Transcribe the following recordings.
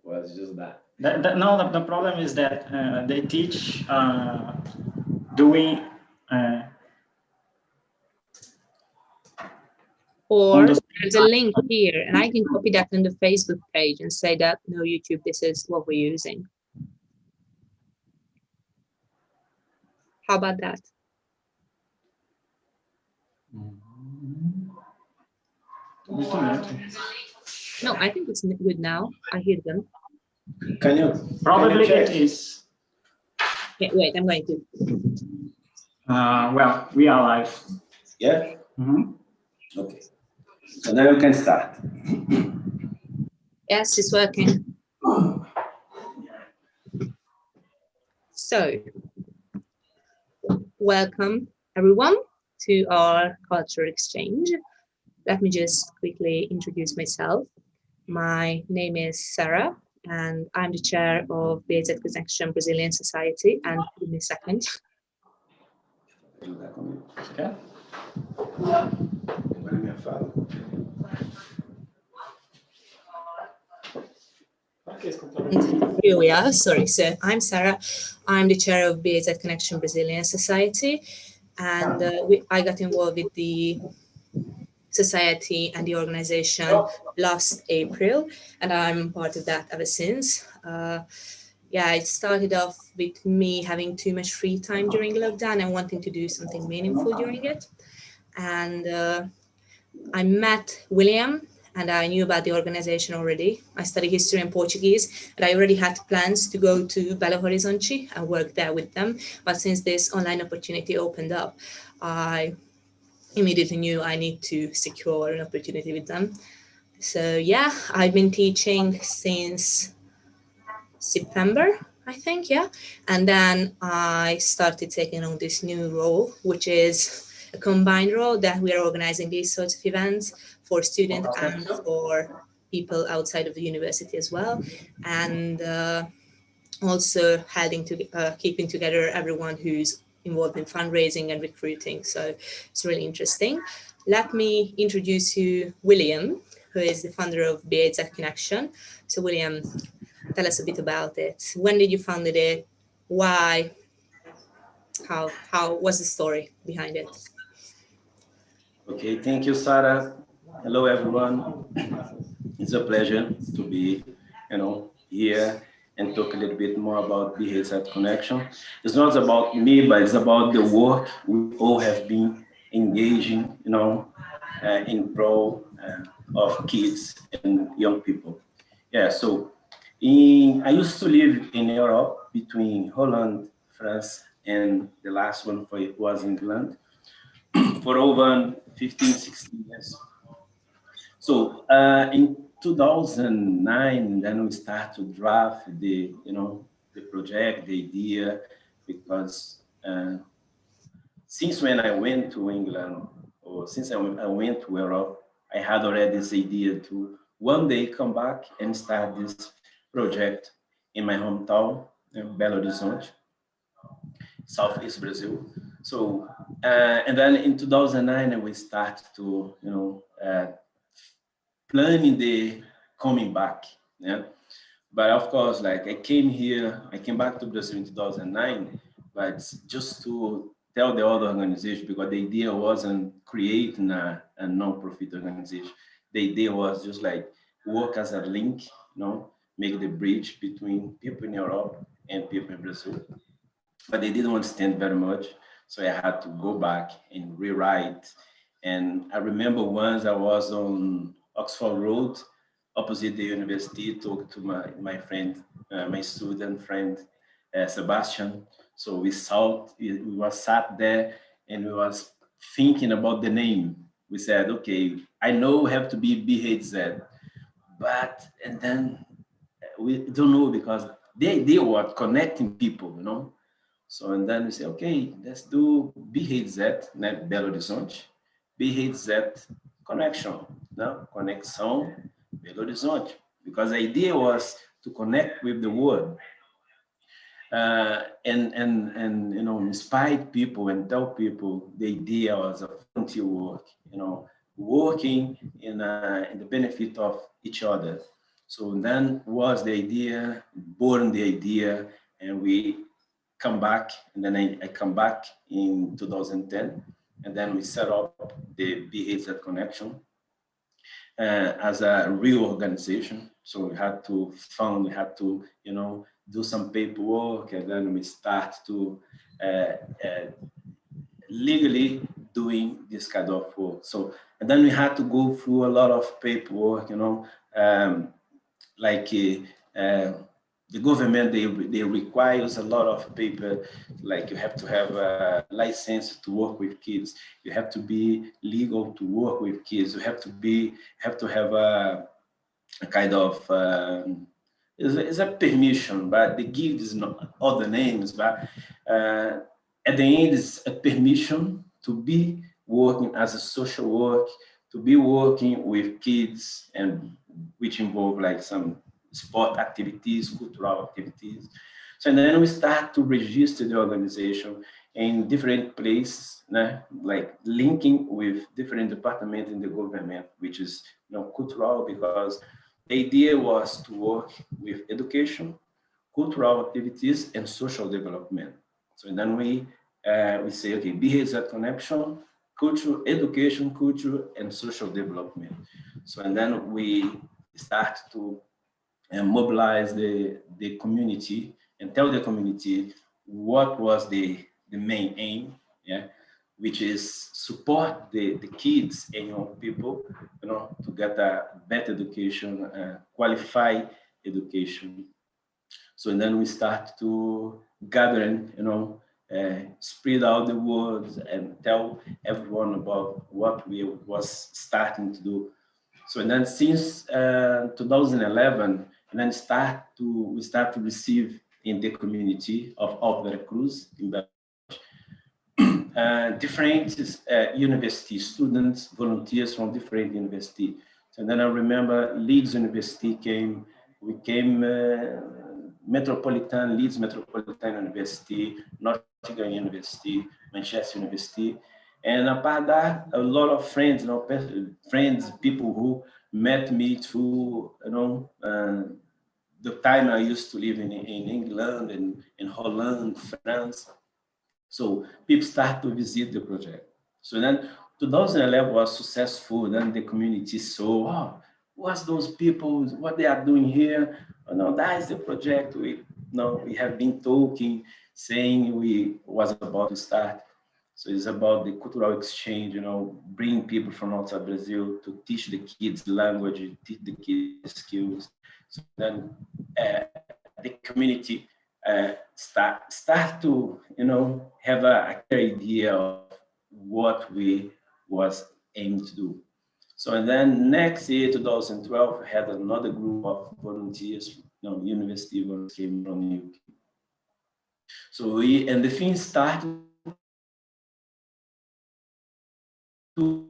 Was just that. No, the problem is that they teach doing. Or there's a link here, and I can copy that on the Facebook page and say that, no, YouTube, this is what we're using. How about that? No, I think it's good now. I hear them. Can you? Probably it is. Yeah, wait, I'm going to. Well, we are live. Yeah? Okay. So now you can start. Yes, it's working. So, welcome everyone to our culture exchange. Let me just quickly introduce myself. My name is Sarah, and I'm the chair of BHZ Connection Brazilian Society. And give me a second. Okay. Here we are. Sorry, so I'm Sarah. I'm the chair of BHZ Connection Brazilian Society, and I got involved with the society and the organization last April, and I'm part of that ever since. Yeah, it started off with me having too much free time during lockdown and wanting to do something meaningful during it. And I met William, and I knew about the organization already. I study history and Portuguese, and I already had plans to go to Belo Horizonte and work there with them. But since this online opportunity opened up, I immediately knew I need to secure an opportunity with them. So yeah, I've been teaching since September, I think, yeah. And then I started taking on this new role, which is a combined role that we are organizing these sorts of events for students and for people outside of the university as well. And also keeping together everyone who's involved in fundraising and recruiting. So it's really interesting. Let me introduce you William, who is the founder of BHZ Connection. So William, tell us a bit about it. When did you found it? Why? How was the story behind it? Okay, thank you, Sarah. Hello, everyone. It's a pleasure to be, here and talk a little bit more about BHZ Connection. It's not about me, but it's about the work we all have been engaging, in pro of kids and young people. Yeah, so I used to live in Europe between Holland, France, and the last one was England for over 15, 16 years. So in 2009, then we start to draft the project, the idea, because since when I went to England, or since I went to Europe, I had already this idea to one day come back and start this project in my hometown, Belo Horizonte, Southeast Brazil. So, and then in 2009, we start to, planning the coming back. Yeah. But of course, like I came back to Brazil in 2009, but just to tell the other organization, because the idea wasn't creating a non-profit organization. The idea was just like work as a link, make the bridge between people in Europe and people in Brazil. But they didn't understand very much. So I had to go back and rewrite. And I remember once I was on Oxford Road, opposite the university, talked to my friend, my student friend, Sebastian. So we sat there and we was thinking about the name. We said, okay, I know we have to be BHZ, and then we don't know because they were connecting people, So, and then we say, okay, let's do BHZ, Belo Horizonte, BHZ Connection, Conexão Belo Horizonte, because the idea was to connect with the world and inspire people and tell people the idea was a volunteer work, working in the benefit of each other. So then was the idea, born the idea, and we come back, and then I come back in 2010, and then we set up the BHZ Connection as a real organization. So we had to fund, we had to, do some paperwork, and then we start to legally doing this kind of work. So, and then we had to go through a lot of paperwork, like the government, they requires a lot of paper, like you have to have a license to work with kids, you have to be legal to work with kids, you have to have a kind of it's a permission, but they give is not other names, but at the end it's a permission to be working as a social work, to be working with kids, and which involve like some sport activities, cultural activities. So then we start to register the organization in different places, like linking with different departments in the government, which is cultural, because the idea was to work with education, cultural activities, and social development. So then we say, okay, BHZ connection, culture, education, culture, and social development. So and then we start to mobilize the community and tell the community what was the main aim, which is support the kids and young people, to get a better education, qualified education. So and then we start to gather, spread out the words and tell everyone about what we was starting to do. So and then since 2011, and then we start to receive in the community of Veracruz, in Belo, different university students, volunteers from different university. So then I remember Leeds University came, we came Leeds Metropolitan University, Nottingham University, Manchester University, and apart that, a lot of friends, people who met me through, the time I used to live in England and in Holland, France. So people start to visit the project. So then 2011 was successful. Then the community saw, oh, what's those people, what they are doing here? Oh, no, that is the project. We have been talking, saying we was about to start. So it's about the cultural exchange, bring people from outside Brazil to teach the kids language, teach the kids skills. So then the community start to, have a clear idea of what we was aimed to do. So and then next year, 2012, we had another group of volunteers, university volunteers came from the UK. So and the thing started to,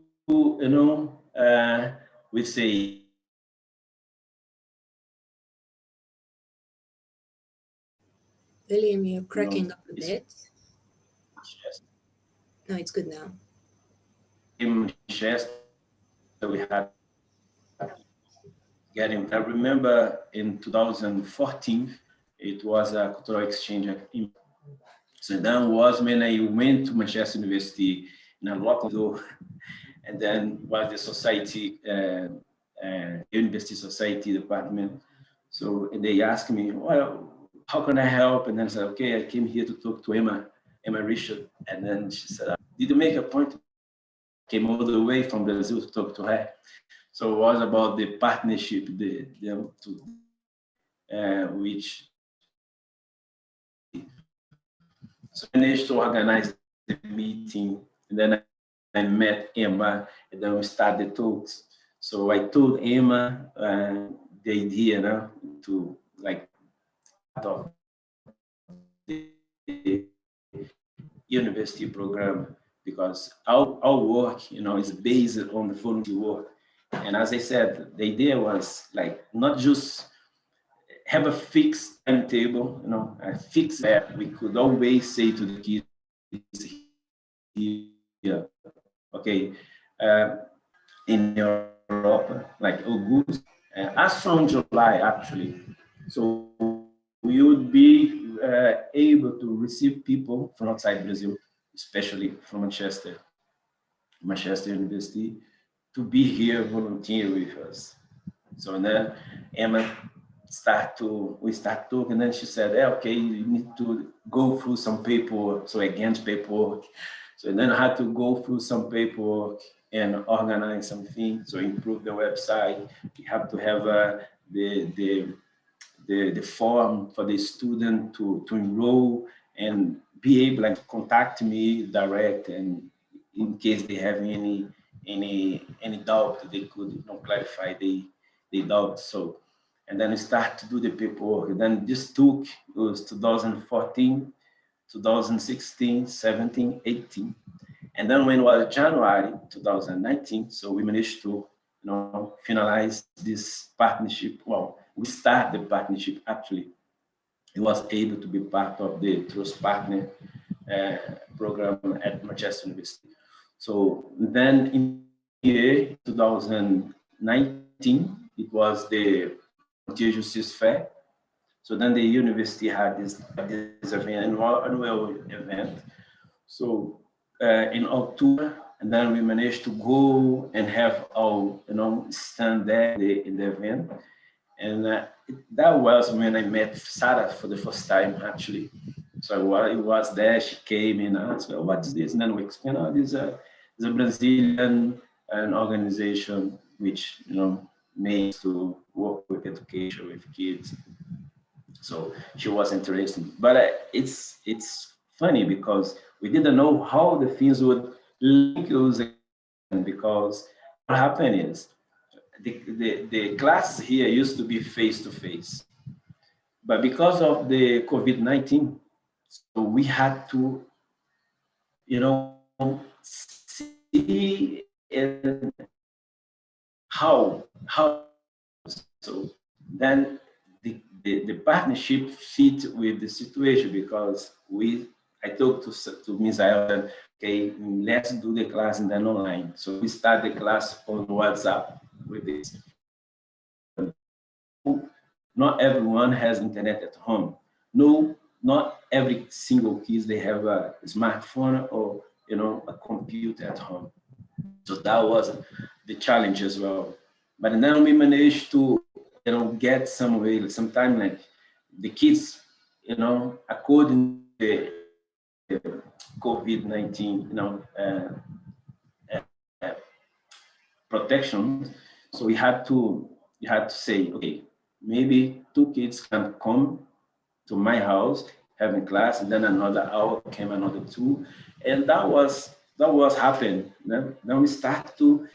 we say, William, you're cracking up a bit. No, it's good now. In Manchester, we had I remember in 2014, it was a cultural exchange. So that was when I went to Manchester University in a local, and then was the society, university society department. So they asked me, well, how can I help? And then I said, okay, I came here to talk to Emma Richard. And then she said, did you make a point? Came all the way from Brazil to talk to her. So it was about the partnership, which so I managed to organize the meeting, and then I met Emma, and then we started talks. So I told Emma the idea to like of the university program, because our work, is based on the volunteer work. And as I said, the idea was like not just have a fixed timetable, a fixed that we could always say to the kids here, okay, in Europe, like August, as from July actually. So we would be able to receive people from outside Brazil, especially from Manchester University, to be here volunteer with us. So then Emma we start talking, and then she said, hey, okay, you need to go through some paperwork, so against paperwork. So then I had to go through some paperwork and organize something, so improve the website. We have to have the form for the student to enroll and be able to contact me direct, and in case they have any doubt, they could clarify the doubt. So, and then we start to do the paperwork. And then this took, it was 2014, 2016, 17, 18. And then when it was January 2019, so we managed to finalize this partnership. Well, we start the partnership actually. It was able to be part of the Trust Partner program at Manchester University. So then in year 2019, it was the Frontier Justice Fair. So then the university had this event, annual event. So in October, and then we managed to go and have our stand there in the event. And that was when I met Sarah for the first time, actually. So while I was there, she came and asked, well, what is this? And then we explained, oh, this is a Brazilian organization which, makes to work with education with kids. So she was interested. But it's funny because we didn't know how the things would link those, because what happened is the class here used to be face-to-face. But because of the COVID-19, so we had to, see how. So then the partnership fit with the situation, because I talked to Ms. Ireland, okay, let's do the class and then online. So we start the class on WhatsApp with this. Not everyone has internet at home. No, not every single kid they have a smartphone or a computer at home. So that was the challenge as well. But then we managed to get some way. Sometimes like the kids, according to the COVID-19, protection. So you had to say, okay, maybe 2 kids can come to my house having class, and then another hour came another 2, and that was happening. Then we start to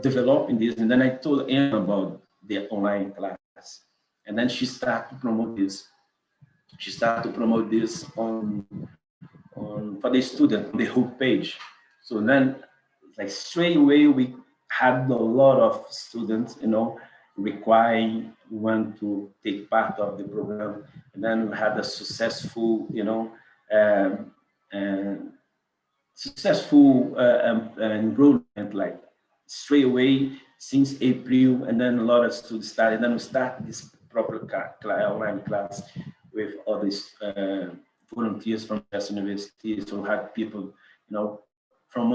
developing this, and then I told Anne about the online class, and then she started to promote this. She started to promote this on for the student on the whole page. So then, like straight away, we had a lot of students, requiring want to take part of the program, and then we had a successful, enrollment, like straight away since April, and then a lot of students started. And then we start this proper online class with all these volunteers from Manchester University. So we had people, from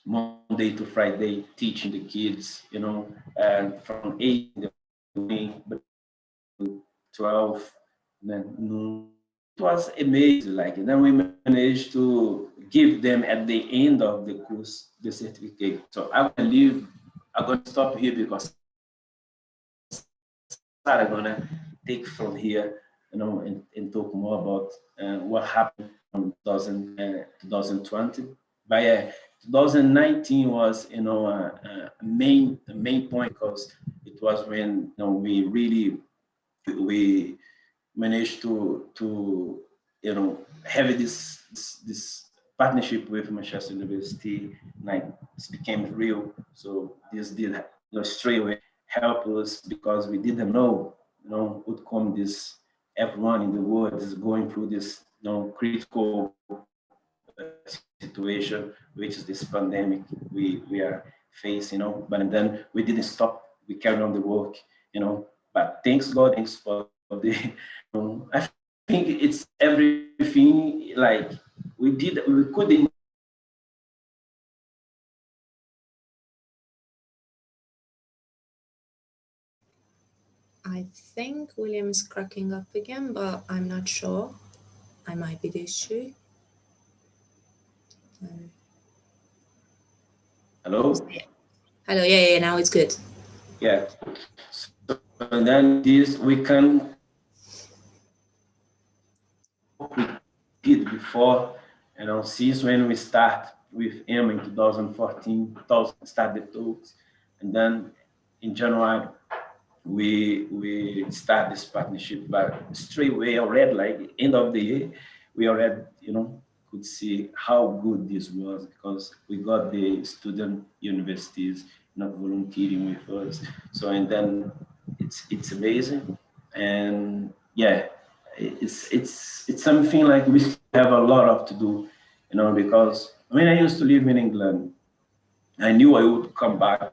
Monday to Friday, teaching the kids, and from 8 in the morning to 12, and then noon. It was amazing. Like, and then we managed to give them at the end of the course the certificate. So I believe I'm going to stop here because I'm going to take from here, and talk more about what happened from 2020. But yeah, 2019 was, a main point, because it was when we really managed to have this partnership with Manchester University, like it became real. So this did straight away help us, because we didn't know would come this, everyone in the world is going through this critical situation, which is this pandemic we are face, you know, but then we didn't stop. We carried on the work, you know, but thanks God, thanks for the, I think it's everything like we couldn't. I think William is cracking up again, but I'm not sure. I might be the issue. Hello? Hello, yeah, now it's good. Yeah. So, and then this we can repeat before, you know, since when we start with him in 2014, 2000 start the talks, and then in January we start this partnership, but straight away already, like end of the year, we already, you know, could see how good this was because we got the student universities not volunteering with us. So, and then it's amazing. And yeah, it's something like we still have a lot of to do, you know, because when I used to live in England, I knew I would come back,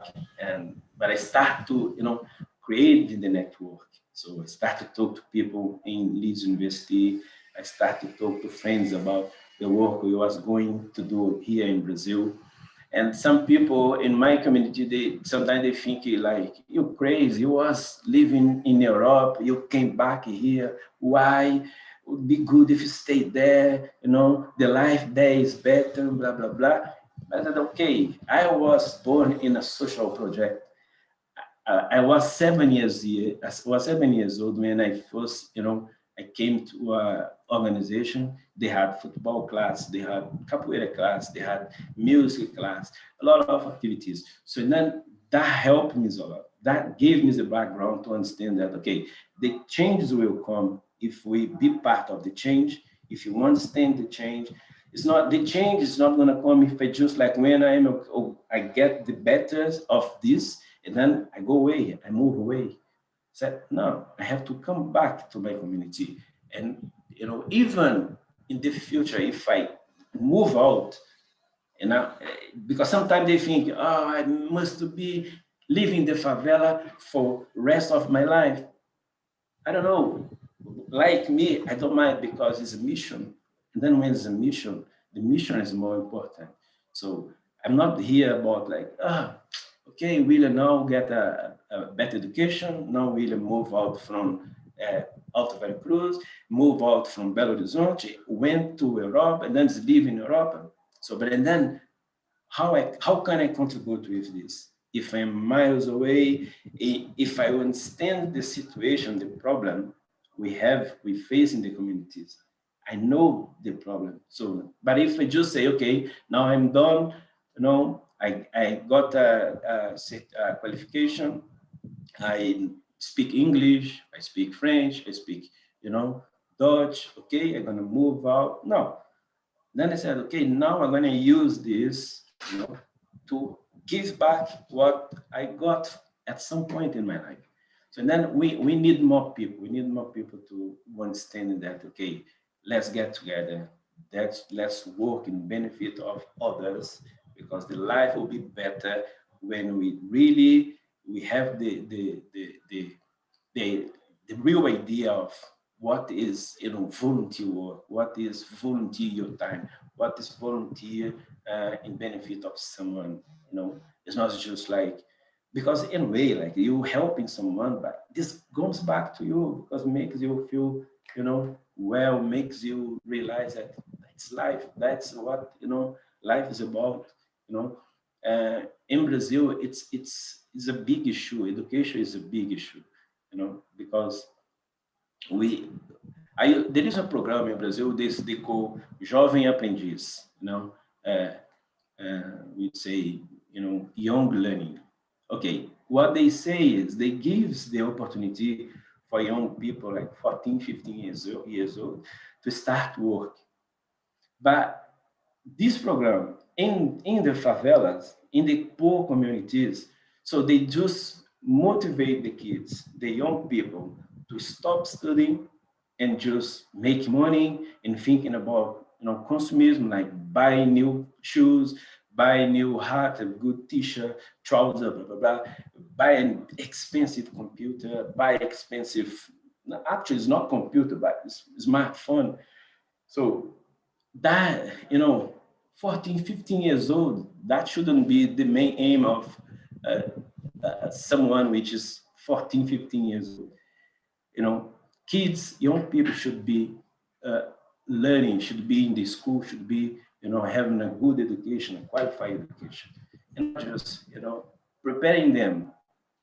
but I started to, you know, create the network. So I started to talk to people in Leeds University. I started to talk to friends about the work we was going to do here in Brazil. And some people in my community, they sometimes they think like, you're crazy, you was living in Europe, you came back here, why? It would be good if you stayed there, you know, the life there is better, blah, blah, blah. I said, okay, I was born in a social project. I was 7 years here. I was 7 years old when I first, you know, I came to an organization. They had football class, they had capoeira class, they had music class, a lot of activities. So then that helped me a lot. That gave me the background to understand that, okay, the changes will come if we be part of the change, if you understand the change. It's not, the change is not going to come if I just like when I get the better of this, and then I go away, I move away. Said, no, I have to come back to my community. And, you know, even in the future, if I move out, you know, because sometimes they think, oh, I must be living the favela for rest of my life. I don't know. Like me, I don't mind because it's a mission. And then when it's a mission, the mission is more important. So I'm not here about like, okay, we'll now get a better education. Now we'll move out from Alto Veracruz, move out from Belo Horizonte, went to Europe, and then live in Europe. So, but and then how can I contribute with this? If I'm miles away, if I understand the situation, the problem we face in the communities, I know the problem. So, but if I just say, okay, now I'm done, you know, I got a qualification, I speak English, I speak French, I speak, you know, Dutch, okay, I'm gonna move out. No, then I said, okay, now I'm going to use this, you know, to give back what I got at some point in my life. So then we need more people. We need more people to understand that, okay, let's get together. Let's work in benefit of others because the life will be better when we have the real idea of what is, you know, volunteer work, what is volunteer your time, what is volunteer in benefit of someone. You know, it's not just like, because in a way, like you helping someone, but this goes back to you because it makes you feel, you know, well, makes you realize that that's life. That's what, you know, life is about. You know, in Brazil, it's a big issue. Education is a big issue, you know, because there is a program in Brazil, they call Jovem Aprendiz, you know, we'd say, you know, young learning. Okay, what they say is they gives the opportunity for young people like 14, 15 years old to start work. But this program in the favelas, in the poor communities, so they just motivate the kids, the young people, to stop studying and just make money and thinking about, you know, consumerism, like buying new shoes, buy a new hat, a good t-shirt, trouser, blah, blah, blah, buy an expensive computer, buy expensive, actually it's not computer, but it's smartphone. So that, 14, 15 years old, that shouldn't be the main aim of someone which is 14, 15 years old. Kids, young people should be learning, should be in the school, should be, having a good education, a qualified education, and not just, preparing them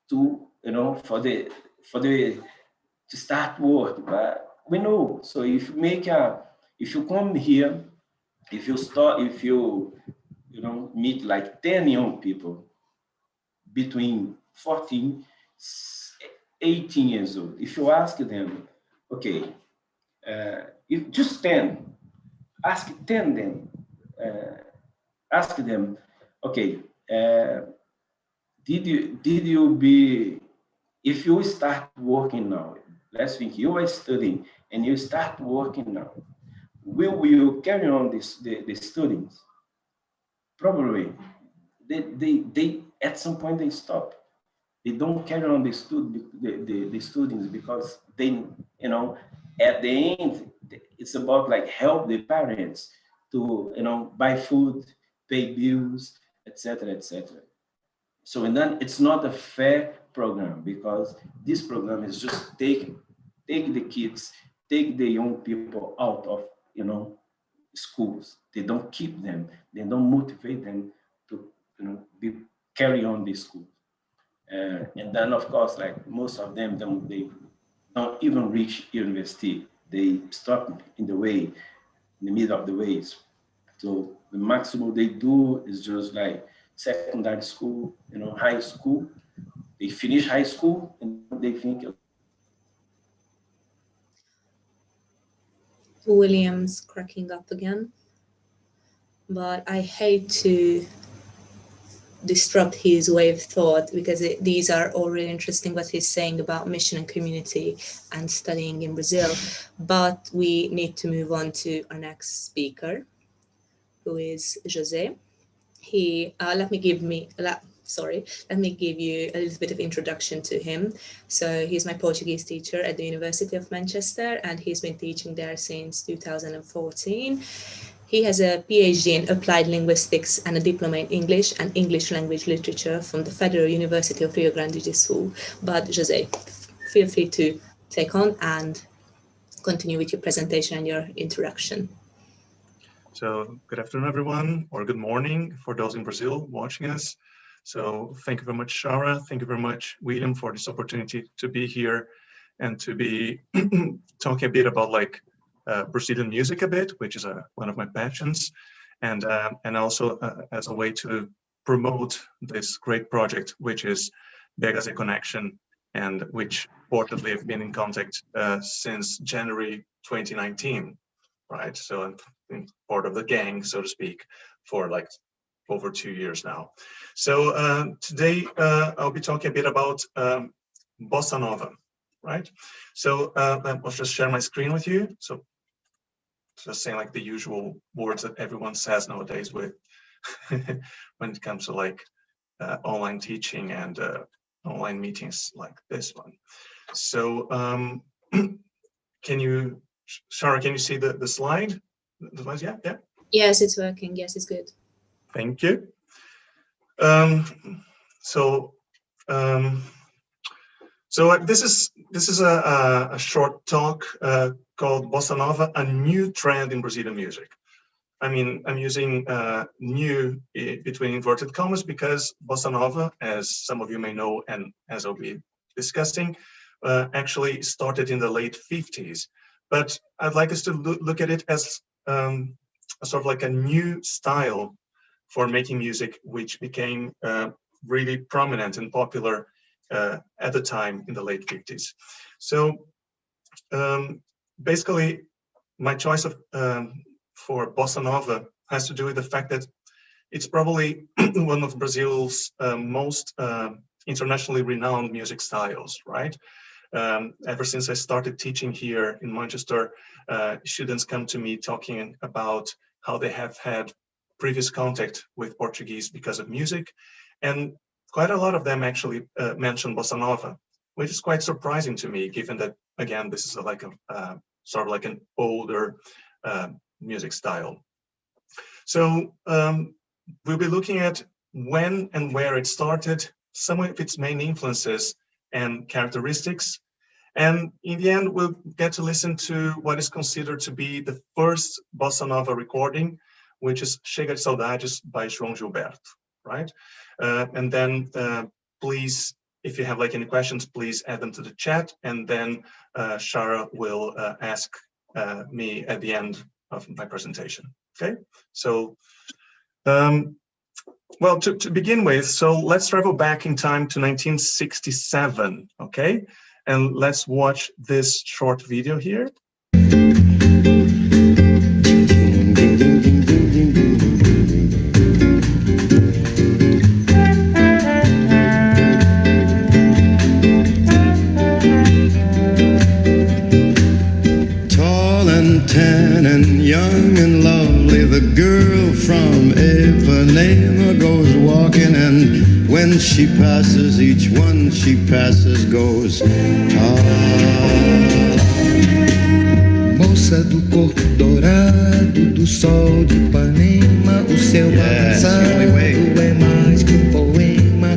to, to start work. But we know, so if you come here, if you meet like 10 young people between 14, 18 years old, if you ask them, okay, if just 10, ask 10 them, ask them, okay, if you start working now, let's think you are studying and you start working now, will you carry on the studies? Probably, they at some point they stop. They don't carry on the students because they, at the end, it's about like help the parents to, buy food, pay bills, etc., etc. So, and then it's not a fair program because this program is just take the kids, take the young people out of, schools. They don't keep them. They don't motivate them to, carry on the school. And then, of course, like most of them, they don't even reach university. They stop in the way, in the middle of the ways. So the maximum they do is just like secondary school, high school. They finish high school and they think. William's cracking up again, but I hate to disrupt his way of thought because these are all really interesting what he's saying about mission and community and studying in Brazil. But we need to move on to our next speaker, who is Jose. Let me give you a little bit of introduction to him. So he's my Portuguese teacher at the University of Manchester, and he's been teaching there since 2014. He has a PhD in Applied Linguistics and a diploma in English and English language literature from the Federal University of Rio Grande do Sul. But Jose, feel free to take on and continue with your presentation and your introduction. So good afternoon, everyone, or good morning for those in Brazil watching us. So thank you very much, Shara. Thank you very much, William, for this opportunity to be here and to be talking a bit about Brazilian music a bit, which is one of my passions, and also as a way to promote this great project, which is BHZ Connection, and which fortunately I've been in contact since January 2019, right? So I'm part of the gang, so to speak, for over 2 years now. So today I'll be talking a bit about Bossa Nova, right? So I'll just share my screen with you. So just saying the usual words that everyone says nowadays with when it comes to online teaching and online meetings like this one. So Shara, can you see the slide? The slides, yeah? Yes, it's working. Yes, it's good. Thank you. This is a short talk called Bossa Nova, a new trend in Brazilian music. I mean, I'm using new between inverted commas because Bossa Nova, as some of you may know, and as I'll be discussing, actually started in the late 50s. But I'd like us to look at it as a sort of a new style for making music, which became really prominent and popular at the time in the late 50s. So basically, my choice for Bossa Nova has to do with the fact that it's probably one of Brazil's most internationally renowned music styles, right? Ever since I started teaching here in Manchester, students come to me talking about how they have had previous contact with Portuguese because of music, and quite a lot of them actually mentioned Bossa Nova, which is quite surprising to me, given that, again, this is like a sort of like an older music style. So we'll be looking at when and where it started, some of its main influences and characteristics. And in the end, we'll get to listen to what is considered to be the first Bossa Nova recording, which is Chega de Saudades by João Gilberto, right? And then please, if you have like any questions, please add them to the chat, and then Shara will ask me at the end of my presentation, okay? So, well, to begin with, so let's travel back in time to 1967, okay? And let's watch this short video here. Tall and tan and young and lovely, the girl from Ipanema goes walking, and when she passes, each one she passes goes, moça do corpo dourado, do sol de Ipanema, o seu balançado é mais que um poema,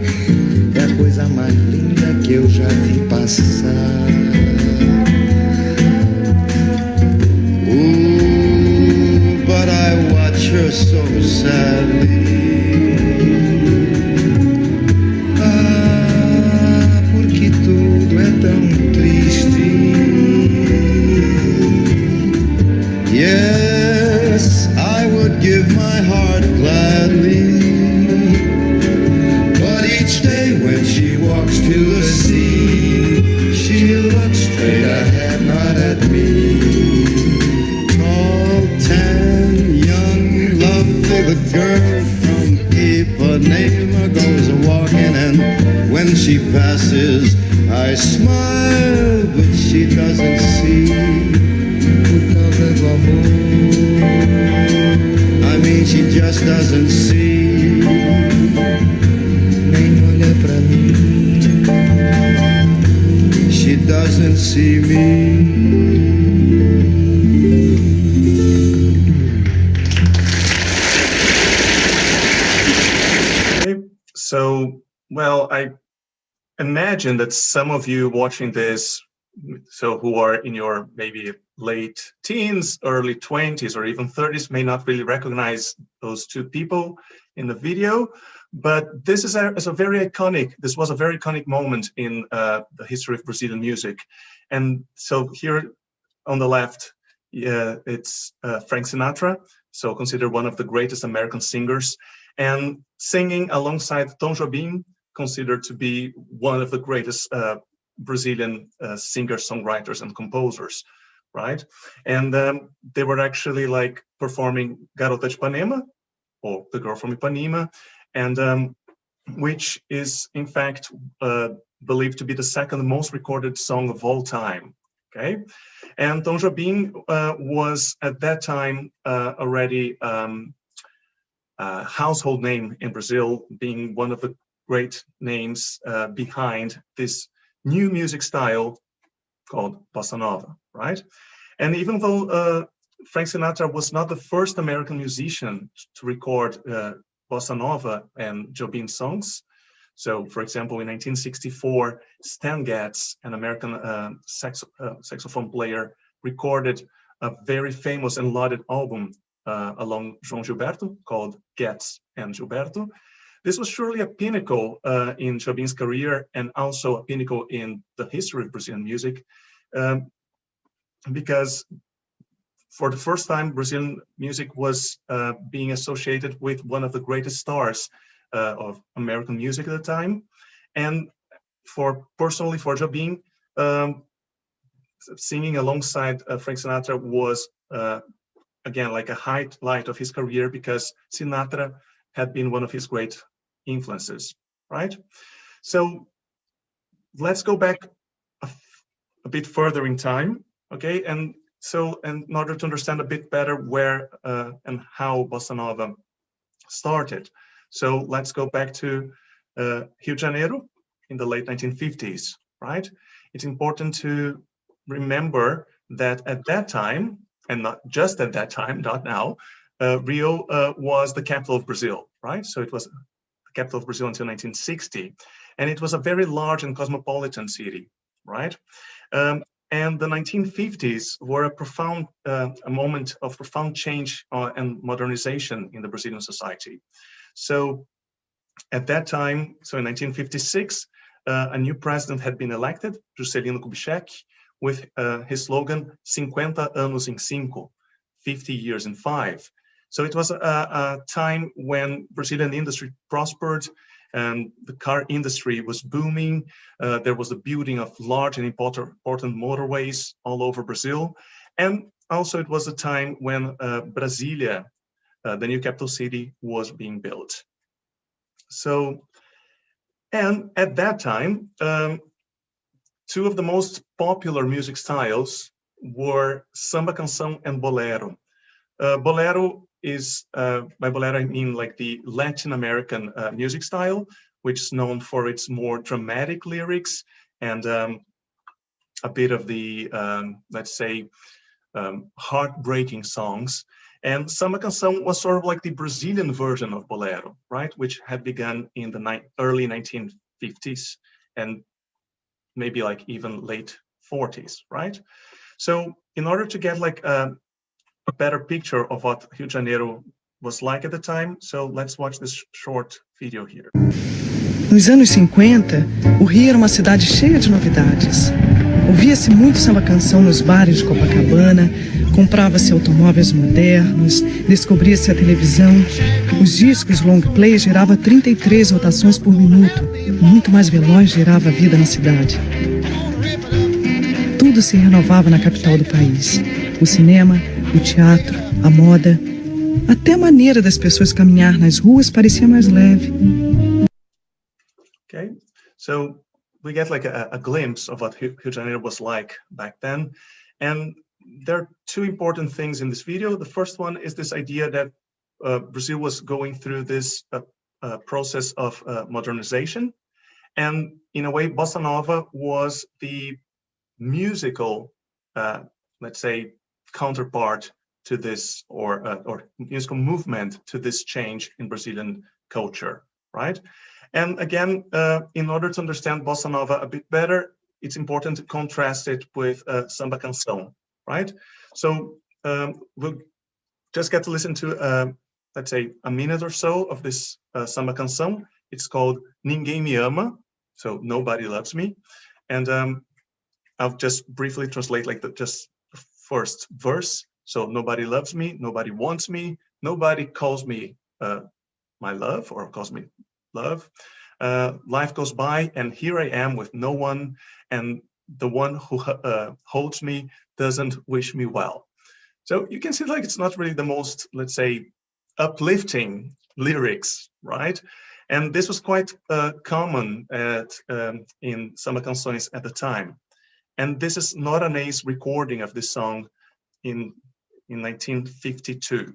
é a coisa mais linda que eu já vi passar. But I watch her so sadly. Ah, porque tudo é tão triste. Yes, I would give my heart gladly. But each day when she walks to the sea, she looks straight ahead, not at me. The girl from Ipanema goes walking, and when she passes, I smile, but she doesn't see. I mean, she just doesn't see. Nem olha pra mim. She doesn't see me. So, well, I imagine that some of you watching this, so who are in your maybe late teens, early 20s, or even 30s, may not really recognize those two people in the video. But this is a very iconic, this was a very iconic moment in the history of Brazilian music. And so here on the left, it's Frank Sinatra, so considered one of the greatest American singers, and singing alongside Tom Jobim, considered to be one of the greatest Brazilian singers, songwriters, and composers, right? And they were actually like performing Garota de Ipanema, or The Girl from Ipanema, and which is in fact believed to be the second most recorded song of all time, okay? And Tom Jobim was at that time already household name in Brazil, being one of the great names behind this new music style called Bossa Nova, right? And even though Frank Sinatra was not the first American musician to record Bossa Nova and Jobim songs, so for example, in 1964, Stan Getz, an American saxophone player, recorded a very famous and lauded album along João Gilberto called Getz and Gilberto. This was surely a pinnacle in Jobim's career, and also a pinnacle in the history of Brazilian music, because for the first time, Brazilian music was being associated with one of the greatest stars of American music at the time. And personally for Jobim, singing alongside Frank Sinatra was, again, like a highlight of his career, because Sinatra had been one of his great influences, right? So let's go back a bit further in time, okay? And so in order to understand a bit better where and how Bossa Nova started. So let's go back to Rio de Janeiro in the late 1950s, right? It's important to remember that at that time, and not just at that time, not now, Rio was the capital of Brazil, right? So it was the capital of Brazil until 1960. And it was a very large and cosmopolitan city, right? And the 1950s were a moment of profound change and modernization in the Brazilian society. So at that time, so in 1956, a new president had been elected, Juscelino Kubitschek, with his slogan, 50 anos em 5, 50 years in 5. So it was a time when Brazilian industry prospered, and the car industry was booming. There was the building of large and important motorways all over Brazil. And also it was a time when Brasilia, the new capital city, was being built. So, and at that time, two of the most popular music styles were samba canção and bolero. Bolero is, by bolero I mean like the Latin American music style, which is known for its more dramatic lyrics and a bit of the, let's say, heartbreaking songs. And samba canção was sort of like the Brazilian version of bolero, right? Which had begun in the early 1950s and maybe like even late 40s, right? So in order to get like a better picture of what Rio de Janeiro was like at the time, so let's watch this short video here. Nos anos 50, o Rio era uma cidade cheia de novidades. Ouvia-se muito samba-canção nos bares de Copacabana, comprava-se automóveis modernos, descobria-se a televisão. Os discos long play giravam 33 rotações por minuto. Muito mais veloz girava a vida na cidade. Tudo se renovava na capital do país. O cinema, o teatro, a moda. Até a maneira das pessoas caminhar nas ruas parecia mais leve. Okay, so we get like a glimpse of what Rio de Janeiro was like back then. And there are two important things in this video. The first one is this idea that Brazil was going through this process of modernization. And in a way, Bossa Nova was the musical, let's say, counterpart to this, or musical movement to this change in Brazilian culture, right? And again, in order to understand Bossa Nova a bit better, it's important to contrast it with samba canção, right? So we'll just get to listen to, let's say, a minute or so of this samba canção. It's called Ninguém Me Ama, so Nobody Loves Me. And I'll just briefly translate like just the first verse. So nobody loves me, nobody wants me, nobody calls me my love or calls me love. Life goes by and here I am with no one, and the one who holds me doesn't wish me well. So you can see like it's not really the most, let's say, uplifting lyrics, right? And this was quite common in samba canções at the time. And this is not an ace recording of this song in 1952.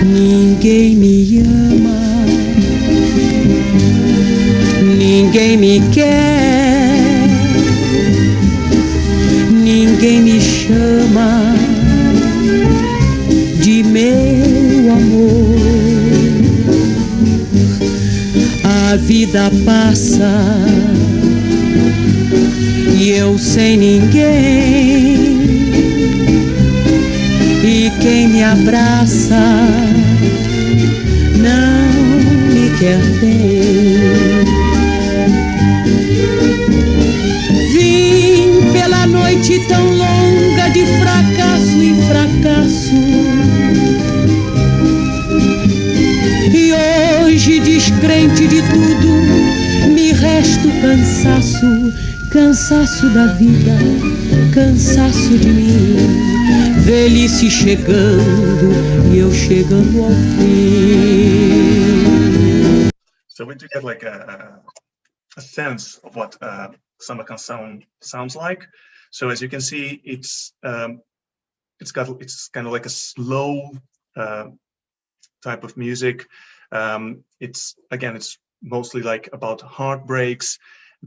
Ninguém me ama, ninguém me quer, ninguém me chama de meu amor. A vida passa e eu sem ninguém, e quem me abraça não me quer bem. Vim pela noite tão longa de fracasso em fracasso, e hoje descrente de tudo me resta o cansaço, cansaço da vida, cansaço de mim. velhice chegando e eu chegando ao fim. So we do get like a sense of what samba canção sounds like. So as you can see, it's kind of like a slow type of music. It's mostly like about heartbreaks.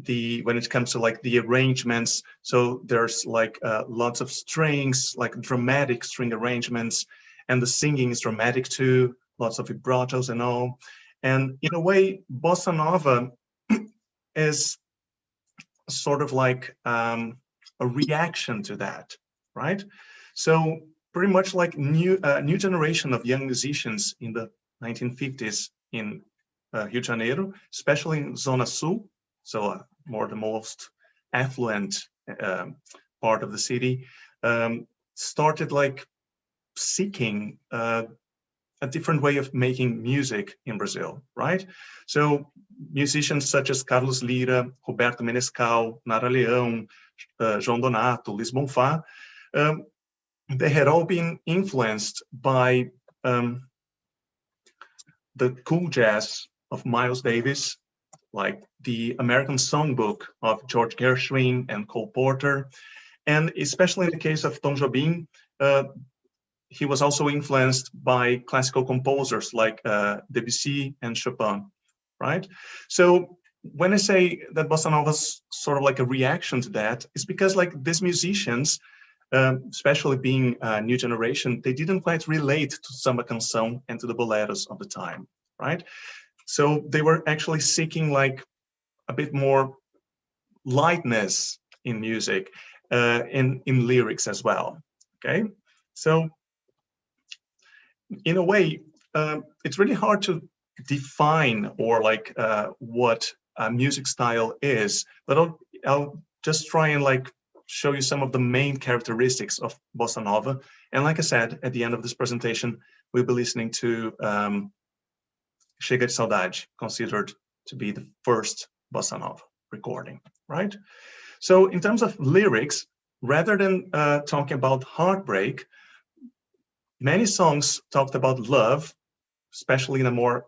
When it comes to like the arrangements, so there's like lots of strings, like dramatic string arrangements, and the singing is dramatic too, lots of vibratos and all. And in a way, bossa nova is sort of like a reaction to that, right? So pretty much like new generation of young musicians in the 1950s in Rio de Janeiro, especially in Zona Sul, so the most affluent part of the city, started like seeking a different way of making music in Brazil, right? So musicians such as Carlos Lira, Roberto Menescal, Nara Leão, João Donato, Luiz Bonfá, they had all been influenced by the cool jazz of Miles Davis, like the American Songbook of George Gershwin and Cole Porter. And especially in the case of Tom Jobim, he was also influenced by classical composers like Debussy and Chopin, right? So when I say that bossa nova is sort of like a reaction to that, it's because like these musicians, especially being a new generation, they didn't quite relate to samba canção and to the boleros of the time, right? So they were actually seeking like a bit more lightness in music, in lyrics as well, okay? So in a way, it's really hard to define or like what a music style is, but I'll just try and like show you some of the main characteristics of bossa nova. And like I said, at the end of this presentation, we'll be listening to Chega de Saudade, considered to be the first bossa nova recording, right? So in terms of lyrics, rather than talking about heartbreak, many songs talked about love, especially in a more,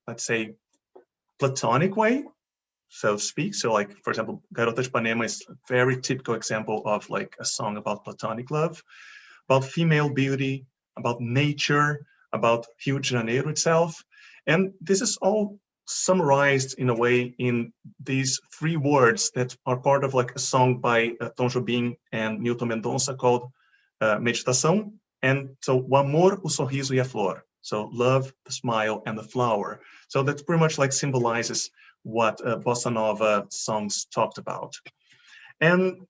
let's say, platonic way, so to speak. So like, for example, Garota de Ipanema is a very typical example of like a song about platonic love, about female beauty, about nature, about Rio de Janeiro itself. And this is all summarized in a way in these 3 words that are part of like a song by Tom Jobim and Newton Mendonça called Meditação. And so, o amor, o sorriso e a flor. So love, the smile, and the flower. So that pretty much like symbolizes what bossa nova songs talked about. And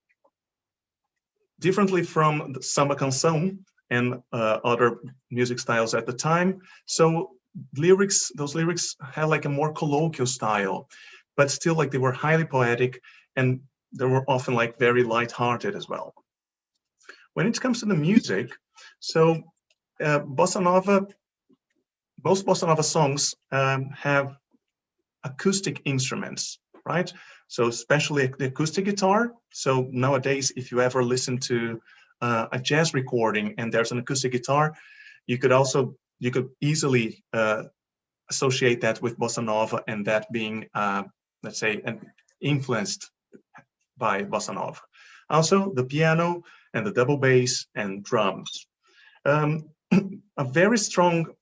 differently from the samba canção and other music styles at the time, so those lyrics had like a more colloquial style, but still like they were highly poetic, and they were often like very light-hearted as well. When it comes to the music, so bossa nova, most bossa nova songs have acoustic instruments, right? So especially the acoustic guitar. So nowadays, if you ever listen to a jazz recording and there's an acoustic guitar, you could easily associate that with bossa nova, and that being, let's say, influenced by bossa nova. Also, the piano and the double bass and drums. A very strong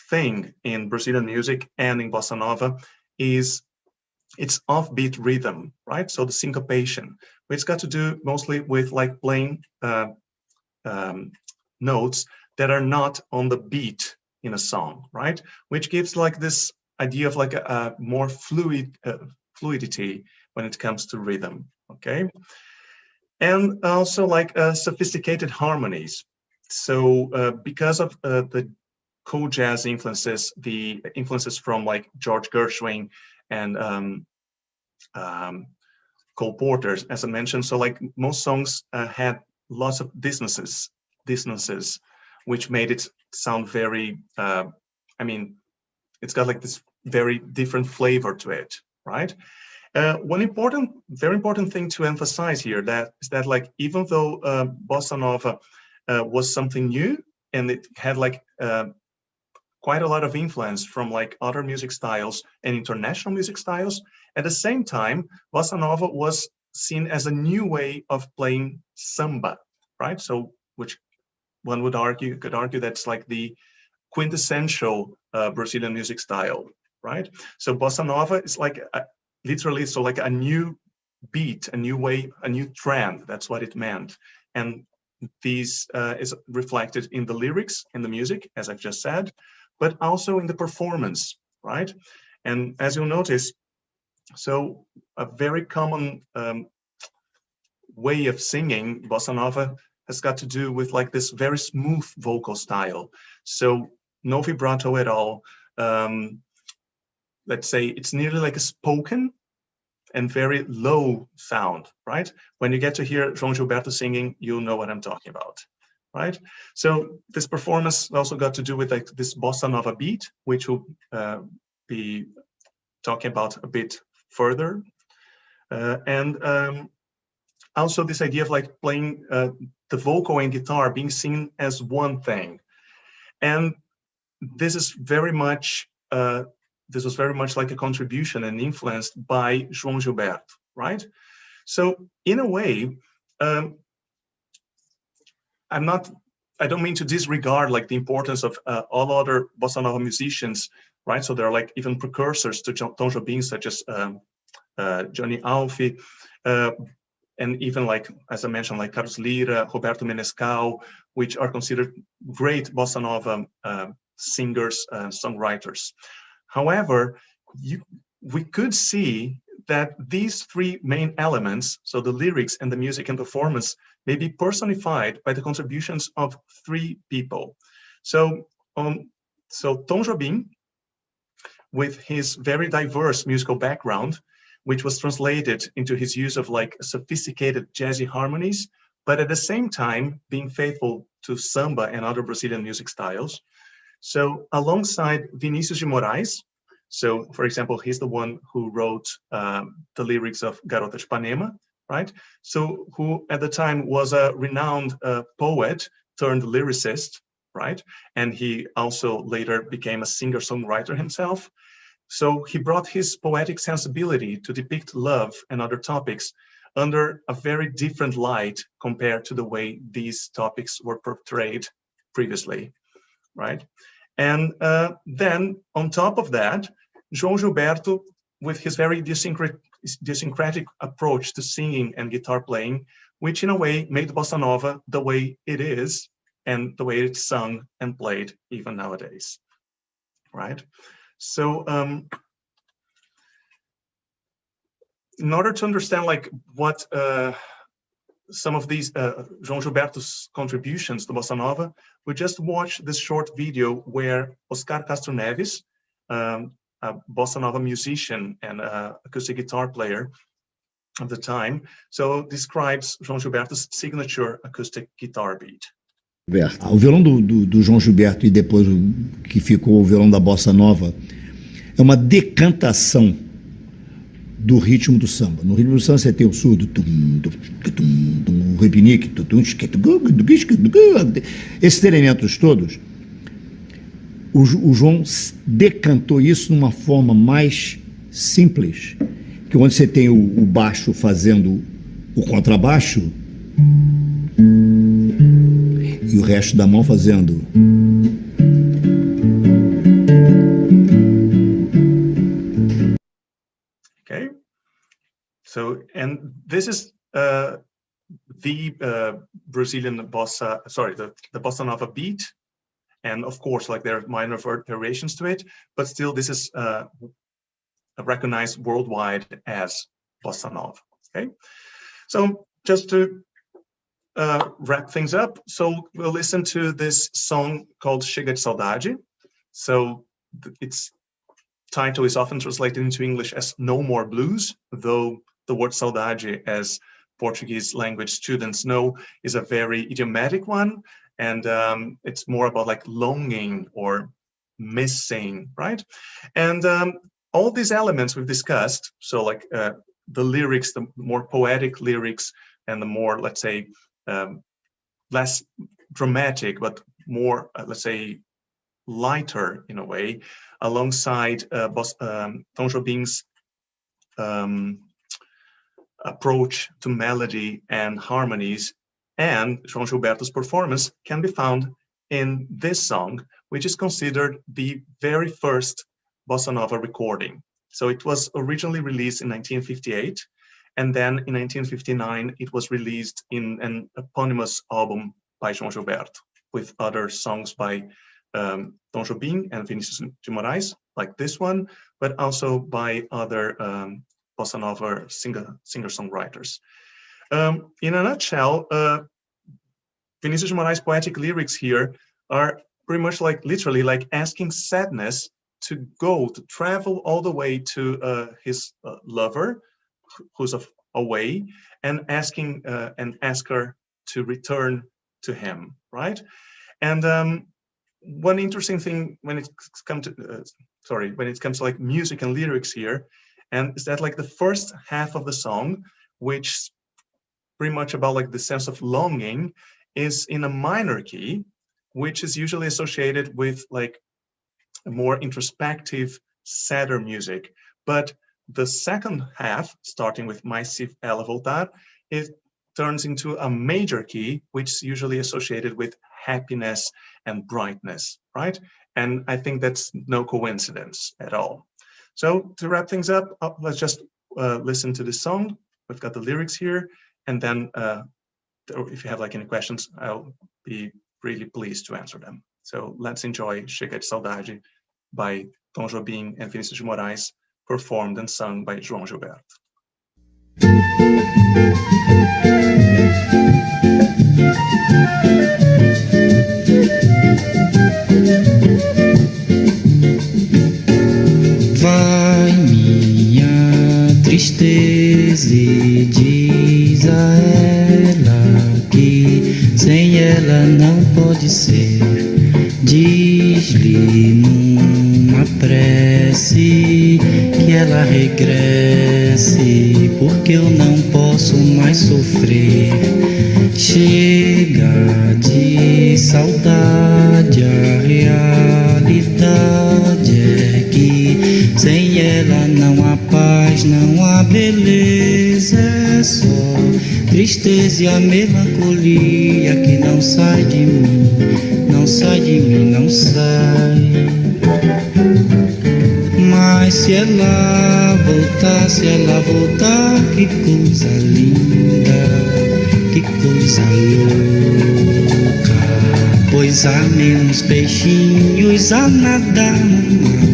thing in Brazilian music and in bossa nova is its offbeat rhythm, right? So the syncopation, which got to do mostly with like playing notes that are not on the beat in a song, right? Which gives like this idea of like a more fluidity when it comes to rhythm, okay? And also like sophisticated harmonies. So because of the cool jazz influences, the influences from like George Gershwin and Cole Porter, as I mentioned, so like most songs had lots of dissonances, which made it sound very, I mean, it's got like this very different flavor to it, right? Very important thing to emphasize here is that like even though Bossa Nova was something new and it had like quite a lot of influence from like other music styles and international music styles, at the same time, Bossa Nova was seen as a new way of playing samba, right? So, which one could argue that's like the quintessential Brazilian music style, right? So Bossa Nova is like literally, so like a new beat, a new way, a new trend. That's what it meant. And this is reflected in the lyrics, in the music, as I've just said, but also in the performance, right? And as you'll notice, so a very common way of singing Bossa Nova has got to do with like this very smooth vocal style. So no vibrato at all. Let's say it's nearly like a spoken and very low sound, right? When you get to hear João Gilberto singing, you'll know what I'm talking about, right? So this performance also got to do with like this Bossa Nova beat, which we'll be talking about a bit further. Also this idea of like playing the vocal and guitar being seen as one thing. And this is very much, this was very much like a contribution and influenced by João Gilberto, right? So in a way, I don't mean to disregard like the importance of all other Bossa Nova musicians, right? So there are like even precursors to Tom Jobim, such as Johnny Alfi, and even like, as I mentioned, like Carlos Lira, Roberto Menescal, which are considered great Bossa Nova singers, songwriters. However, we could see that these three main elements, so the lyrics and the music and performance, may be personified by the contributions of three people. So Tom Jobim, with his very diverse musical background, which was translated into his use of like sophisticated jazzy harmonies, but at the same time being faithful to samba and other Brazilian music styles. So alongside Vinicius de Moraes, so for example, he's the one who wrote the lyrics of Garota de Ipanema, right? So who at the time was a renowned poet turned lyricist, right? And he also later became a singer-songwriter himself. So he brought his poetic sensibility to depict love and other topics under a very different light compared to the way these topics were portrayed previously, right? And then on top of that, João Gilberto, with his very idiosyncratic approach to singing and guitar playing, which in a way made Bossa Nova the way it is and the way it's sung and played even nowadays, right? So in order to understand like what some of these João Gilberto's contributions to Bossa Nova, we just watched this short video where Oscar Castro Neves, a Bossa Nova musician and acoustic guitar player of the time, so describes João Gilberto's signature acoustic guitar beat. O violão do João Gilberto e depois que ficou o violão da Bossa Nova é uma decantação do ritmo do samba. No ritmo do samba você tem o surdo, o repinique, esses elementos todos. O João decantou isso numa forma mais simples, que onde você tem o baixo fazendo o contrabaixo e o resto da mão fazendo. Okay, so and this is the Brazilian bossa, sorry, the Bossa Nova beat, and of course, like there are minor variations to it, but still this is recognized worldwide as Bossa Nova. Okay, so just to wrap things up, so we'll listen to this song called Chega de Saudade. So its title is often translated into English as No More Blues, though the word saudade, as Portuguese language students know, is a very idiomatic one, and it's more about like longing or missing, right? And all these elements we've discussed, so like the lyrics, the more poetic lyrics, and the more, let's say, less dramatic, but more, let's say, lighter in a way, alongside Tom Jobim's approach to melody and harmonies, and João Gilberto's performance can be found in this song, which is considered the very first Bossa Nova recording. So it was originally released in 1958, and then in 1959 it was released in an eponymous album by João Gilberto, with other songs by Tom Jobim and Vinicius de Moraes, like this one, but also by other Bossa Nova singer-songwriters. In a nutshell, Vinicius de Moraes' poetic lyrics here are pretty much like, literally, like asking sadness to travel all the way to his lover, who's away, and ask her to return to him, right? And one interesting thing when it comes to like music and lyrics here, and is that like the first half of the song, which pretty much about like the sense of longing, is in a minor key, which is usually associated with like a more introspective, sadder music. But the second half, starting with Mais se ela voltar, it turns into a major key, which is usually associated with happiness and brightness, right? And I think that's no coincidence at all. So to wrap things up, let's just listen to the song. We've got the lyrics here, and then if you have like any questions, I'll be really pleased to answer them. So let's enjoy Chega de Saudade by Tom Jobim and Vinicius de Moraes, performed and sung by João Gilberto. Vai minha tristeza e diz a ela que sem ela não pode ser. Diz-lhe numa prece que ela regresse, porque eu não posso mais sofrer. Chega de saudade, a realidade é que sem ela não há paz, não há beleza, é só tristeza e a melancolia que não sai de mim, não sai de mim, não sai. Mas se ela voltar, que coisa linda, que coisa louca. Pois há menos peixinhos a nadar no mar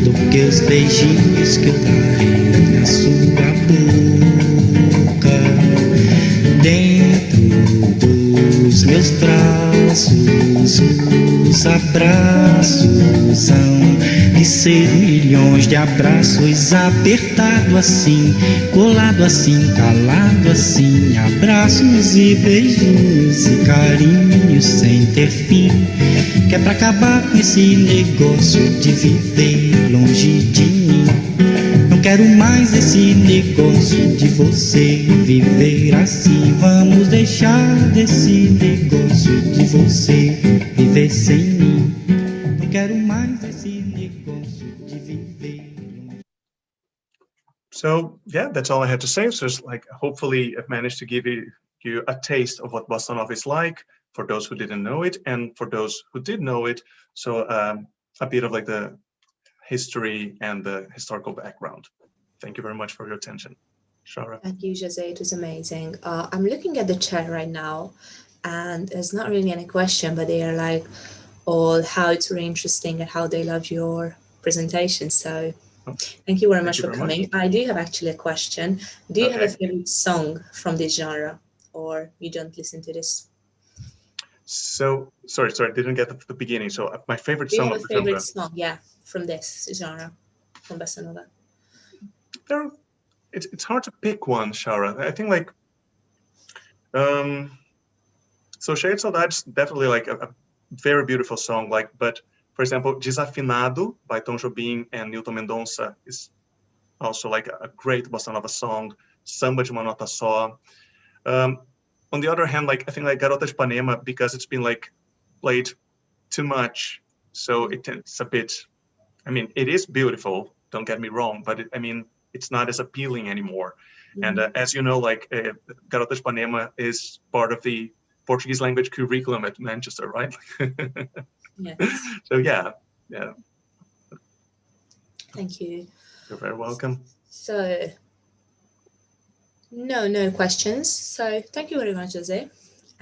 do que os beijinhos que eu darei na sua boca. Dentro dos meus braços, os abraços hão de ser milhões de abraços, apertado assim, colado assim, calado assim, abraços e beijos e carinhos sem ter fim, que é pra acabar com esse negócio de viver longe de mim. Não quero mais esse negócio de você viver assim. Vamos deixar desse negócio de você viver sem mim. Não quero mais esse negócio de viver longe. So yeah, that's all I had to say. So just like, hopefully I've managed to give you a taste of what Bossa Nova is like for those who didn't know it, and for those who did know it. So a bit of like the history and the historical background. Thank you very much for your attention. Shara. Thank you, Jose. It was amazing. I'm looking at the chat right now, and there's not really any question, but they are like all how it's really interesting and how they love your presentation. So thank you very much for coming. I do have actually a question. Do you have a favorite song from this genre, or you don't listen to this? So sorry, I didn't get the beginning. So my favorite song of the genre. Favorite song, yeah, from this genre, from Bossa Nova. It's hard to pick one, Shara. I think like so Chega de Saudade is definitely like a very beautiful song, like, but For example, Desafinado by Tom Jobim and Newton Mendonça is also like a great bossa nova song. Samba de uma nota só. On the other hand, like I think like Garota de Ipanema, because it's been like played too much, so it's a bit. I mean, it is beautiful. Don't get me wrong, but I mean, it's not as appealing anymore. And as you know, like Garota de Ipanema is part of the Portuguese language curriculum at Manchester, right? Yes. So yeah. Thank you. You're very welcome. So, no questions. So thank you very much, Jose.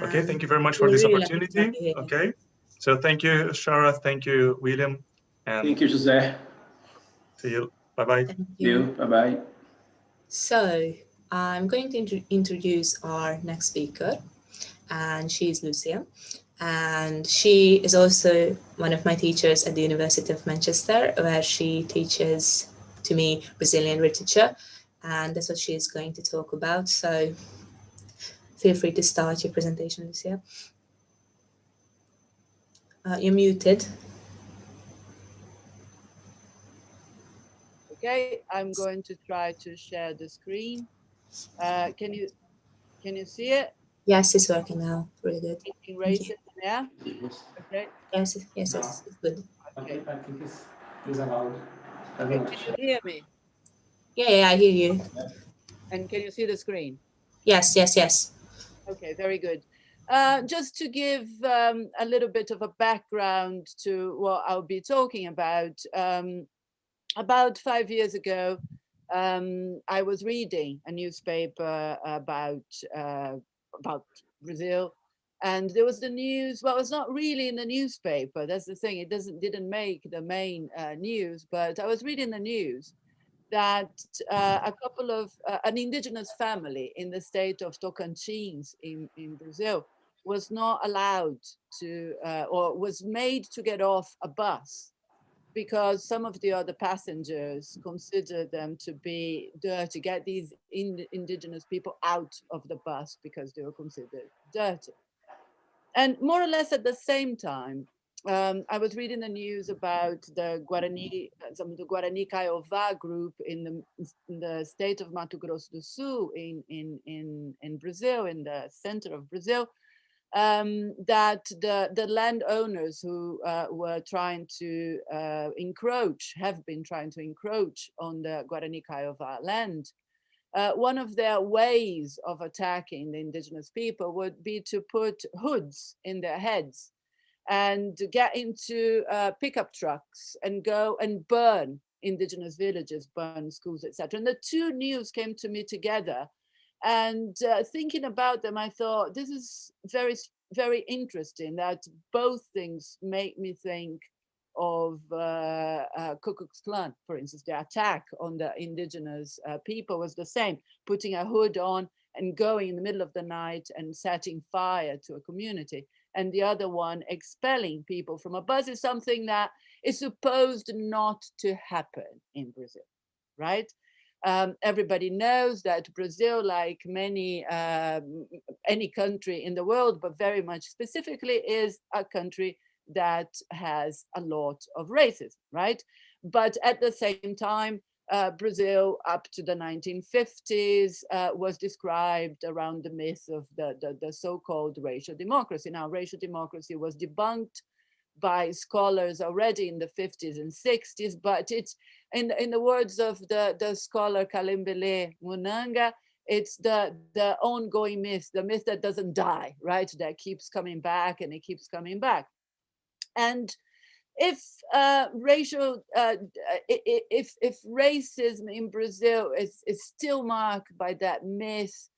Okay, thank you very much for this opportunity. Okay, so thank you, Shara. Thank you, William. And thank you, Jose. See you. Bye-bye. Thank See you. Bye-bye. So I'm going to introduce our next speaker, and she is Lucia. And she is also one of my teachers at the University of Manchester, where she teaches to me Brazilian literature. And that's what she is going to talk about. So feel free to start your presentation, Lucia. You're muted. Okay, I'm going to try to share the screen. Can you see it? Yes, it's working now. Really good. Erase it, yeah? Okay. Yes, it's good. Okay. I think it's allowed. Okay, can you hear me? Yeah, I hear you. And can you see the screen? Yes. Okay, very good. Just to give a little bit of a background to what I'll be talking about 5 years ago, I was reading a newspaper about Brazil, and there was the news. Well, it's not really in the newspaper. That's the thing. It didn't make the main news. But I was reading the news that an indigenous family in the state of Tocantins in Brazil was not allowed to, or was made to get off a bus because some of the other passengers considered them to be dirty, get these indigenous people out of the bus because they were considered dirty. And more or less at the same time, I was reading the news about the Guarani, some of the Guarani Kaiowá group in the state of Mato Grosso do Sul in Brazil, in the center of Brazil, that the landowners who were trying to have been trying to encroach on the Guarani Kaiowá land, one of their ways of attacking the indigenous people would be to put hoods in their heads and get into pickup trucks and go and burn indigenous villages, burn schools, etc. And the two news came to me together. And thinking about them, I thought, this is very, very interesting that both things make me think of Ku Klux Klan, for instance. The attack on the indigenous people was the same, putting a hood on and going in the middle of the night and setting fire to a community. And the other one, expelling people from a bus, is something that is supposed not to happen in Brazil, right? Everybody knows that Brazil, like many any country in the world, but very much specifically, is a country that has a lot of racism, right? But at the same time, Brazil up to the 1950s was described around the myth of the so-called racial democracy. Now, racial democracy was debunked by scholars already in the 50s and 60s, but it's, in the words of the scholar Kalimbele Munanga, it's the ongoing myth, the myth that doesn't die, right? That keeps coming back and it keeps coming back. And if racism in Brazil is still marked by that myth,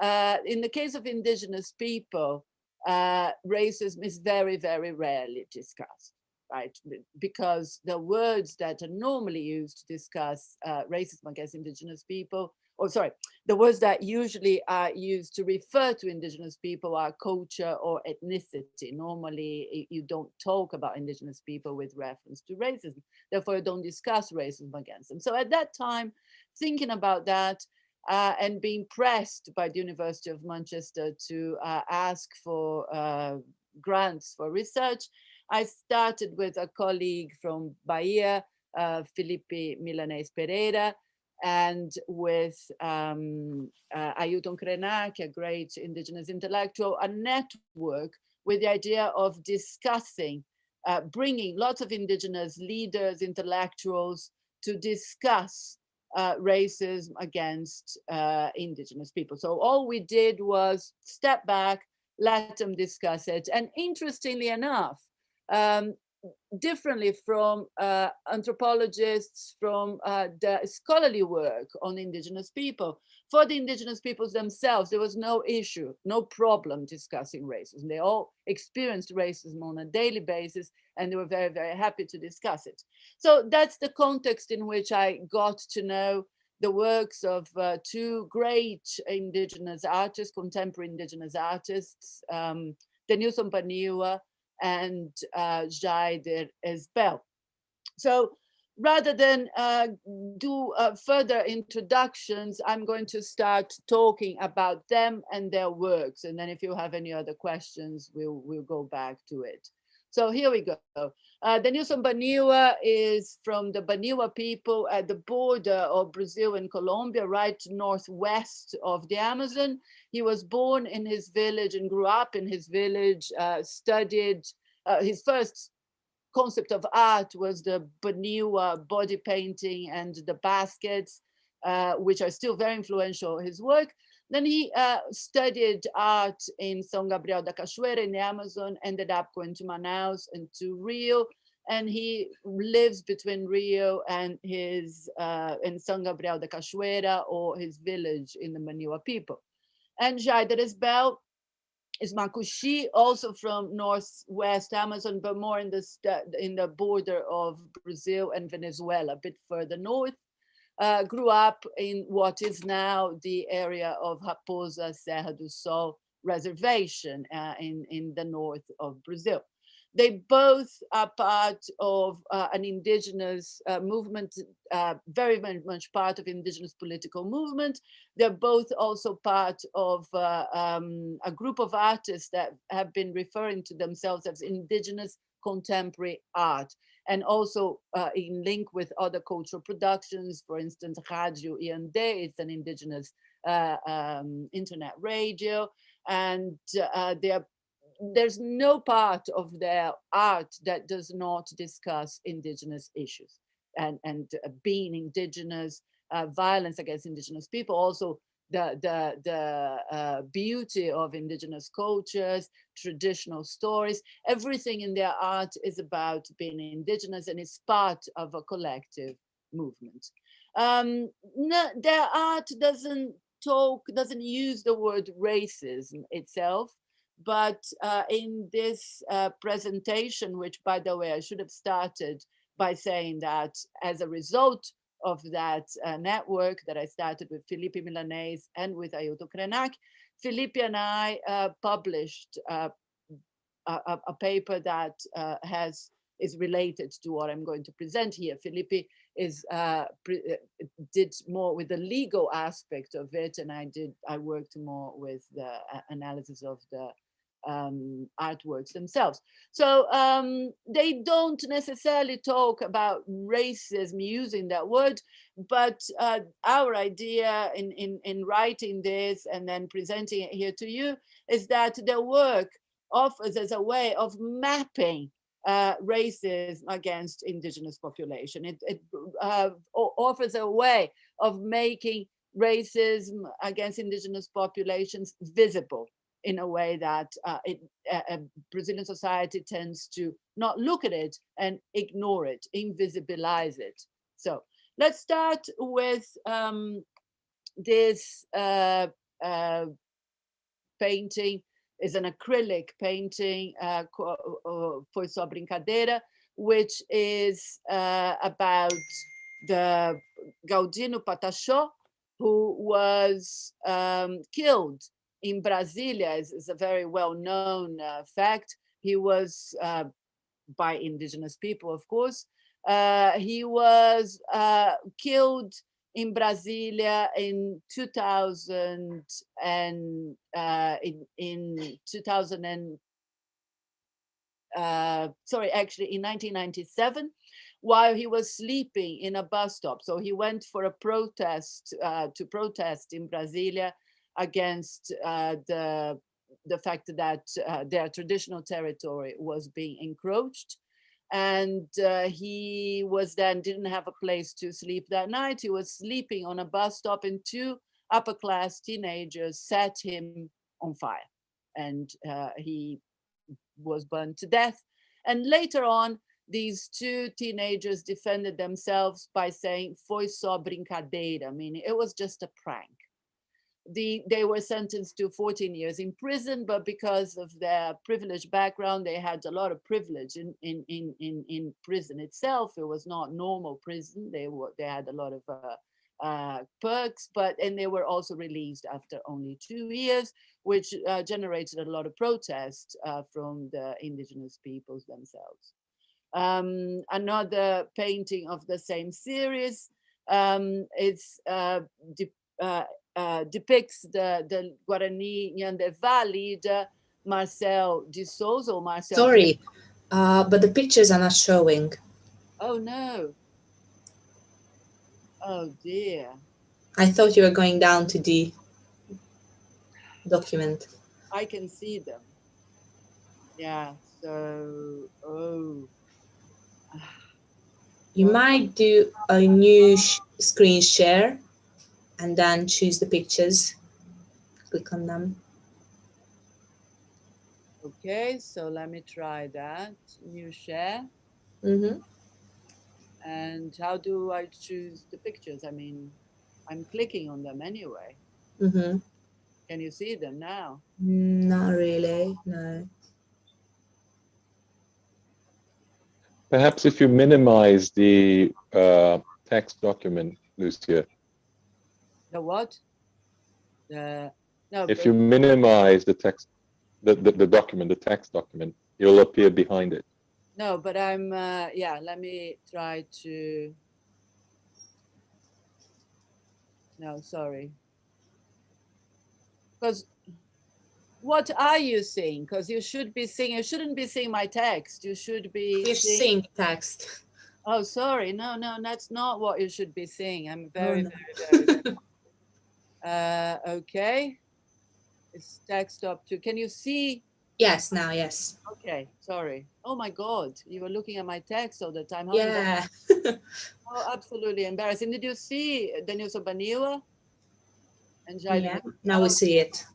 in the case of indigenous people, racism is very, very rarely discussed, right? Because the words that are normally used to discuss racism against indigenous people, or sorry, the words that usually are used to refer to indigenous people are culture or ethnicity. Normally, you don't talk about indigenous people with reference to racism. Therefore, you don't discuss racism against them. So at that time, thinking about that, and being pressed by the University of Manchester to ask for grants for research, I started with a colleague from Bahia, Felipe Milanese Pereira, and with Ailton Krenak, a great indigenous intellectual, a network with the idea of discussing, bringing lots of indigenous leaders, intellectuals to discuss racism against indigenous people. So all we did was step back, let them discuss it. And interestingly enough, differently from anthropologists, from the scholarly work on indigenous people, for the indigenous peoples themselves, there was no issue, no problem discussing racism. They all experienced racism on a daily basis, and they were very, very happy to discuss it. So that's the context in which I got to know the works of two great indigenous artists, contemporary indigenous artists, Denilson Paniwa and Jaider Esbel. So rather than do further introductions, I'm going to start talking about them and their works. And then if you have any other questions, we'll go back to it. So here we go. Denilson Paniwa is from the Paniwa people at the border of Brazil and Colombia, right northwest of the Amazon. He was born in his village and grew up in his village, studied, his first concept of art was the Paniwa body painting and the baskets, which are still very influential in his work. Then he studied art in São Gabriel da Cachoeira in the Amazon, ended up going to Manaus and to Rio, and he lives between Rio and his in São Gabriel da Cachoeira, or his village in the Paniwa people. And Jaider Esbel is Makushi, also from northwest Amazon, but more in the border of Brazil and Venezuela, a bit further north. Grew up in what is now the area of Raposa Serra do Sol reservation in the north of Brazil. They both are part of an indigenous movement, very, very much part of indigenous political movement. They're both also part of a group of artists that have been referring to themselves as indigenous contemporary art, and also in link with other cultural productions. For instance, Radio Iande, it's an indigenous internet radio, and there's no part of their art that does not discuss indigenous issues and being indigenous, violence against indigenous people, also the beauty of indigenous cultures, traditional stories. Everything in their art is about being indigenous, and it's part of a collective movement. Their art doesn't use the word racism itself, but in this presentation, which, by the way, I should have started by saying that as a result of that network that I started with Felipe Milanese and with Ailton Krenak, Felipe and I published a paper that is related to what I'm going to present here. Felipe did more with the legal aspect of it, and I worked more with the analysis of the artworks themselves. So they don't necessarily talk about racism using that word, but our idea in writing this and then presenting it here to you is that their work offers as a way of mapping racism against indigenous population. It offers a way of making racism against indigenous populations visible in a way that Brazilian society tends to not look at it and ignore it, invisibilize it. So let's start with this painting. Is an acrylic painting, Foi Só Brincadeira, which is about the Galdino Pataxó, who was killed in Brasilia. Is a very well-known fact. He was, by indigenous people, of course, he was killed in Brasilia in 2000 and in 2000 and sorry, actually in 1997, while he was sleeping in a bus stop. So he went for a protest, to protest in Brasilia against the fact that their traditional territory was being encroached. And he was then didn't have a place to sleep that night. He was sleeping on a bus stop, and two upper class teenagers set him on fire, and he was burned to death. And later on, these two teenagers defended themselves by saying foi só brincadeira, meaning it was just a prank. They were sentenced to 14 years in prison, but because of their privileged background, they had a lot of privilege in prison itself. It was not normal prison. They had a lot of perks, and they were also released after only 2 years, which generated a lot of protest from the indigenous peoples themselves. Another painting of the same series depicts the Guarani Nhandeva leader Marcel de Souza. Sorry, but the pictures are not showing. Oh no. Oh dear. I thought you were going down to the document. I can see them. Yeah, so, oh. You might do a new screen share and then choose the pictures. Click on them. Okay, so let me try that. New share. Mm-hmm. And how do I choose the pictures? I mean, I'm clicking on them anyway. Mm-hmm. Can you see them now? Not really, no. Perhaps if you minimize the text document, Lucia. The what? No. If you minimize the text, the document, the text document, it'll appear behind it. No, but I'm, yeah, let me try to, no, sorry. Because what are you seeing? Because you should be seeing, you shouldn't be seeing my text. You should be seeing text. Oh, sorry. No, that's not what you should be seeing. I'm very, okay. It's text up to, can you see? Yes, now, yes. Okay, sorry. Oh my God, you were looking at my text all the time. How yeah. Oh, absolutely embarrassing. Did you see the news of Baniwa? And yeah, now we see it.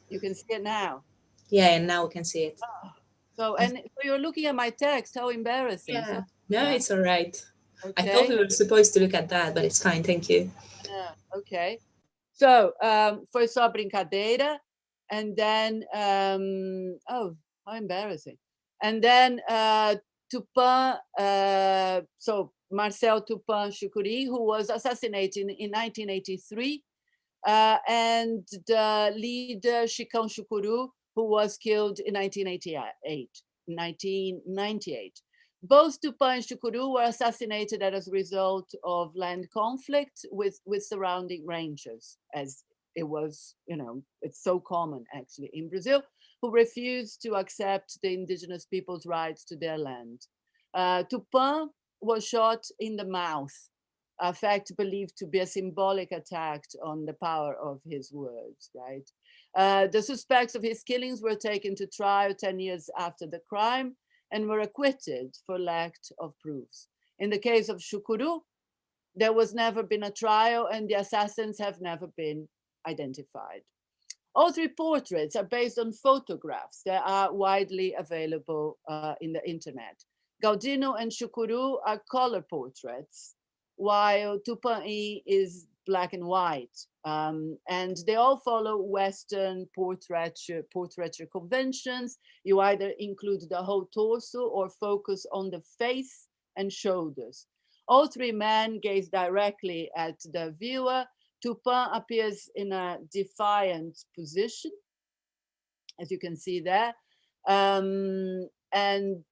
You can see it now. Yeah, and now we can see it. Oh. So you're looking at my text. How embarrassing. Yeah. So, no, it's all right. Okay. I thought we were supposed to look at that, but it's fine. Thank you. Yeah, okay. So, foi só brincadeira. And then, oh, how embarrassing. And then Tupã, so Marcel Tupã Chucuri, who was assassinated in 1983, and the leader Chicão Chucuru, who was killed in 1998. Both Tupã and Chucuru were assassinated as a result of land conflict with surrounding ranchers, as it was, it's so common actually in Brazil, who refused to accept the indigenous people's rights to their land. Tupã was shot in the mouth, a fact believed to be a symbolic attack on the power of his words, right? The suspects of his killings were taken to trial 10 years after the crime and were acquitted for lack of proofs. In the case of Chucuru, there was never been a trial and the assassins have never been identified. All three portraits are based on photographs that are widely available in the internet. Galdino and Chucuru are color portraits, while Tupã is black and white. And they all follow Western portraiture conventions. You either include the whole torso or focus on the face and shoulders. All three men gaze directly at the viewer. Tupã appears in a defiant position, as you can see there. And in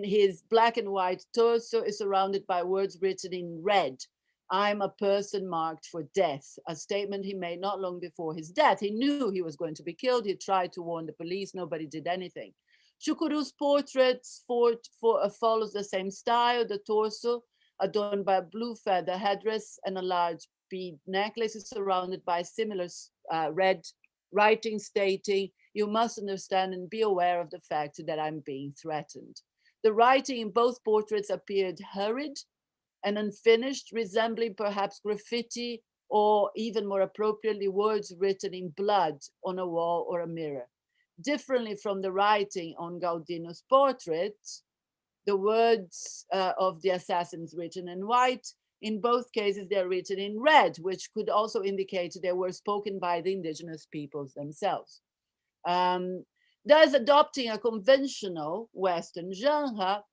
his black and white torso is surrounded by words written in red. I'm a person marked for death, a statement he made not long before his death. He knew he was going to be killed. He tried to warn the police. Nobody did anything. Chucuru's portraits follows the same style. The torso, adorned by a blue feather headdress and a large bead necklace, is surrounded by similar red writing stating, "You must understand and be aware of the fact that I'm being threatened." The writing in both portraits appeared hurried and unfinished, resembling perhaps graffiti, or even more appropriately, words written in blood on a wall or a mirror. Differently from the writing on Gaudino's portrait, the words of the assassins written in white, in both cases they're written in red, which could also indicate they were spoken by the indigenous peoples themselves. Thus, adopting a conventional Western genre,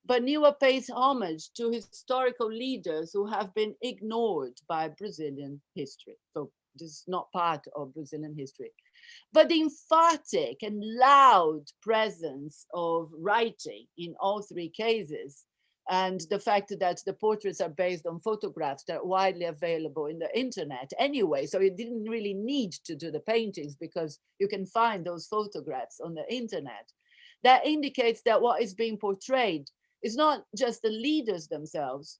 Baniwa pays homage to historical leaders who have been ignored by Brazilian history. So this is not part of Brazilian history. But the emphatic and loud presence of writing in all three cases, and the fact that the portraits are based on photographs that are widely available in the internet anyway, so you didn't really need to do the paintings because you can find those photographs on the internet. That indicates that what is being portrayed is not just the leaders themselves,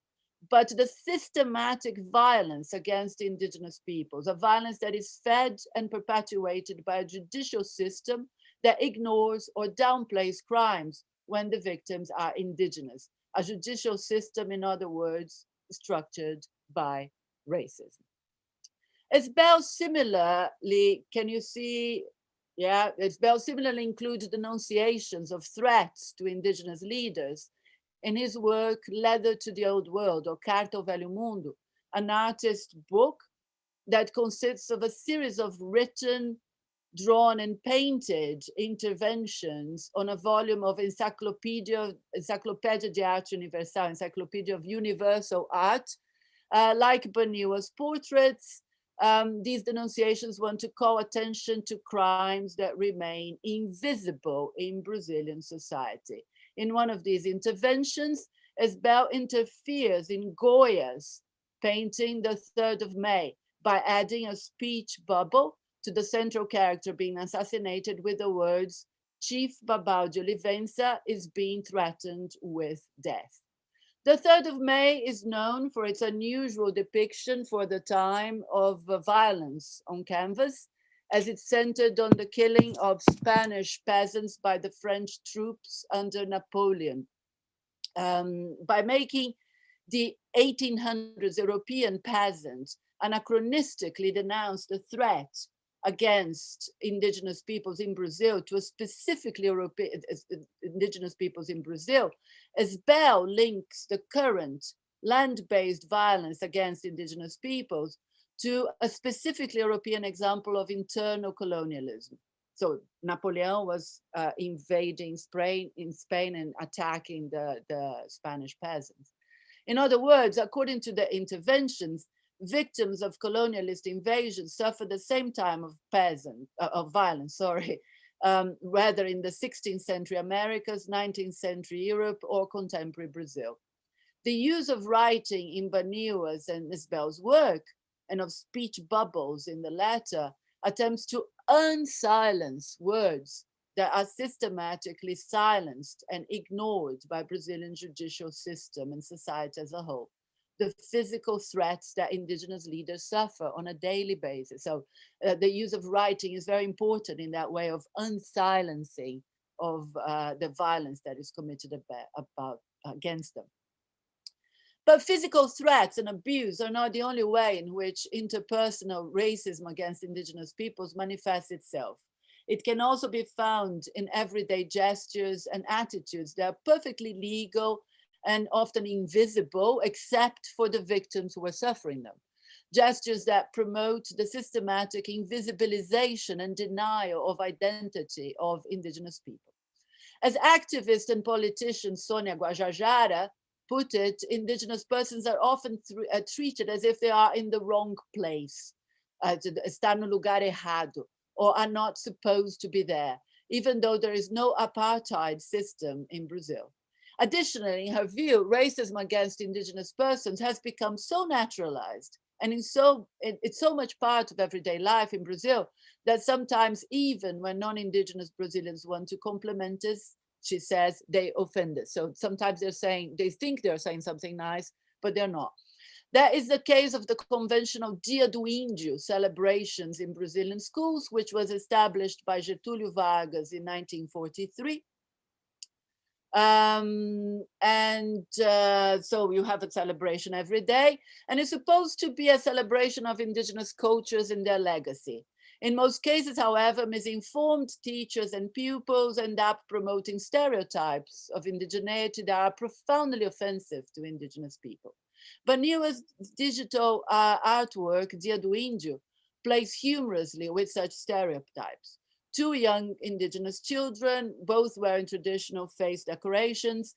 but the systematic violence against indigenous peoples, a violence that is fed and perpetuated by a judicial system that ignores or downplays crimes when the victims are indigenous. A judicial system, in other words, structured by racism. Bell similarly, can you see, yeah, Bell similarly includes denunciations of threats to indigenous leaders in his work, Letter to the Old World, or Carta ao Velho Mundo, an artist book that consists of a series of written, drawn, and painted interventions on a volume of Encyclopedia de Arte Universal, Encyclopedia of Universal Art. Like Baniwa's portraits, these denunciations want to call attention to crimes that remain invisible in Brazilian society. In one of these interventions, Bell interferes in Goya's painting The 3rd of May by adding a speech bubble to the central character being assassinated with the words, "Chief Babao de Olivença is being threatened with death." The 3rd of May is known for its unusual depiction for the time of violence on canvas, as it's centered on the killing of Spanish peasants by the French troops under Napoleon. By making the 1800s European peasant anachronistically denounce the threat against indigenous peoples in Brazil to a specifically European indigenous peoples in Brazil, as Bell links the current land-based violence against indigenous peoples to a specifically European example of internal colonialism. So Napoleon was invading Spain and attacking the Spanish peasants. In other words, according to the interventions, victims of colonialist invasion suffer the same time of violence, rather in the 16th century Americas, 19th century Europe, or contemporary Brazil. The use of writing in Baniwa's and Bell's work, and of speech bubbles in the latter, attempts to unsilence words that are systematically silenced and ignored by Brazilian judicial system and society as a whole. The physical threats that indigenous leaders suffer on a daily basis. So the use of writing is very important in that way of unsilencing of the violence that is committed against them. But physical threats and abuse are not the only way in which interpersonal racism against indigenous peoples manifests itself. It can also be found in everyday gestures and attitudes that are perfectly legal and often invisible, except for the victims who are suffering them. Gestures that promote the systematic invisibilization and denial of identity of indigenous people. As activist and politician Sônia Guajajara put it, indigenous persons are often treated as if they are in the wrong place, están no lugar errado, or are not supposed to be there, even though there is no apartheid system in Brazil. Additionally, in her view, racism against indigenous persons has become so naturalized and it's so much part of everyday life in Brazil that sometimes even when non-indigenous Brazilians want to compliment us, she says, they offend us. So sometimes they think they're saying something nice, but they're not. That is the case of the conventional Dia do Índio celebrations in Brazilian schools, which was established by Getúlio Vargas in 1943. So you have a celebration every day, and it's supposed to be a celebration of indigenous cultures and their legacy. In most cases, however, misinformed teachers and pupils end up promoting stereotypes of indigeneity that are profoundly offensive to indigenous people. But newest digital artwork, Dia do Índio, plays humorously with such stereotypes. Two young indigenous children, both wearing traditional face decorations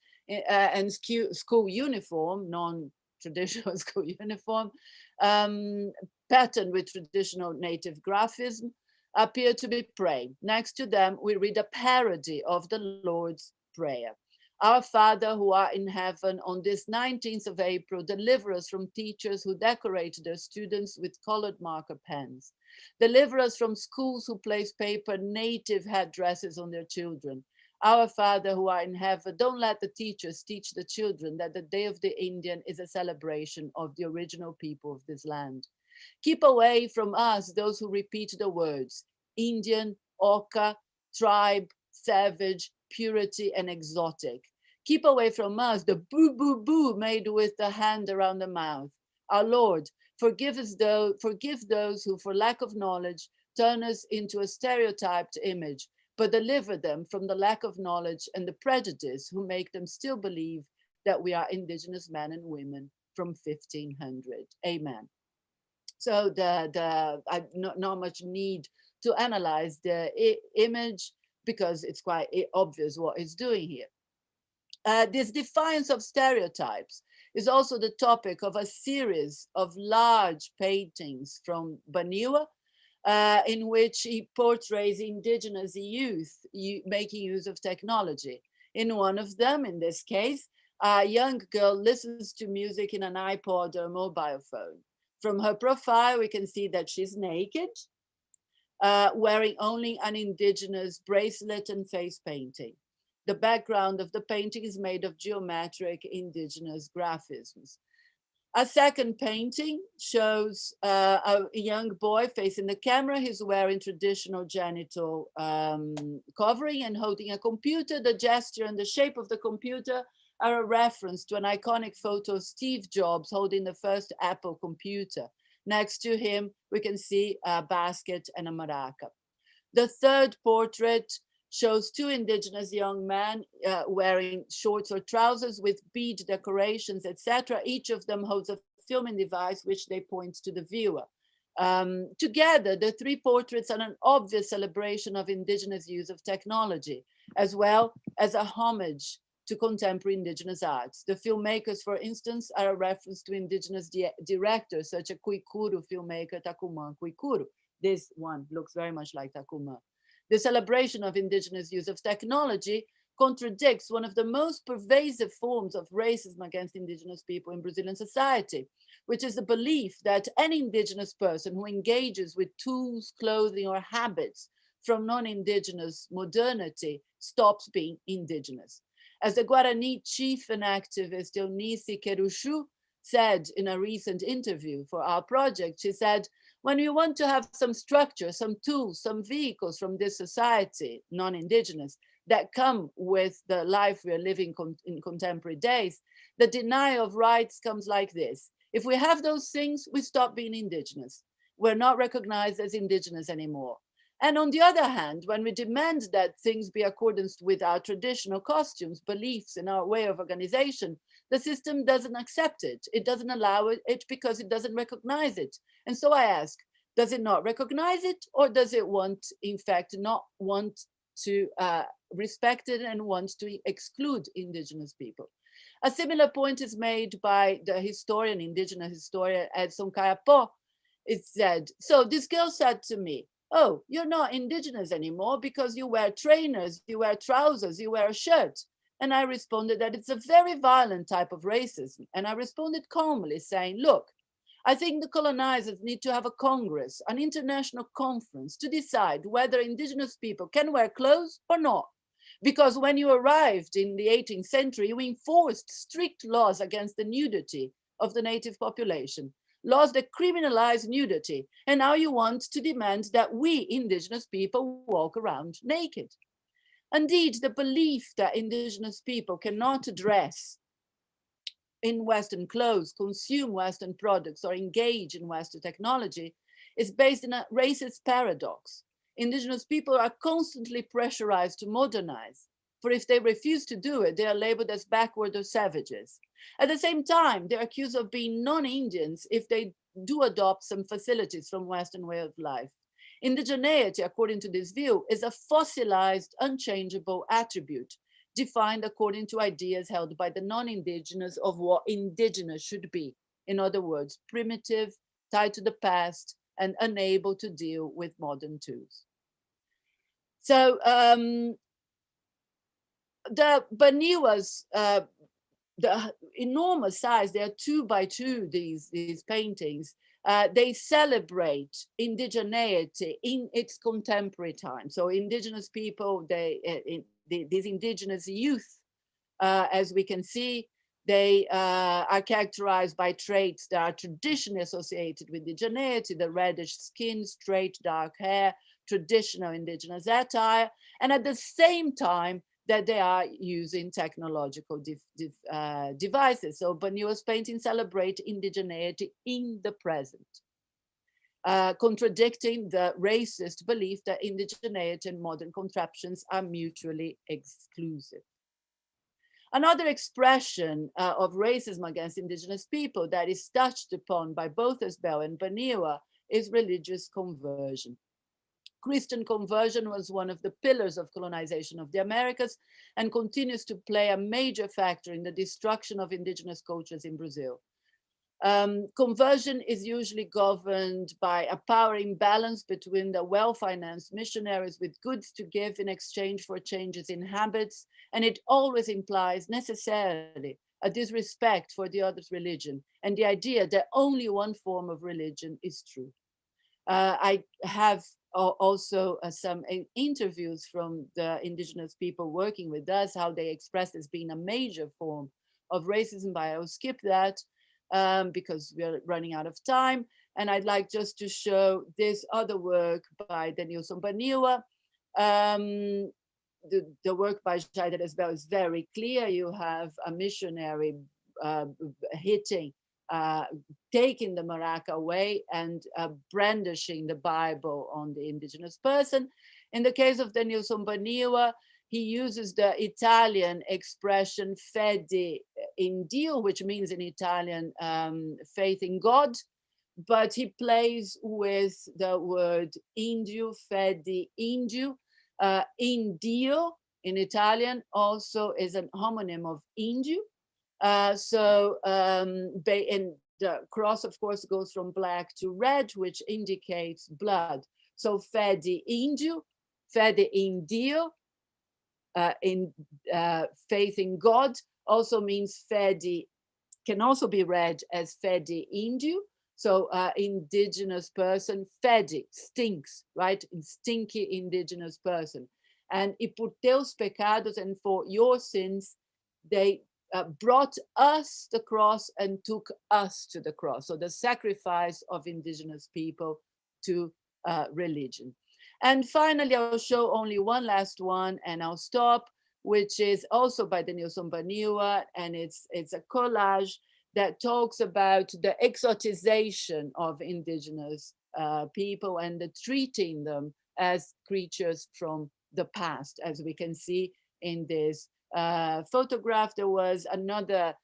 and school uniform, non-traditional school uniform, patterned with traditional native graphism, appear to be praying. Next to them, we read a parody of the Lord's Prayer. Our Father who art in heaven, on this 19th of April, deliver us from teachers who decorate their students with colored marker pens. Deliver us from schools who place paper native headdresses on their children. Our Father who art in heaven, don't let the teachers teach the children that the Day of the Indian is a celebration of the original people of this land. Keep away from us those who repeat the words Indian, Oca, tribe, savage, purity, and exotic. Keep away from us the boo, boo, boo made with the hand around the mouth. Our Lord, forgive those who, for lack of knowledge, turn us into a stereotyped image, but deliver them from the lack of knowledge and the prejudice who make them still believe that we are indigenous men and women from 1500. Amen. So not much need to analyze the image because it's quite obvious what it's doing here. This defiance of stereotypes is also the topic of a series of large paintings from Baniwa, in which he portrays indigenous youth making use of technology. In one of them, in this case, a young girl listens to music in an iPod or mobile phone. From her profile, we can see that she's naked, wearing only an indigenous bracelet and face painting. The background of the painting is made of geometric indigenous graphisms. A second painting shows a young boy facing the camera. He's wearing traditional genital covering and holding a computer. The gesture and the shape of the computer are a reference to an iconic photo of Steve Jobs holding the first Apple computer. Next to him, we can see a basket and a maraca. The third portrait shows two indigenous young men wearing shorts or trousers with bead decorations, etc. Each of them holds a filming device which they point to the viewer. Together, the three portraits are an obvious celebration of indigenous use of technology, as well as a homage to contemporary indigenous arts. The filmmakers, for instance, are a reference to indigenous directors, such as Kuikuru filmmaker Takuman Kuikuru. This one looks very much like Takuman. The celebration of indigenous use of technology contradicts one of the most pervasive forms of racism against indigenous people in Brazilian society, which is the belief that any indigenous person who engages with tools, clothing, or habits from non-indigenous modernity stops being indigenous. As the Guarani chief and activist Eunice Queruchu said in a recent interview for our project, she said, when you want to have some structure, some tools, some vehicles from this society, non-indigenous, that come with the life we are living in contemporary days, the denial of rights comes like this. If we have those things, we stop being indigenous. We're not recognized as indigenous anymore. And on the other hand, when we demand that things be accordance with our traditional costumes, beliefs, and our way of organization, the system doesn't accept it. It doesn't allow it because it doesn't recognize it. And so I ask, does it not recognize it, or does it want, in fact, not want to respect it and want to exclude indigenous people? A similar point is made by the historian, indigenous historian Edson Caiapó. It said, so this girl said to me, oh, you're not indigenous anymore because you wear trainers, you wear trousers, you wear a shirt. And I responded that it's a very violent type of racism. And I responded calmly saying, look, I think the colonizers need to have a congress, an international conference to decide whether indigenous people can wear clothes or not. Because when you arrived in the 18th century, you enforced strict laws against the nudity of the native population, laws that criminalize nudity. And now you want to demand that we indigenous people walk around naked. Indeed, the belief that indigenous people cannot dress in Western clothes, consume Western products, or engage in Western technology is based in a racist paradox. Indigenous people are constantly pressurized to modernize, for if they refuse to do it, they are labeled as backward or savages. At the same time, they're accused of being non-Indians if they do adopt some facilities from Western way of life. Indigeneity, according to this view, is a fossilized, unchangeable attribute, defined according to ideas held by the non-Indigenous of what indigenous should be. In other words, primitive, tied to the past, and unable to deal with modern tools. So the Baniwas, the enormous size, they are 2 by 2, these paintings, they celebrate indigeneity in its contemporary time. So indigenous people, these indigenous youth, as we can see, they are characterized by traits that are traditionally associated with indigeneity: the reddish skin, straight dark hair, traditional indigenous attire, and at the same time that they are using technological devices. So Baniwa's paintings celebrate indigeneity in the present, contradicting the racist belief that indigeneity and modern contraptions are mutually exclusive. Another expression of racism against indigenous people that is touched upon by both Belo and Baniwa is religious conversion. Christian conversion was one of the pillars of colonization of the Americas and continues to play a major factor in the destruction of indigenous cultures in Brazil. Conversion is usually governed by a power imbalance between the well-financed missionaries with goods to give in exchange for changes in habits, and it always implies necessarily a disrespect for the other's religion and the idea that only one form of religion is true. I have also some interviews from the indigenous people working with us, how they express as being a major form of racism, but I will skip that because we're running out of time. And I'd like just to show this other work by Denilson Baniwa. The work by Jaida Belo is very clear. You have a missionary hitting, taking the maraca away and brandishing the Bible on the indigenous person. In the case of Denilson Baniwa, he uses the Italian expression fede in Dio, which means in Italian faith in God, but he plays with the word indio, fede, indio. Indio in Italian also is an homonym of indio. And the cross, of course, goes from black to red, which indicates blood. So fede indio, fede in Dio, faith in God also means fede, can also be read as fede indio. So indigenous person, fede, stinks, right? Stinky indigenous person. And y por teus pecados, and for your sins, they brought us the cross and took us to the cross. So the sacrifice of indigenous people to religion. And finally, I'll show only one last one and I'll stop, which is also by Denilson Baniwa, and it's a collage that talks about the exotization of indigenous people and the treating them as creatures from the past. As we can see in this photograph, there was another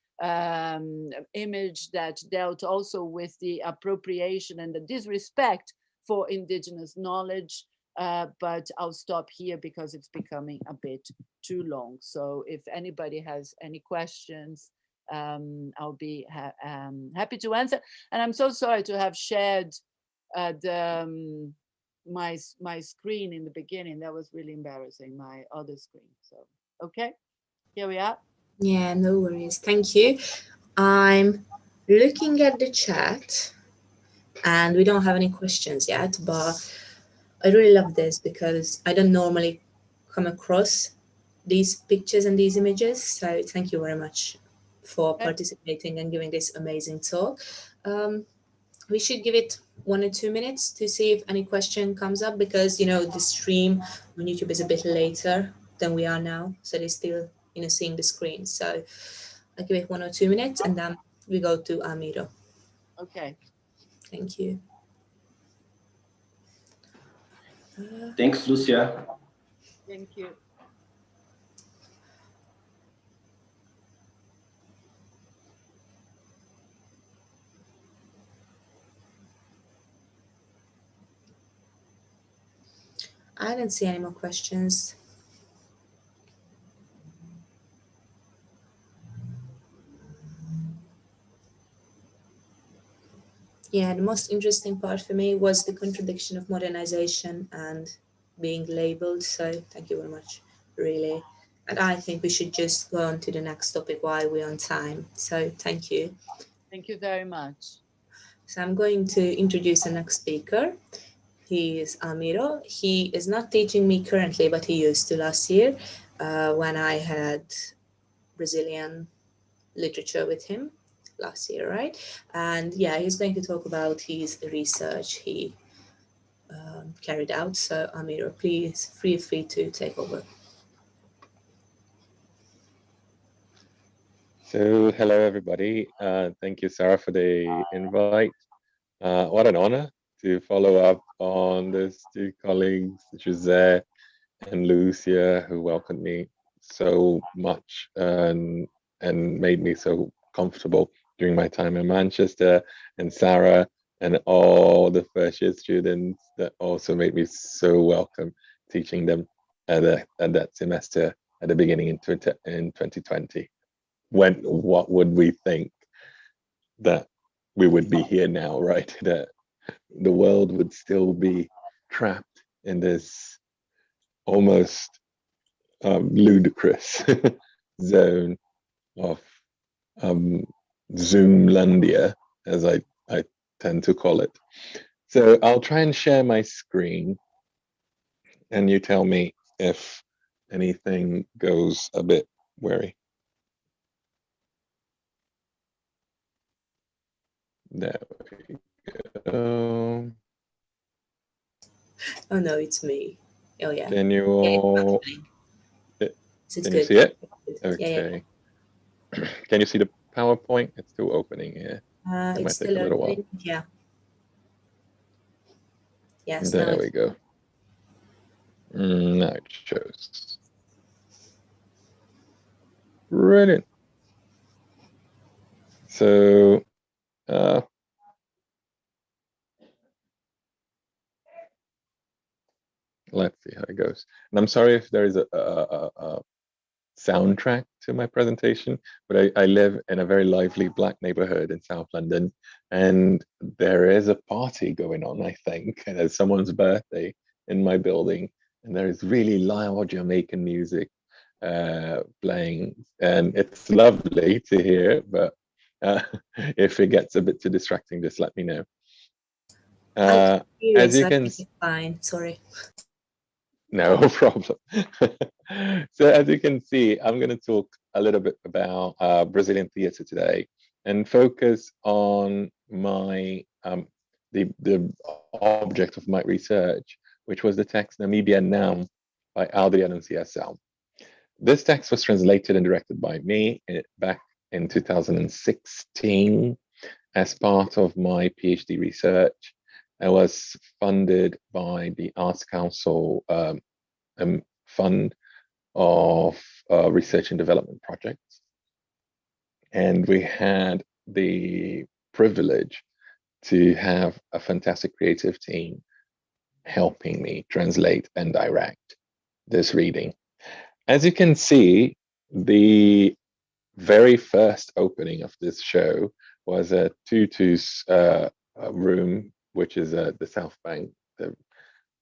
image that dealt also with the appropriation and the disrespect for indigenous knowledge, but I'll stop here because it's becoming a bit too long. So if anybody has any questions, I'll be happy to answer. And I'm so sorry to have shared my screen in the beginning. That was really embarrassing, my other screen. So, okay, here we are. Yeah, no worries. Thank you. I'm looking at the chat and we don't have any questions yet, but I really love this because I don't normally come across these pictures and these images. So thank you very much for participating and giving this amazing talk. We should give it 1 or 2 minutes to see if any question comes up, because the stream on YouTube is a bit later than we are now, so they're still seeing the screen. So I'll give it 1 or 2 minutes and then we go to Amiro. Okay. Thank you. Thanks, Lucia. Thank you. I don't see any more questions. Yeah, the most interesting part for me was the contradiction of modernization and being labeled. So thank you very much, really. And I think we should just go on to the next topic while we're on time. So thank you. Thank you very much. So I'm going to introduce the next speaker. He is Amiro. He is not teaching me currently, but he used to last year when I had Brazilian literature with him last year, right? And yeah, he's going to talk about his research he carried out. So Amiro, please feel free to take over. So hello everybody. Thank you, Sarah, for the invite. What an honor to follow up on those two colleagues, Jose and Lucia, who welcomed me so much and made me so comfortable during my time in Manchester, and Sarah and all the first year students that also made me so welcome teaching them at that semester at the beginning in 2020. What would we think that we would be here now, right? That the world would still be trapped in this almost ludicrous zone of Zoomlandia, as I tend to call it. So I'll try and share my screen, and you tell me if anything goes a bit wary. There we go. Oh no, it's me. Oh yeah. Can you all? Can you see it? Okay. Yeah. Can you see the PowerPoint? It's still opening here. It might take a little while. Yeah. Yes. There we go. Now it shows. Brilliant. So, let's see how it goes. And I'm sorry if there is a soundtrack to my presentation, but I live in a very lively Black neighborhood in South London, and there is a party going on, I think, and it's someone's birthday in my building, and there is really loud Jamaican music playing, and it's lovely to hear, but if it gets a bit too distracting, just let me know. As you can see, fine, sorry. No problem. So as you can see, I'm going to talk a little bit about Brazilian theatre today and focus on my the object of my research, which was the text Namibia Now by Adriano CSL. This text was translated and directed by me back in 2016 as part of my PhD research. I was funded by the Arts Council fund of research and development projects. And we had the privilege to have a fantastic creative team helping me translate and direct this reading. As you can see, the very first opening of this show was a Tutu's room, which is the South Bank, the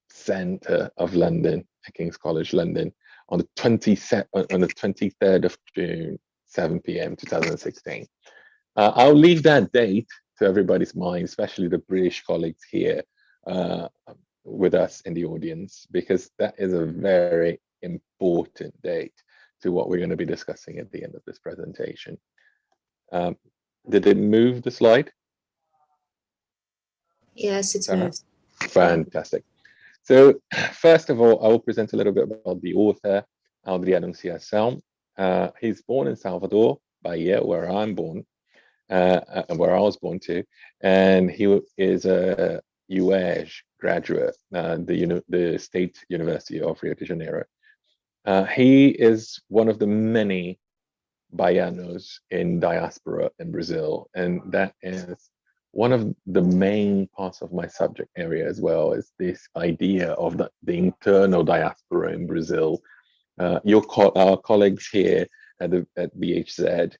center of London, at King's College London, on the 23rd of June, 7 p.m. 2016. I'll leave that date to everybody's mind, especially the British colleagues here with us in the audience, because that is a very important date. to what we're going to be discussing at the end of this presentation. Did it move the slide? Yes, it's Sarah? moved. Fantastic. So first of all, I will present a little bit about the author, Adriano Anunciação. He's born in Salvador, Bahia, where I'm born, where I was born too, and he is a UERJ graduate, the State University of Rio de Janeiro. He is one of the many Baianos in diaspora in Brazil, and that is one of the main parts of my subject area as well, is this idea of the internal diaspora in Brazil. Our colleagues here at BHZ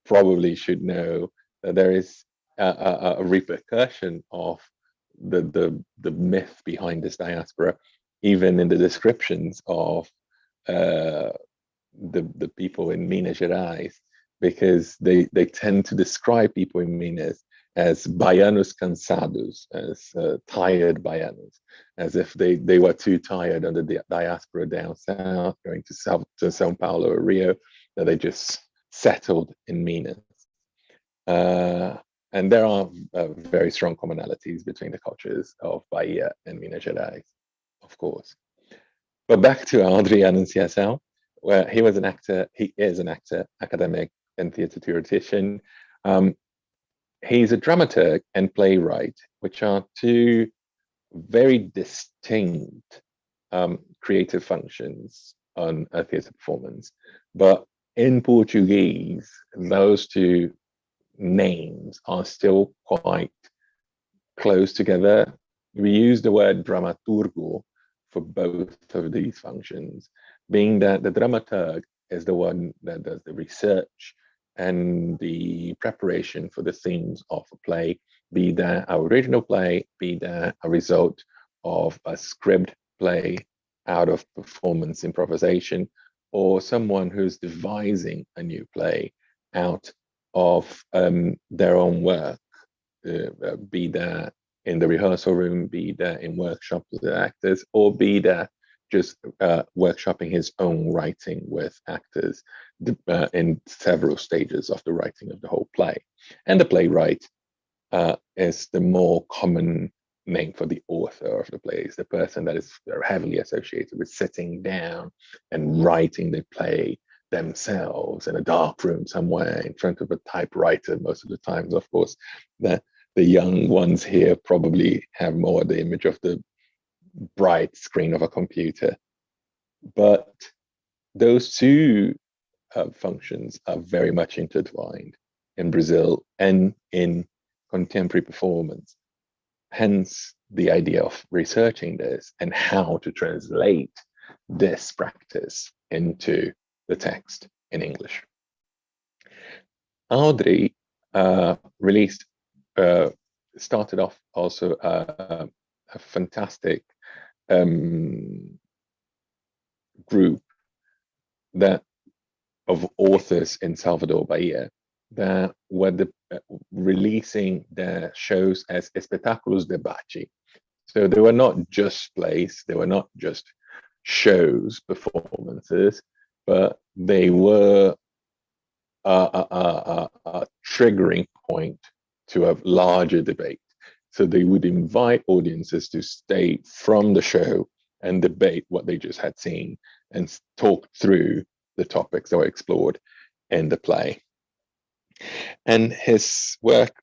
probably should know that there is a repercussion of the myth behind this diaspora, even in the descriptions of the people in Minas Gerais, because they tend to describe people in Minas as baianos cansados, as tired baianos, as if they were too tired under the diaspora down south, going to São Paulo or Rio, that they just settled in Minas. And there are very strong commonalities between the cultures of Bahia and Minas Gerais, of course. But back to Adriano Anunciação, where he is an actor, academic, and theatre theoretician. He's a dramaturg and playwright, which are two very distinct creative functions on a theatre performance. But in Portuguese, those two names are still quite close together. We use the word dramaturgo for both of these functions, being that the dramaturg is the one that does the research and the preparation for the themes of a play, be that our original play, be that a result of a script play out of performance improvisation, or someone who's devising a new play out of their own work, be that in the rehearsal room, be that in workshops with the actors, or be that just workshopping his own writing with actors in several stages of the writing of the whole play. And the playwright is the more common name for the author of the play, is the person that is heavily associated with sitting down and writing the play themselves in a dark room somewhere in front of a typewriter most of the times. Of course, the young ones here probably have more the image of the bright screen of a computer. But those two functions are very much intertwined in Brazil and in contemporary performance. Hence the idea of researching this and how to translate this practice into the text in English. Audrey started off also a fantastic group of authors in Salvador, Bahia, that were releasing their shows as espetáculos de debate. So they were not just plays, they were not just shows, performances, but they were a triggering point to a larger debate. So they would invite audiences to stay from the show and debate what they just had seen and talk through the topics that were explored in the play. And his work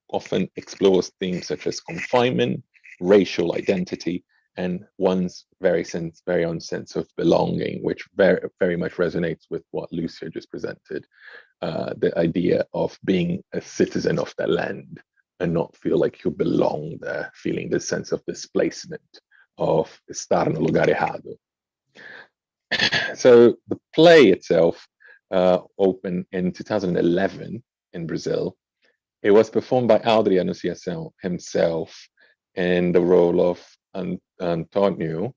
often explores themes such as confinement, racial identity, and one's very own sense of belonging, which very much resonates with what Lucia just presented, the idea of being a citizen of the land and not feel like you belong there, feeling this sense of displacement, of estar no lugar errado. So the play itself opened in 2011 in Brazil. It was performed by Adriano Anunciação himself in the role of Antonio,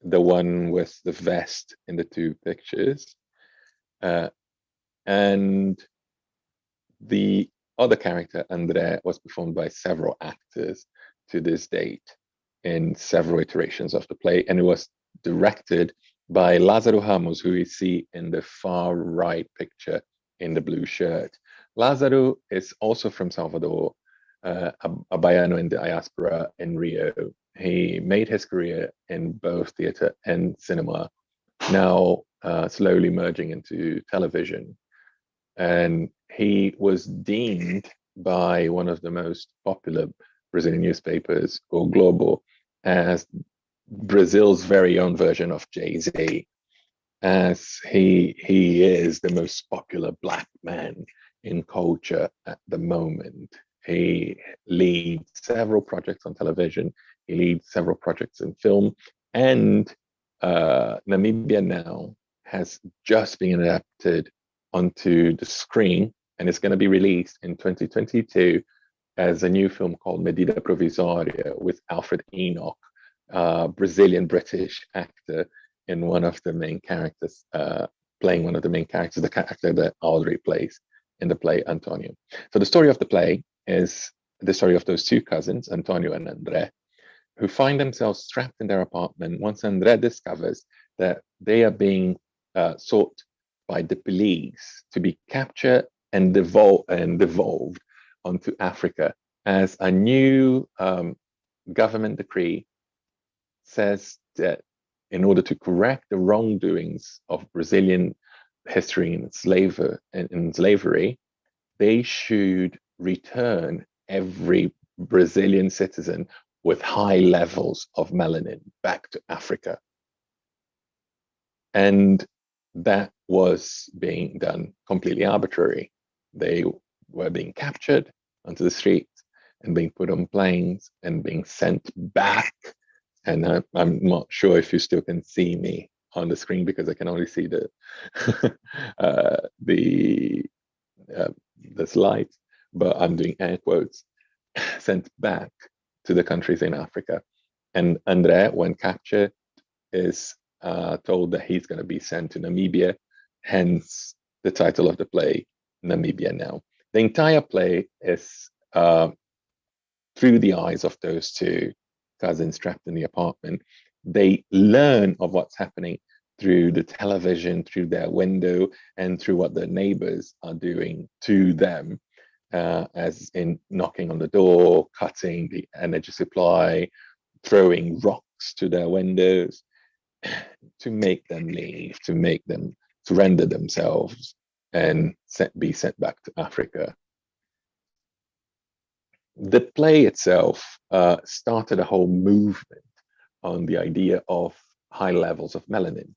the one with the vest in the two pictures. And the other character, André, was performed by several actors to this date in several iterations of the play, and it was directed by Lázaro Ramos, who you see in the far right picture in the blue shirt. Lázaro is also from Salvador, a Baiano in the diaspora in Rio. He made his career in both theater and cinema, now slowly merging into television. And he was deemed by one of the most popular Brazilian newspapers, O Globo, as Brazil's very own version of Jay-Z, as he is the most popular Black man in culture at the moment. He leads several projects on television, he leads several projects in film, and Namibia Now has just been adapted onto the screen, and it's going to be released in 2022 as a new film called Medida Provisória with Alfred Enoch, Brazilian British actor, in one of the main characters, playing one of the main characters, the character that Audrey plays in the play Antonio. So the story of the play is the story of those two cousins, Antonio and André, who find themselves trapped in their apartment once André discovers that they are being sought by the police to be captured and devolved onto Africa, as a new government decree says that in order to correct the wrongdoings of Brazilian history and slavery, they should return every Brazilian citizen with high levels of melanin back to Africa. And that was being done completely arbitrary. They were being captured onto the streets and being put on planes and being sent back. And I'm not sure if you still can see me on the screen because I can only see the the slides, but I'm doing air quotes, sent back to the countries in Africa. And André, when captured, is told that he's going to be sent to Namibia, hence the title of the play, Namibia Now. The entire play is through the eyes of those two cousins trapped in the apartment. They learn of what's happening through the television, through their window, and through what their neighbors are doing to them, as in knocking on the door, cutting the energy supply, throwing rocks to their windows, to make them leave, to make them surrender themselves and be sent back to Africa. The play itself started a whole movement on the idea of high levels of melanin.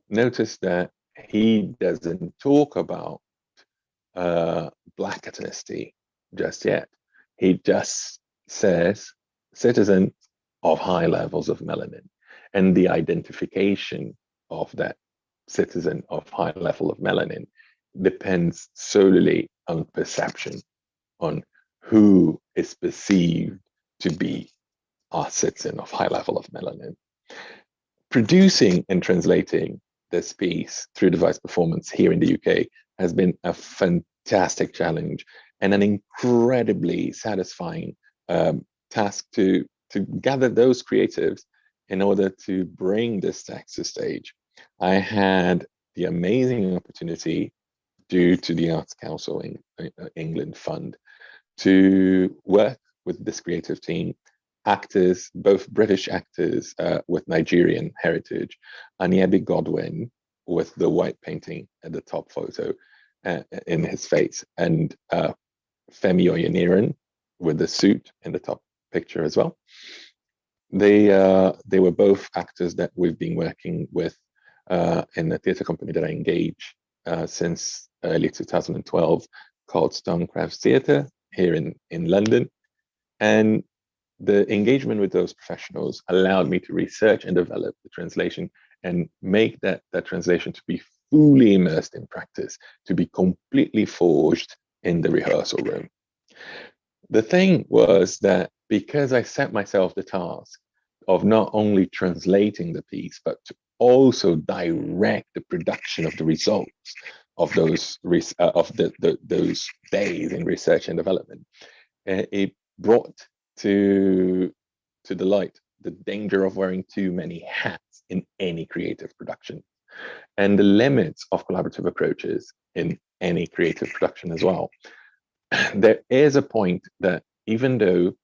Notice that he doesn't talk about Black ethnicity just yet. He just says citizens of high levels of melanin, and the identification of that citizen of high level of melanin depends solely on perception, on who is perceived to be a citizen of high level of melanin. Producing and translating this piece through device performance here in the UK has been a fantastic challenge and an incredibly satisfying task to gather those creatives in order to bring this text to stage. I had the amazing opportunity, due to the Arts Council in England Fund, to work with this creative team, actors, both British actors with Nigerian heritage, Anyebi Godwin with the white painting at the top photo in his face, and Femi Oyeniran with the suit in the top picture as well. They were both actors that we've been working with in the theatre company that I engage since early 2012, called Stonecraft Theatre here in London. And the engagement with those professionals allowed me to research and develop the translation and make that translation to be fully immersed in practice, to be completely forged in the rehearsal room. The thing was that because I set myself the task of not only translating the piece, but to also direct the production of the results of those those days in research and development, it brought to the light the danger of wearing too many hats in any creative production, and the limits of collaborative approaches in any creative production as well. There is a point that even though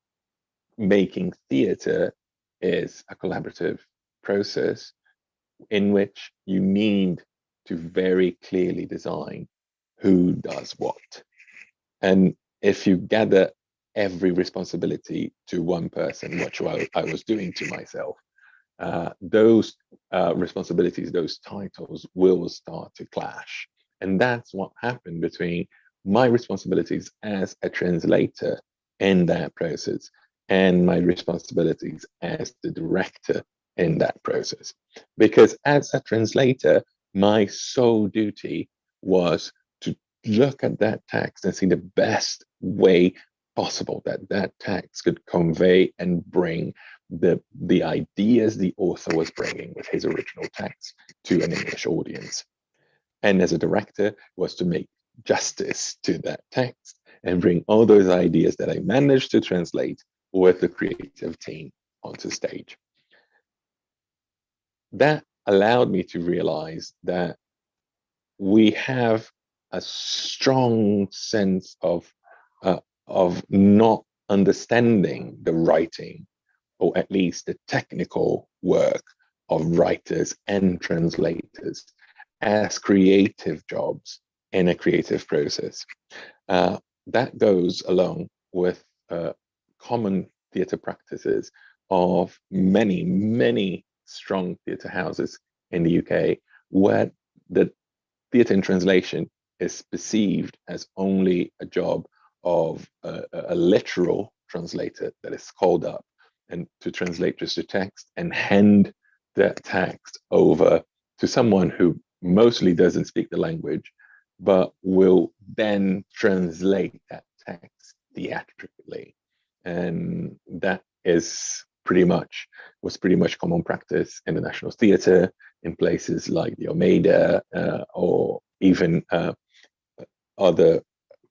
making theater is a collaborative process in which you need to very clearly design who does what. And if you gather every responsibility to one person, which I was doing to myself, those responsibilities, those titles will start to clash. And that's what happened between my responsibilities as a translator in that process and my responsibilities as the director in that process. Because as a translator, my sole duty was to look at that text and see the best way possible that that text could convey and bring the ideas the author was bringing with his original text to an English audience. And as a director, was to make justice to that text and bring all those ideas that I managed to translate with the creative team onto stage. That allowed me to realize that we have a strong sense of not understanding the writing, or at least the technical work of writers and translators as creative jobs in a creative process. That goes along with common theatre practices of many, many strong theatre houses in the UK, where the theatre in translation is perceived as only a job of a literal translator that is called up and to translate just the text and hand that text over to someone who mostly doesn't speak the language, but will then translate that text theatrically. And that was pretty much common practice in the National Theatre, in places like the Almeida, or even other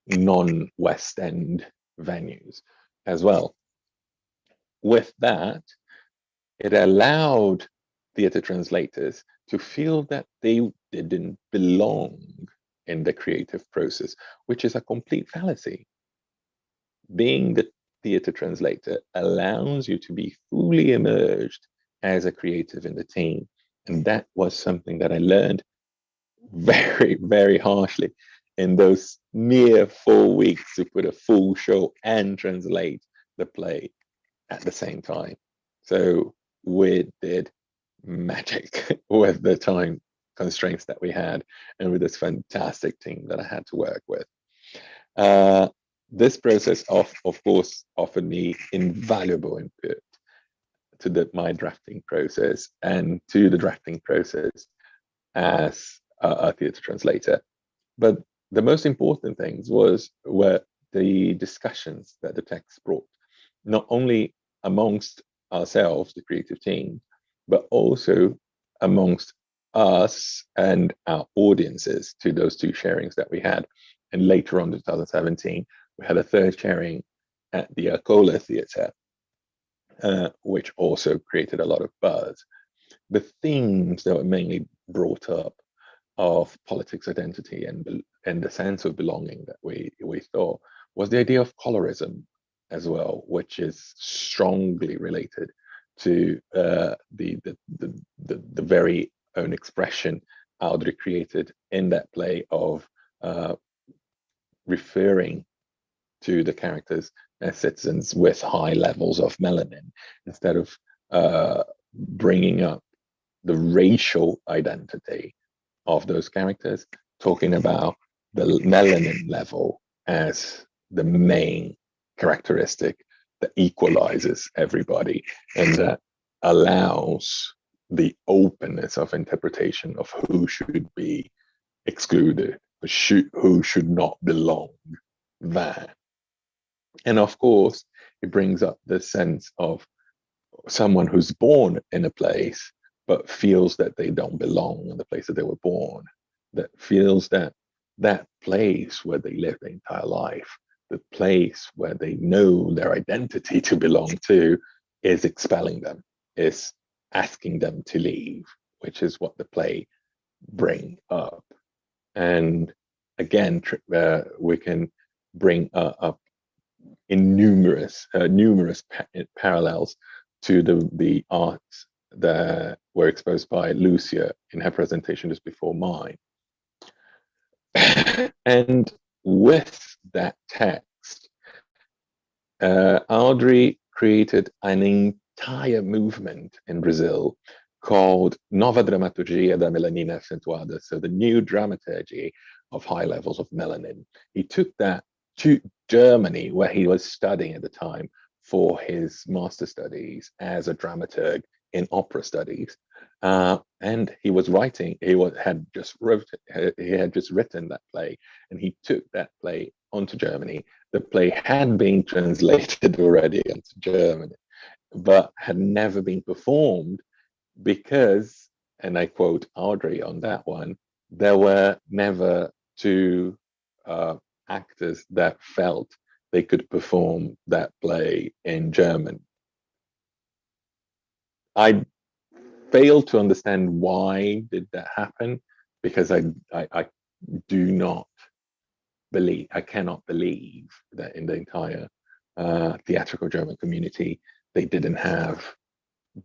non-West End venues as well. With that, it allowed theatre translators to feel that they didn't belong in the creative process, which is a complete fallacy. Being the theatre translator allows you to be fully immersed as a creative in the team. And that was something that I learned very, very harshly in those near 4 weeks to put a full show and translate the play at the same time. So we did magic with the time constraints that we had and with this fantastic team that I had to work with. This process of course offered me invaluable input to my drafting process and to the drafting process as a theatre translator. But the most important things were the discussions that the text brought, not only amongst ourselves, the creative team, but also amongst us and our audiences to those two sharings that we had. And later on in 2017, we had a third sharing at the Arcola Theatre, which also created a lot of buzz. The themes that were mainly brought up of politics, identity, and the sense of belonging that we thought was the idea of colorism as well, which is strongly related to the very own expression Audrey created in that play of referring to the characters as citizens with high levels of melanin, instead of bringing up the racial identity of those characters, talking about the melanin level as the main characteristic that equalizes everybody and that allows the openness of interpretation of who should be excluded, who should not belong there. And of course, it brings up the sense of someone who's born in a place but feels that they don't belong in the place that they were born, that feels that that place where they live their entire life, the place where they know their identity to belong to, is expelling them, is asking them to leave, which is what the play bring up. And again, we can bring up in numerous parallels to the arts that were exposed by Lucia in her presentation just before mine. And with that text, Audrey created an entire movement in Brazil called Nova Dramaturgia da Melanina Acentuada, so the new dramaturgy of high levels of melanin. He took that to Germany, where he was studying at the time for his master studies as a dramaturg in opera studies, and he was writing. He had just written that play, and he took that play onto Germany. The play had been translated already into German, but had never been performed because, and I quote Audrey on that one, there were never two actors that felt they could perform that play in German. I fail to understand why did that happen, because I do not believe, I cannot believe that in the entire theatrical German community, they didn't have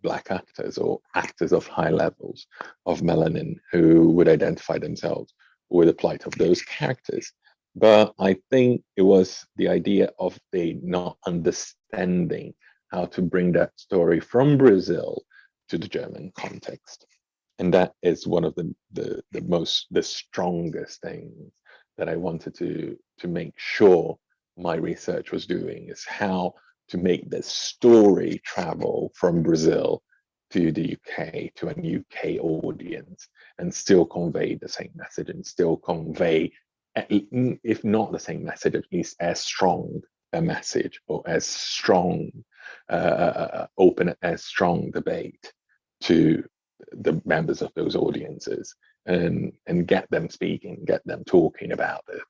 Black actors or actors of high levels of melanin who would identify themselves with the plight of those characters. But I think it was the idea of they not understanding how to bring that story from Brazil to the German context. And that is one of the strongest things that I wanted to make sure my research was doing, is how to make this story travel from Brazil to the UK, to an UK audience, and still convey the same message, and still convey, if not the same message, at least as strong a message, or as strong, open, as strong debate to the members of those audiences, and get them speaking, get them talking about it.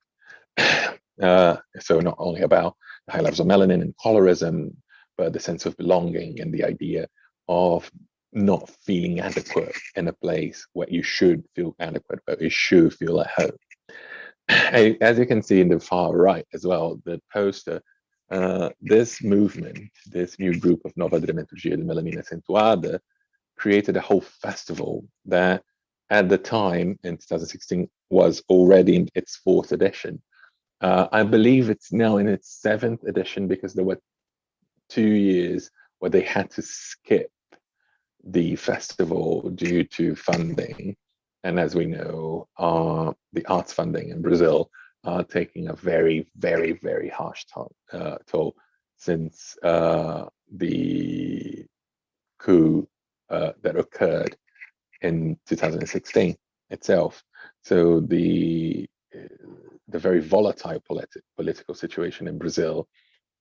So not only about the high levels of melanin and colorism, but the sense of belonging and the idea of not feeling adequate in a place where you should feel adequate, but you should feel at home. As you can see in the far right as well, the poster, this movement, this new group of Nova Dramaturgia da Melanina Acentuada, created a whole festival that at the time in 2016 was already in its 4th edition. I believe it's now in its 7th edition, because there were 2 years where they had to skip the festival due to funding. And as we know, the arts funding in Brazil are taking a very, very, very harsh toll since the coup that occurred in 2016 itself. So the very volatile political situation in Brazil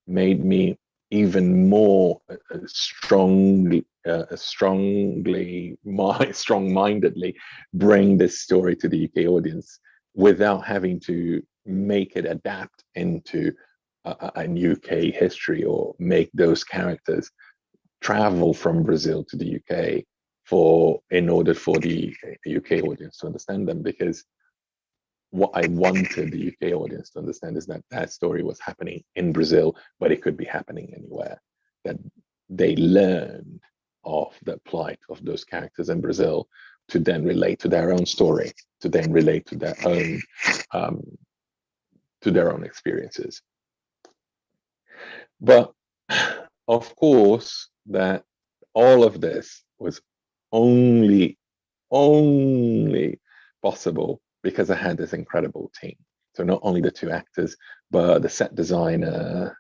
made me even more strong-mindedly bring this story to the UK audience without having to make it adapt into a UK history, or make those characters travel from Brazil to the UK in order for the UK audience to understand them. Because what I wanted the UK audience to understand is that that story was happening in Brazil, but it could be happening anywhere. That they learned of the plight of those characters in Brazil to then relate to their own story, to then relate to their own experiences. But of course, that all of this was only possible because I had this incredible team. So not only the 2 actors, but the set designer,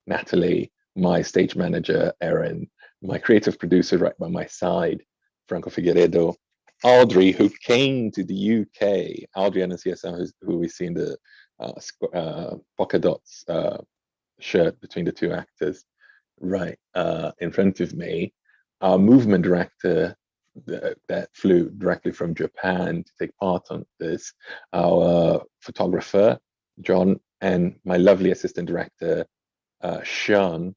Natalie, my stage manager, Erin, my creative producer right by my side, Franco Figueiredo, Audrey, who came to the UK, Audrey and CSM, who we see in the polka dots shirt between the 2 actors, right in front of me. Our movement director that flew directly from Japan to take part on this, our photographer, John, and my lovely assistant director, Sean,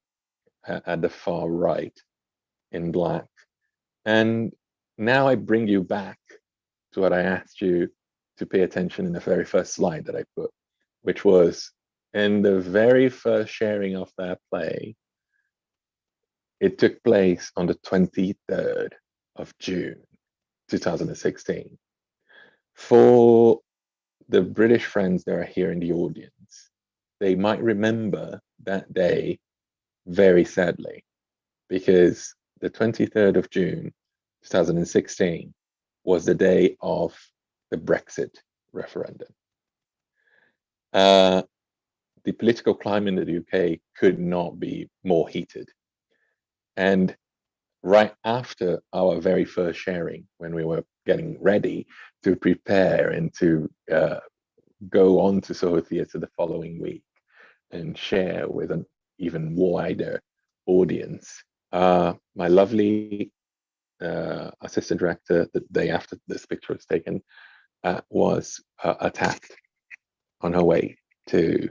at the far right in black. And now I bring you back to what I asked you to pay attention in the very first slide that I put, which was in the very first sharing of that play. It took place on the 23rd of June, 2016. For the British friends that are here in the audience, they might remember that day very sadly, because the 23rd of June, 2016 was the day of the Brexit referendum. The political climate in the UK could not be more heated. And right after our very first sharing, when we were getting ready to prepare and to go on to Soho Theatre the following week and share with an even wider audience, my lovely assistant director, the day after this picture was taken, was attacked on her way to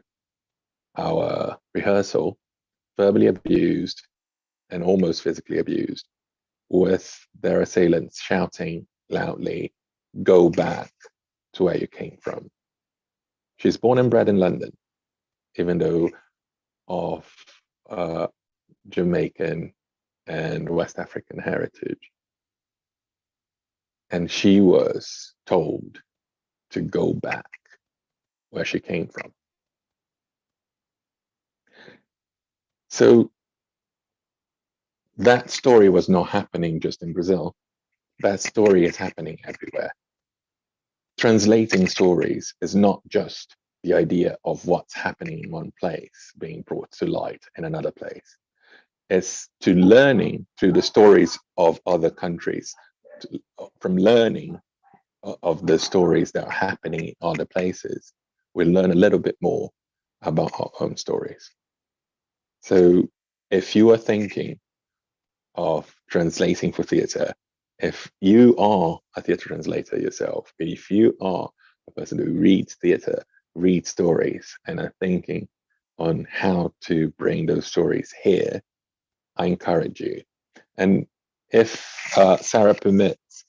our rehearsal, verbally abused and almost physically abused, with their assailants shouting loudly, "Go back to where you came from." She's born and bred in London, even though of Jamaican and West African heritage. And she was told to go back where she came from. So that story was not happening just in Brazil. That story is happening everywhere. Translating stories is not just the idea of what's happening in one place being brought to light in another place. It's to learning through the stories of other countries, from learning of the stories that are happening in other places, we learn a little bit more about our own stories. So if you are thinking of translating for theatre, if you are a theatre translator yourself, if you are a person who reads theatre, reads stories, and are thinking on how to bring those stories here, I encourage you. And if Sarah permits,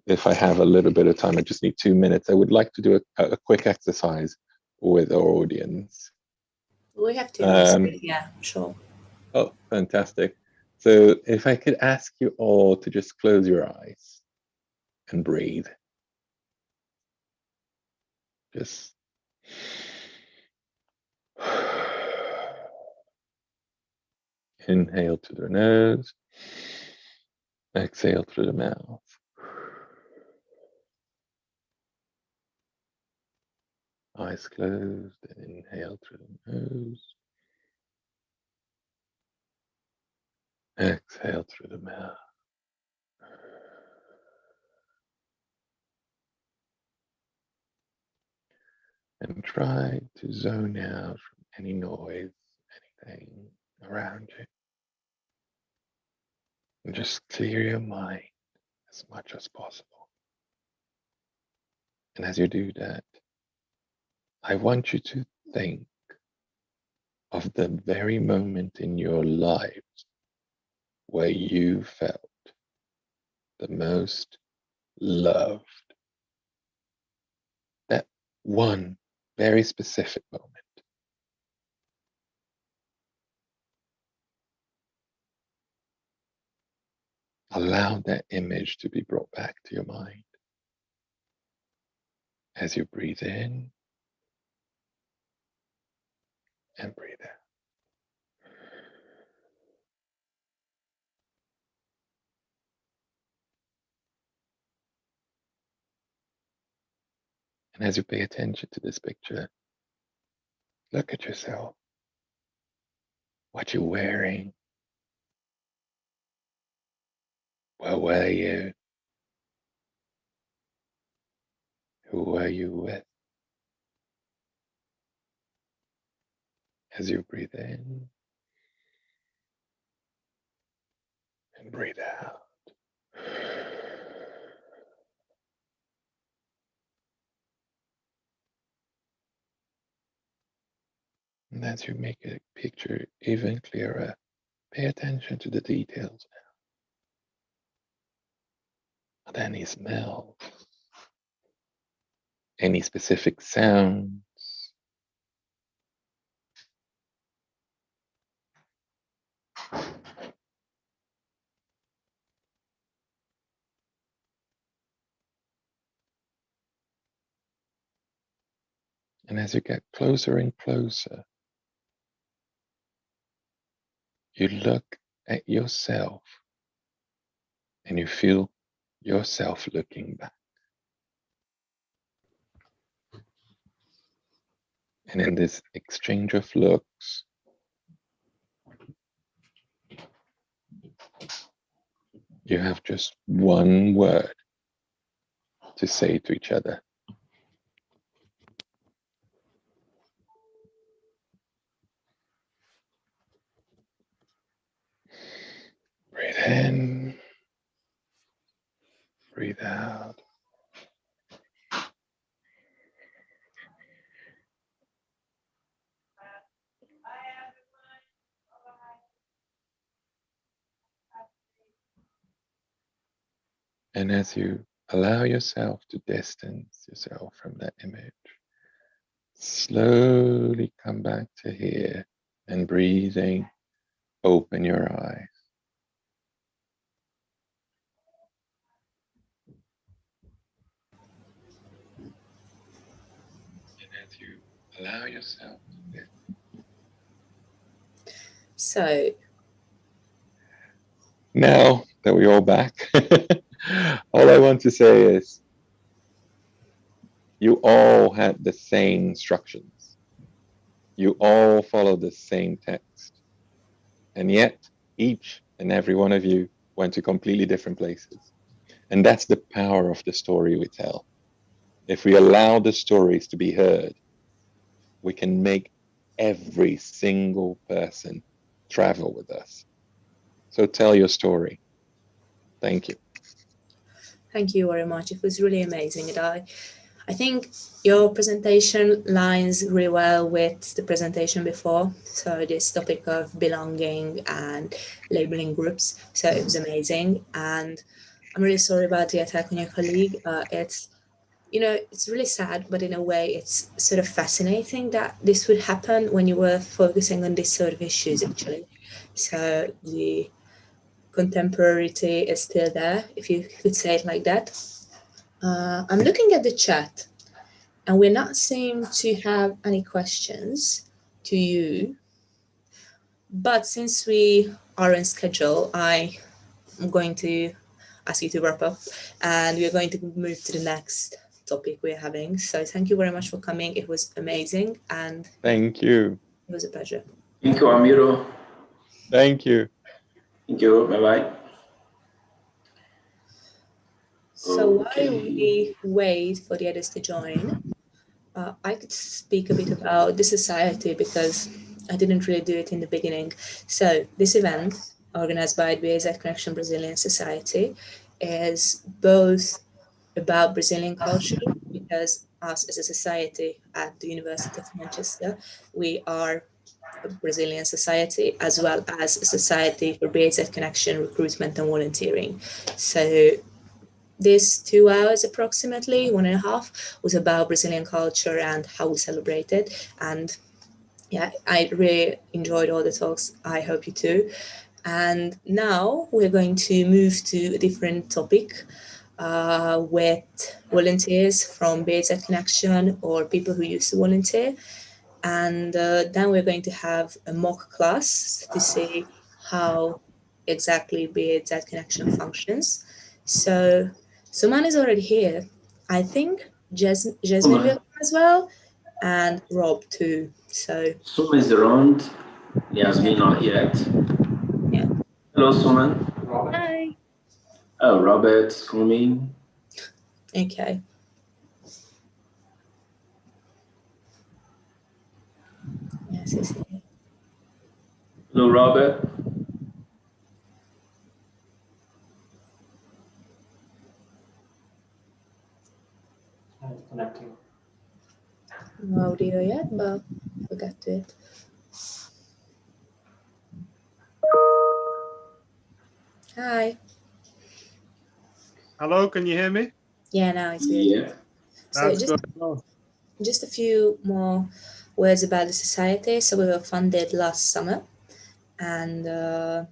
if I have a little bit of time, I just need 2 minutes, I would like to do a quick exercise with our audience. We have 2 minutes, yeah, sure. Oh, fantastic. So if I could ask you all to just close your eyes and breathe. Just inhale through the nose, exhale through the mouth. Eyes closed, and inhale through the nose. Exhale through the mouth. And try to zone out from any noise, anything around you. And just clear your mind as much as possible. And as you do that, I want you to think of the very moment in your lives where you felt the most loved. That one very specific moment. Allow that image to be brought back to your mind as you breathe in and breathe out. And as you pay attention to this picture, look at yourself, what you're wearing, where were you, who were you with. As you breathe in and breathe out. And as you make a picture even clearer, pay attention to the details Are there any smells? Any specific sounds? And as you get closer and closer, you look at yourself and you feel yourself looking back. And in this exchange of looks, you have just one word to say to each other. Breathe in, breathe out. And as you allow yourself to distance yourself from that image, slowly come back to here and breathing, open your eyes. And as you allow yourself to distance. So Now that we're all back, all I want to say is you all had the same instructions. You all followed the same text. And yet, each and every one of you went to completely different places. And that's the power of the story we tell. If we allow the stories to be heard, we can make every single person travel with us. So tell your story. Thank you. thank you very much. It was really amazing. And I think your presentation lines really well with the presentation before. So this topic of belonging and labeling groups. So it was amazing. And I'm really sorry about the attack on your colleague. It's, you know, it's really sad, but in a way it's sort of fascinating that this would happen when you were focusing on these sort of issues, actually. So the contemporarity is still there, if you could say it like that. I'm looking at the chat, and we're not seem to have any questions to you. But since we are on schedule, I'm going to ask you to wrap up, and we're going to move to the next topic we're having. So thank you very much for coming. It was amazing, and Thank you. it was a pleasure. Thank you, Amiro. Thank you. Thank you. Bye-bye. So Okay. while we wait for the others to join, I could speak a bit about the society because I didn't really do it in the beginning. So this event, organized by the BHZ Connection Brazilian Society, is both about Brazilian culture, because us as a society at the University of Manchester, we are a Brazilian society, as well as a society for BHZ connection, recruitment and volunteering. So this 2 hours, approximately 1.5, was about Brazilian culture and how we celebrate it. And yeah, I really enjoyed all the talks. I hope you too. And now we're going to move to a different topic with volunteers from BHZ Connection or people who used to volunteer. And then we're going to have a mock class to see how exactly BHZ Connection functions. So Suman is already here. I think Jasmine will come as well, and Rob too. So Suma is around. Yasmin not yet. yeah. Hello, Suman. Hi. Oh, Robert's coming. Okay. Yes, he's here. Hello, Robert. Connecting. No audio yet, but we'll get to it. Hi. Hello, can you hear me? Yeah, now it's good. Yeah. So That's good. just a few more words about the society. So we were funded last summer, and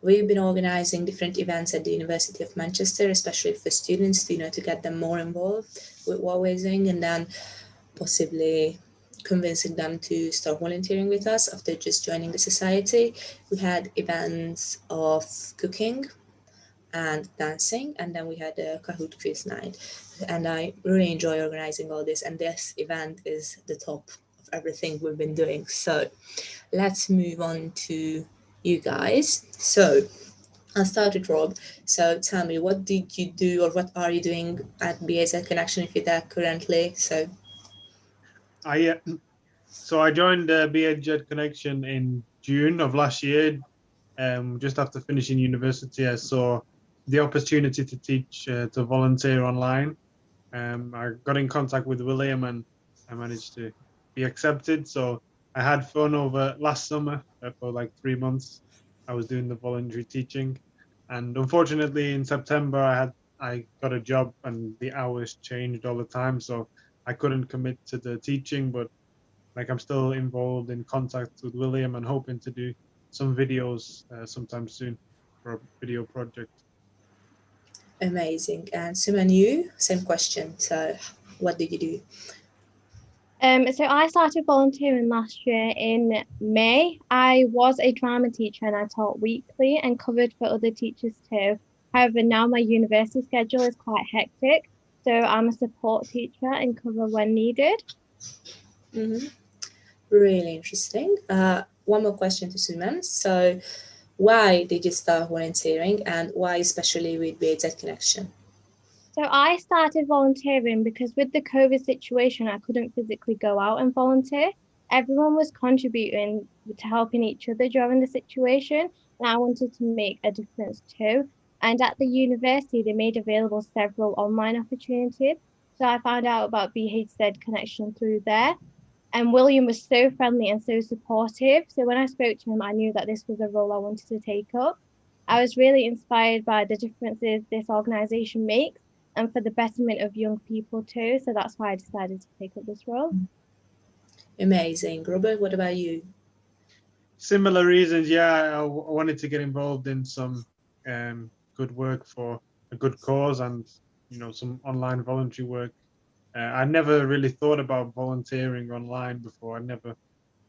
we've been organizing different events at the University of Manchester, especially for students, to get them more involved with what we're doing, and then possibly convincing them to start volunteering with us after just joining the society. We had events of cooking and dancing, and then we had a Kahoot quiz night. And I really enjoy organizing all this, and this event is the top of everything we've been doing. So let's move on to you guys. So I'll start with Rob. So tell me, what did you do, or what are you doing at BHZ Connection if you're there currently? So I joined BHZ Connection in June of last year. Just after finishing university, I saw the opportunity to teach, to volunteer online. I got in contact with William and I managed to be accepted. So I had fun over last summer for like 3 months. I was doing the voluntary teaching, and unfortunately in September I got a job and the hours changed all the time, so I couldn't commit to the teaching. But like I'm still involved in contact with William and hoping to do some videos sometime soon for a video project. amazing. And Suman, you, same question. So what did you do? So I started volunteering last year in May. I was a drama teacher and I taught weekly and covered for other teachers too. However, now my university schedule is quite hectic, so I'm a support teacher and cover when needed. Mm-hmm. Really interesting. One more question to Suman. So why did you start volunteering, and why especially with BHZ Connection? So I started volunteering because with the COVID situation, I couldn't physically go out and volunteer. Everyone was contributing to helping each other during the situation, and I wanted to make a difference too. And at the university, they made available several online opportunities. So I found out about BHZ Connection through there. And William was so friendly and so supportive. So when I spoke to him, I knew that this was a role I wanted to take up. I was really inspired by the differences this organization makes and for the betterment of young people too. So that's why I decided to take up this role. Amazing. Robert, what about you? Similar reasons, yeah. I wanted to get involved in some good work for a good cause, and some online voluntary work. I never really thought about volunteering online before. I never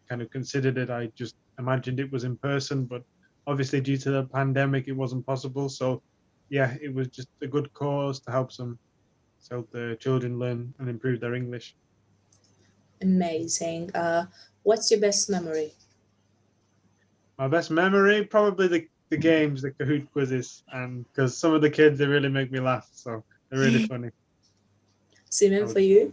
kind of considered it. I just imagined it was in person, but obviously due to the pandemic, it wasn't possible. So yeah, it was just a good cause to help the children learn and improve their English. Amazing. What's your best memory? My best memory, probably the games, the Kahoot quizzes, and because some of the kids, they really make me laugh, so they're really funny. Simon, for you?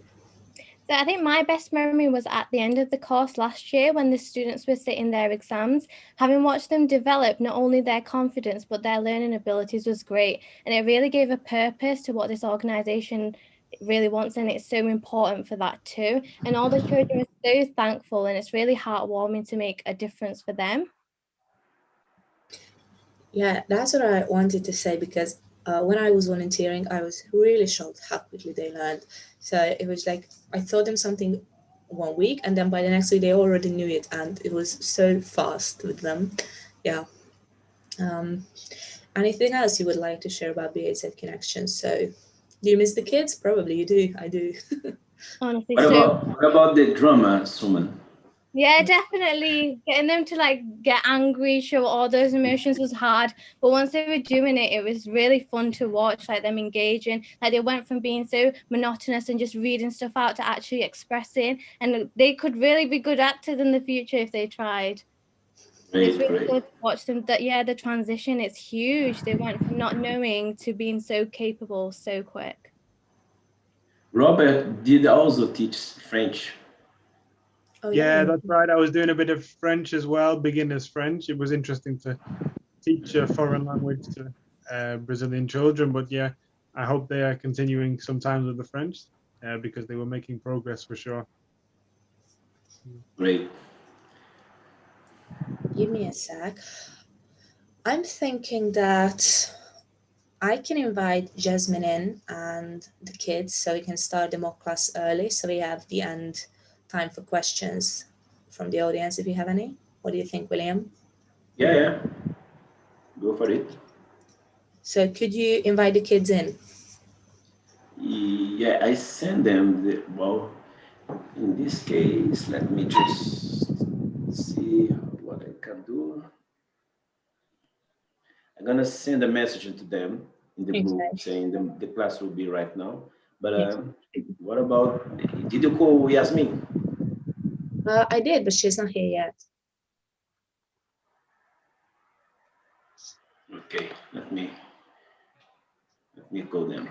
So I think my best memory was at the end of the course last year when the students were sitting their exams. Having watched them develop not only their confidence but their learning abilities was great, and it really gave a purpose to what this organisation really wants, and it's so important for that too. And all the children are so thankful, and it's really heartwarming to make a difference for them. Yeah, that's what I wanted to say, because when I was volunteering, I was really shocked how quickly they learned. So it was like I taught them something 1 week, and then by the next week they already knew it, and it was so fast with them. Yeah. Anything else you would like to share about BHZ Connection? So, do you miss the kids? Probably you do. I do. Honestly, What about the drama, Suman? Yeah, definitely. Getting them to get angry, show all those emotions was hard. But once they were doing it, it was really fun to watch, them engaging. They went from being so monotonous and just reading stuff out to actually expressing. And they could really be good actors in the future if they tried. It's really good to watch them. The transition, it's huge. They went from not knowing to being so capable so quick. Robert did also teach French. Oh, yeah, that's right. I was doing a bit of French as well, beginner's French. It was interesting to teach a foreign language to Brazilian children, but yeah, I hope they are continuing sometimes with the French because they were making progress for sure. Great. Give me a sec. I'm thinking that I can invite Jasmine in and the kids so we can start the mock class early so we have the end time for questions from the audience if you have any. What do you think, William? Yeah, go for it. So could you invite the kids in? Yeah, I send them well, in this case, let me just see what I can do. I'm gonna send a message to them in the group saying the class will be right now. But what about, did you call Yasmin? I did, but she's not here yet. Okay, let me call them.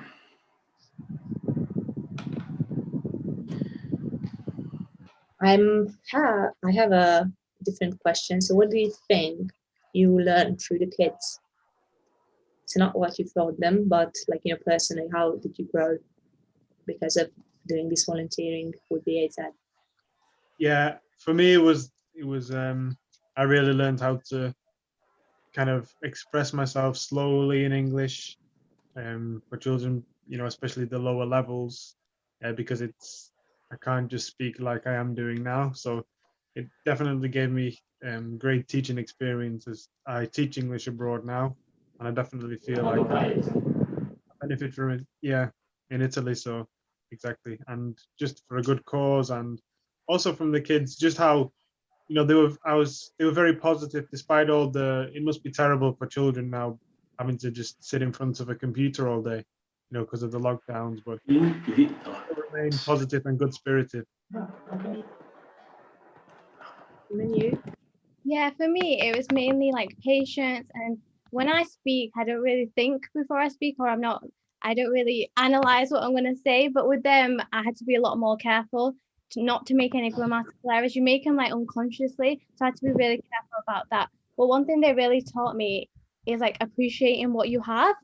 I have a different question. So what do you think you learned through the kids? It's not what you taught them, but like, you know, personally, how did you grow because of doing this volunteering with BHZ? Yeah, for me, it was I really learned how to kind of express myself slowly in English for children, you know, especially the lower levels, because I can't just speak like I am doing now. So it definitely gave me great teaching experiences. I teach English abroad now, and I definitely feel like I benefit from it. Yeah, in Italy, so exactly, and just for a good cause, and also from the kids, just how, you know, they were very positive despite all the, it must be terrible for children now having to just sit in front of a computer all day, you know, because of the lockdowns, but they remain positive and good spirited. Yeah, for me, it was mainly like patience. And when I speak, I don't really think before I speak, or I don't really analyze what I'm going to say. But with them, I had to be a lot more careful not to make any grammatical errors. You make them like unconsciously. So I had to be really careful about that. But one thing they really taught me is like appreciating what you have,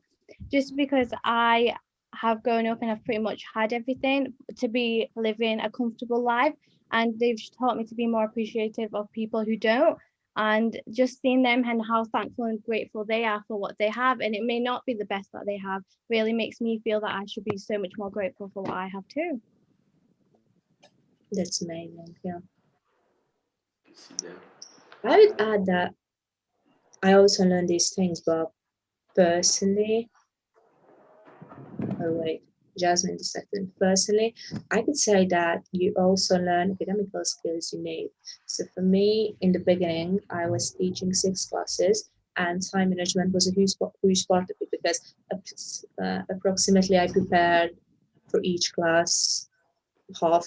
just because I have grown up and I've pretty much had everything to be living a comfortable life. And they've taught me to be more appreciative of people who don't, and just seeing them and how thankful and grateful they are for what they have. And it may not be the best that they have, really makes me feel that I should be so much more grateful for what I have too. That's amazing, yeah. I would add that I also learned these things, but personally, oh wait, Jasmine the second. Personally, I could say that you also learn academical skills you need. So for me, in the beginning, I was teaching 6 classes, and time management was a huge part of it, because approximately I prepared for each class half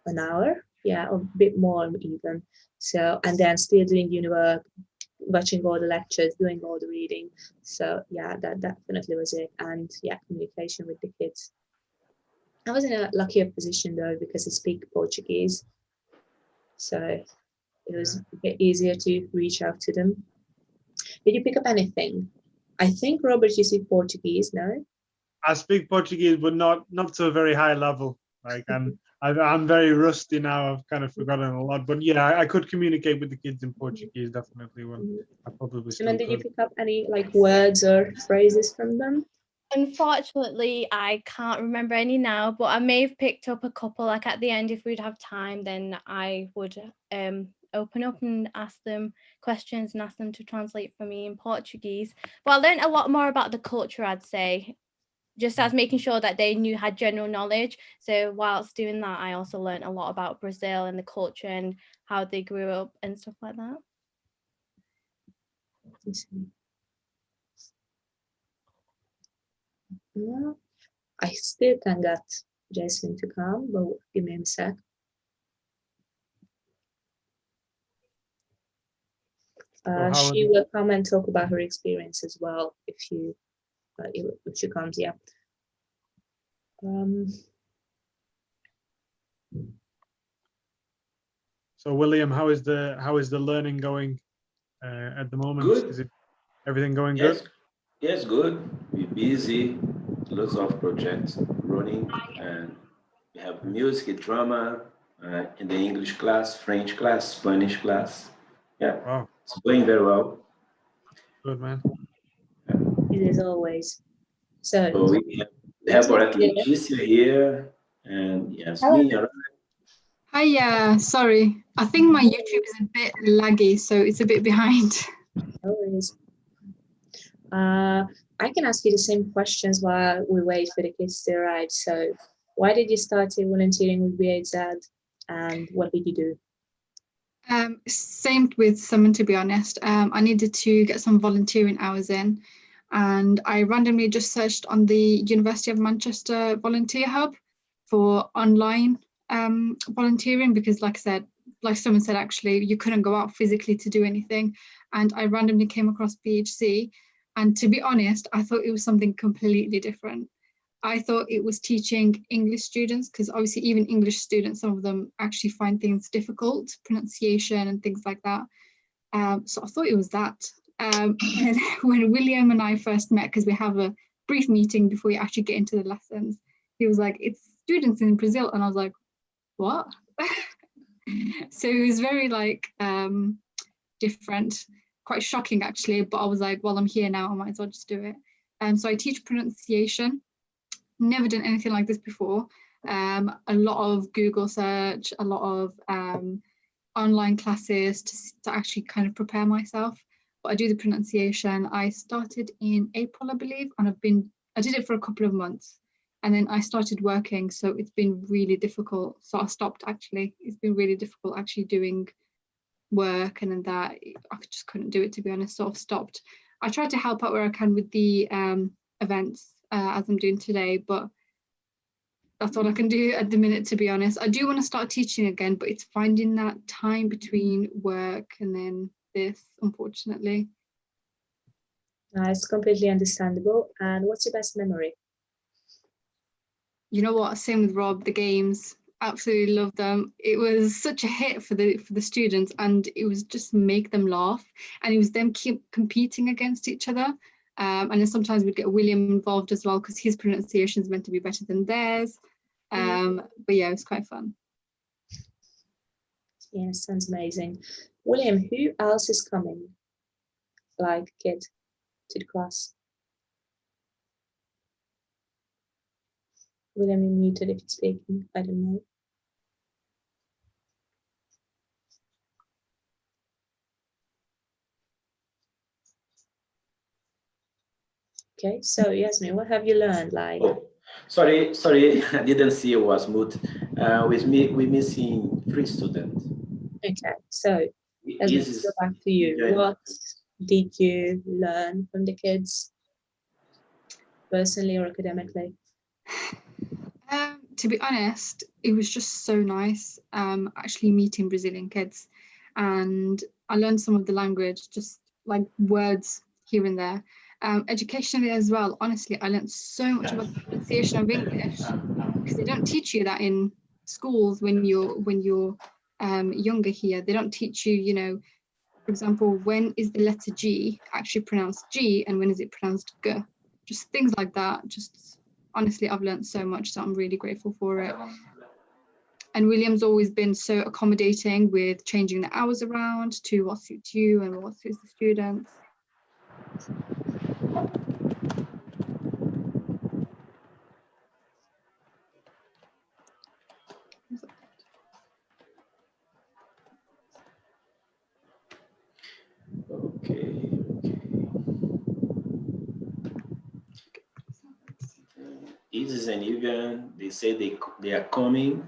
an hour, yeah, or a bit more even. So, and then still doing work, watching all the lectures, doing all the reading. So yeah, that definitely was it. And yeah, communication with the kids. I was in a luckier position though, because I speak Portuguese. So it was a bit easier to reach out to them. Did you pick up anything? I think, Robert, you speak Portuguese, no? I speak Portuguese, but not to a very high level. Like I'm very rusty now. I've kind of forgotten a lot, but yeah, I could communicate with the kids in Portuguese definitely. Well, I probably still And then did you could. pick up any like words or phrases from them? Unfortunately, I can't remember any now, but I may have picked up a couple. Like at the end, if we'd have time, then I would open up and ask them questions and ask them to translate for me in Portuguese. But I learned a lot more about the culture, I'd say, just as making sure that they had general knowledge. So whilst doing that, I also learned a lot about Brazil and the culture and how they grew up and stuff like that. Yeah, I still can't get Jason to come, but give me a sec. She will come and talk about her experience as well if she comes. Yeah. So William, how is the learning going at the moment? Good. Is it everything going good? Yes, good. We're busy, lots of projects running, and we have music, drama, in the English class, French class, Spanish class. Yeah, wow. It's going very well. Good, man. Yeah. busy as always. So we have Leticia here, and Yasmin. Hi, yeah, sorry. I think my YouTube is a bit laggy, so it's a bit behind. No worries. I can ask you the same questions while we wait for the kids to arrive. So why did you start volunteering with BHZ, and what did you do? Same with Summon, to be honest. I needed to get some volunteering hours in, and I randomly just searched on the University of Manchester Volunteer Hub for online volunteering, because like I said, like someone said, actually, you couldn't go out physically to do anything. And I randomly came across BHC. And to be honest, I thought it was something completely different. I thought it was teaching English students, because obviously even English students, some of them actually find things difficult, pronunciation and things like that. So I thought it was that. When William and I first met, because we have a brief meeting before we actually get into the lessons, he was like, it's students in Brazil. And I was like, what? So it was very like different, quite shocking actually, but I was like, well, I'm here now, I might as well just do it. So I teach pronunciation. Never done anything like this before. A lot of Google search, a lot of online classes to actually kind of prepare myself. But I do the pronunciation. I started in April, I believe, and I did it for a couple of months, and then I started working, so it's been really difficult. So I stopped actually. It's been really difficult actually doing work, and then that I just couldn't do it, to be honest, so I've stopped. I try to help out where I can with the events as I'm doing today, but that's all I can do at the minute, to be honest. I do want to start teaching again, but it's finding that time between work and then this, unfortunately. It's completely understandable. And what's your best memory? You know what, same with Rob, the games. Absolutely love them. It was such a hit for the students, and it was just make them laugh, and it was them keep competing against each other. And then sometimes we'd get William involved as well, because his pronunciation is meant to be better than theirs. But yeah, it was quite fun. Yeah, sounds amazing. William, who else is coming, like kid, to the class? William, you're muted if you're speaking. I don't know. Okay, so Yasmin, what have you learned? Like, sorry, I didn't see it was mute. We're missing 3 students. Okay, so let's go back to you. What did you learn from the kids, personally or academically? To be honest, it was just so nice actually meeting Brazilian kids, and I learned some of the language, just like words here and there. Educationally as well, honestly, I learned so much about the pronunciation of English, because they don't teach you that in schools when you're younger here. They don't teach you, you know, for example, when is the letter G actually pronounced G and when is it pronounced G? Just things like that. Just honestly, I've learned so much, so I'm really grateful for it. And William's always been so accommodating with changing the hours around to what suits you and what suits the students. Okay. Isis and Yugan, they say they are coming,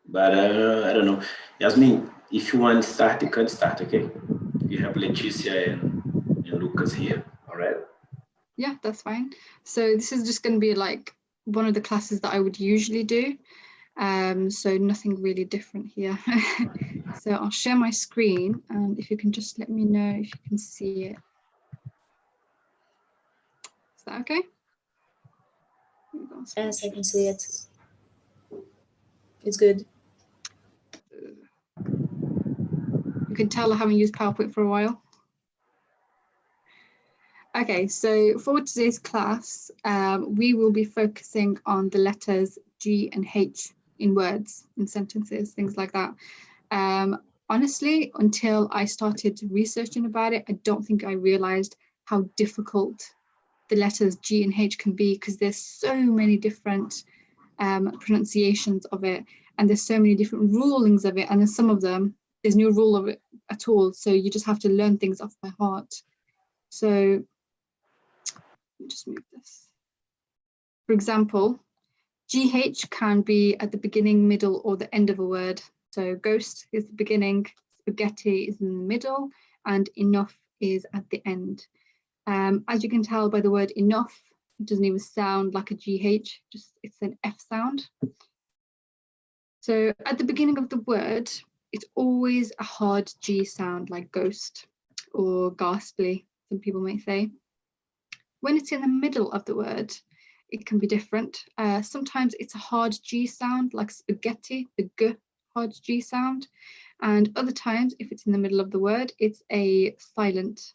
but I don't know. Yasmin, if you want to start, you can start, okay? You have Leticia and Lucas here, all right? Yeah, that's fine. So this is just going to be like one of the classes that I would usually do. So nothing really different here. So I'll share my screen, and if you can just let me know if you can see it. Is that okay? Yes, I can see it. It's good. You can tell I haven't used PowerPoint for a while. Okay, so for today's class, we will be focusing on the letters G and H in words, in sentences, things like that. Honestly, until I started researching about it, I don't think I realized how difficult the letters G and H can be, because there's so many different pronunciations of it, and there's so many different rulings of it, and then some of them there's no rule of it at all, so you just have to learn things off by heart. So let me just move this. For example, GH can be at the beginning, middle, or the end of a word. So ghost is the beginning, spaghetti is in the middle, and enough is at the end. As you can tell by the word enough, it doesn't even sound like a GH, just it's an F sound. So at the beginning of the word, it's always a hard G sound, like ghost or ghastly, some people might say. When it's in the middle of the word, it can be different. Sometimes it's a hard G sound, like spaghetti, the G hard G sound. And other times, if it's in the middle of the word, it's a silent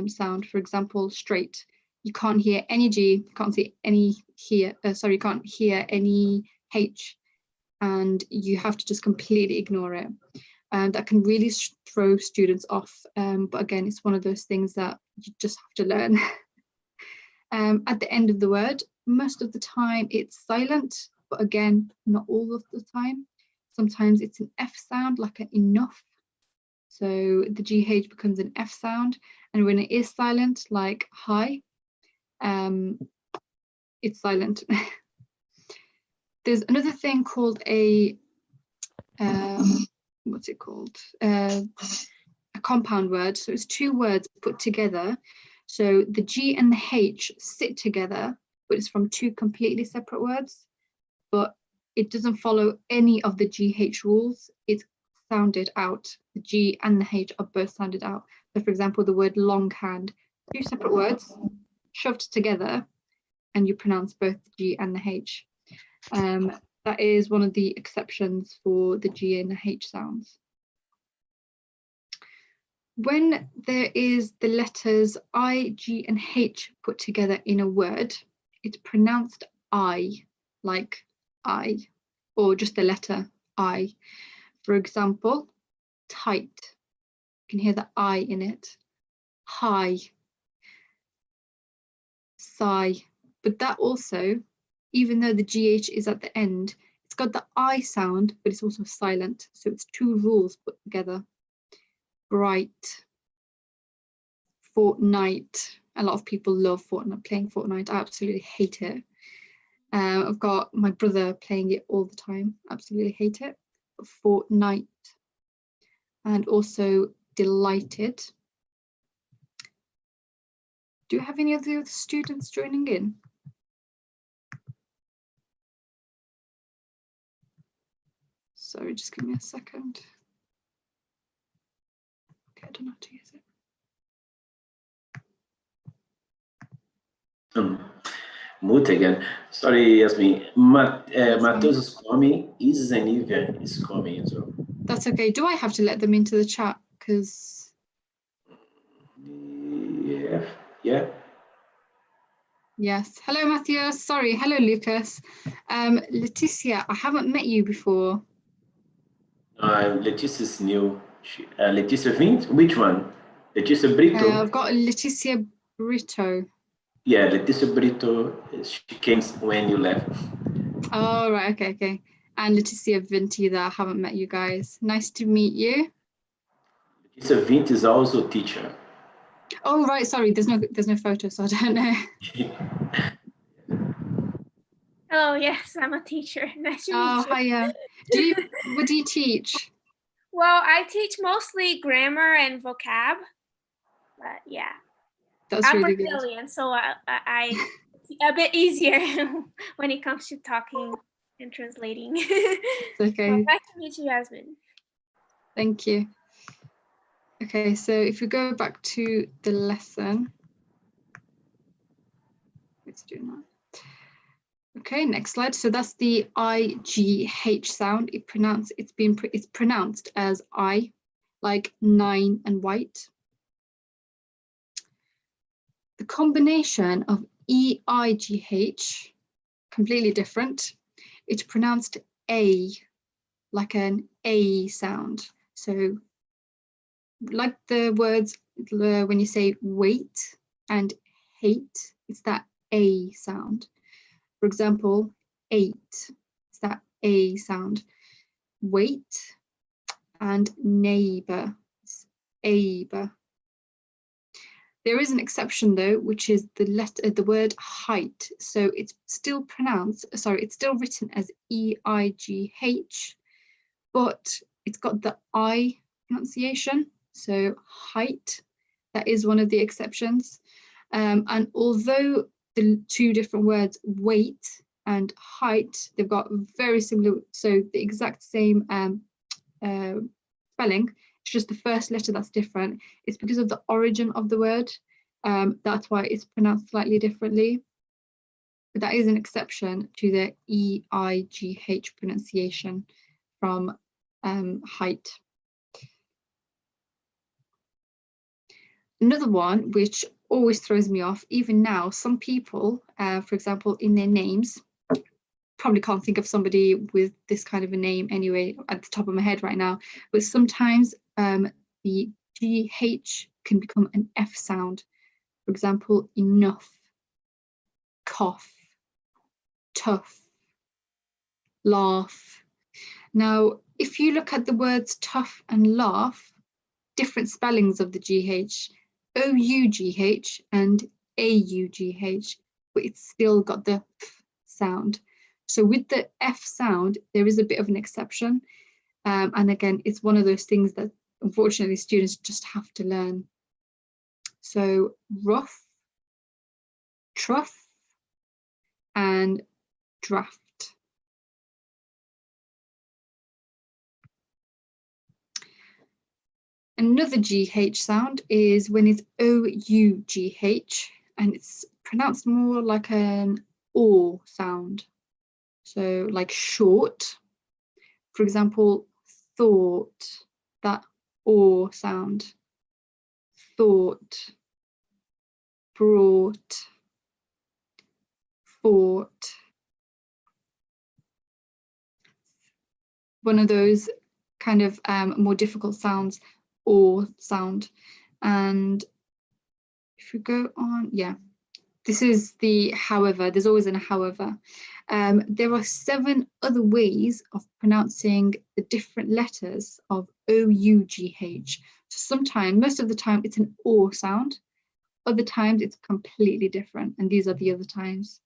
sound. For example, straight. You can't hear any G, you can't see any here, sorry, you can't hear any H, and you have to just completely ignore it. And that can really throw students off. But again, it's one of those things that you just have to learn. At the end of the word, most of the time it's silent, but again, not all of the time. Sometimes it's an F sound, like an enough. So the GH becomes an F sound. And when it is silent, like high, it's silent. There's another thing called a, what's it called? A compound word. So it's two words put together. So the G and the H sit together, but it's from two completely separate words, but it doesn't follow any of the GH rules. It's sounded out. The G and the H are both sounded out. So for example, the word longhand, two separate words shoved together, and you pronounce both the G and the H. That is one of the exceptions for the G and the H sounds. When there is the letters I, G, and H put together in a word, it's pronounced I, like I, or just the letter I. For example, tight. You can hear the I in it. High. Sigh. But that also, even though the GH is at the end, it's got the I sound, but it's also silent. So it's two rules put together. Bright. Fortnite. A lot of people love Fortnite, playing Fortnite. I absolutely hate it. I've got my brother playing it all the time. Absolutely hate it. But Fortnite. And also delighted. Do you have any of the other students joining in? Sorry, just give me a second. Okay, I don't know how to use it. Mute again. Sorry, Yasmin. Matheus is coming. Zenivia is coming as well. That's okay. Do I have to let them into the chat? Because yeah. Yes. Hello, Matthias. Sorry. Hello, Lucas. Leticia, I haven't met you before. Leticia's new. Leticia Vint? Which one? Leticia Brito? I've got Leticia Brito. Yeah, Leticia Brito. She came when you left. Oh, right. Okay, okay. And Leticia Vinti, that I haven't met you guys. Nice to meet you. Leticia Vint is also a teacher. Oh, right. Sorry, there's no photo, so I don't know. Oh, yes, I'm a teacher. Nice to meet you. Oh, hiya. What do you teach? Well, I teach mostly grammar and vocab, but yeah. That's really Brazilian, so I it's a bit easier when it comes to talking and translating. It's okay. Well, nice to meet you, Yasmin. Thank you. Okay, so if we go back to the lesson, let's do that. Okay, next slide. So that's the IGH sound. It's pronounced as I, like 9 and white. The combination of EIGH, completely different. It's pronounced A, like an A sound. So like the words when you say wait and hate, it's that A sound. For example, 8, it's that A sound. Wait and neighbor, it's aber. There is an exception though, which is the word height. So it's still it's still written as E-I-G-H, but it's got the I pronunciation. So height, that is one of the exceptions. And although the two different words, weight and height, they've got very similar, so the exact same spelling, it's just the first letter that's different. It's because of the origin of the word. That's why it's pronounced slightly differently. But that is an exception to the E-I-G-H pronunciation from height. Another one which always throws me off, even now, some people, for example, in their names, probably can't think of somebody with this kind of a name anyway at the top of my head right now, but sometimes the GH can become an F sound. For example, enough, cough, tough, laugh. Now, if you look at the words tough and laugh, different spellings of the GH, O-U-G-H and A-U-G-H, but it's still got the F sound. So with the F sound, there is a bit of an exception. And again, it's one of those things that unfortunately students just have to learn. So rough, truff, and draft. Another GH sound is when it's O-U-G-H, and it's pronounced more like an O sound. So like short, for example, thought, that O sound. Thought, brought, fought. One of those kind of more difficult sounds, or sound. And if we go on, yeah, this is the however, there's always an however. There are 7 other ways of pronouncing the different letters of O-U-G-H. So sometimes, most of the time, it's an O sound. Other times it's completely different, and these are the other times.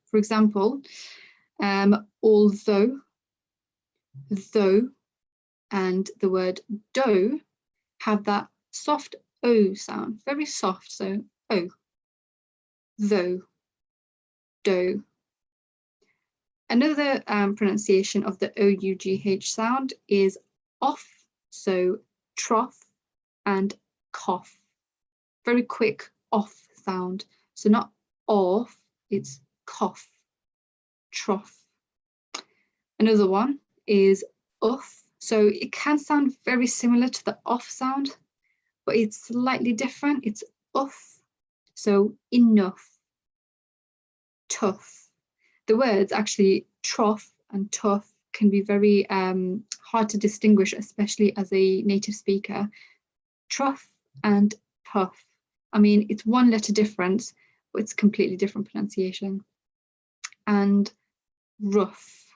For example, although, though, and the word dough have that soft O sound, very soft, so O, though, dough. Another pronunciation of the O-U-G-H sound is off, so trough and cough. Very quick off sound, so not off, it's cough, trough. Another one is uff. So it can sound very similar to the off sound, but it's slightly different. It's uff, so enough, tough. The words actually trough and tough can be very hard to distinguish, especially as a native speaker. Trough and tough. I mean, it's one letter difference, but it's completely different pronunciation. And rough,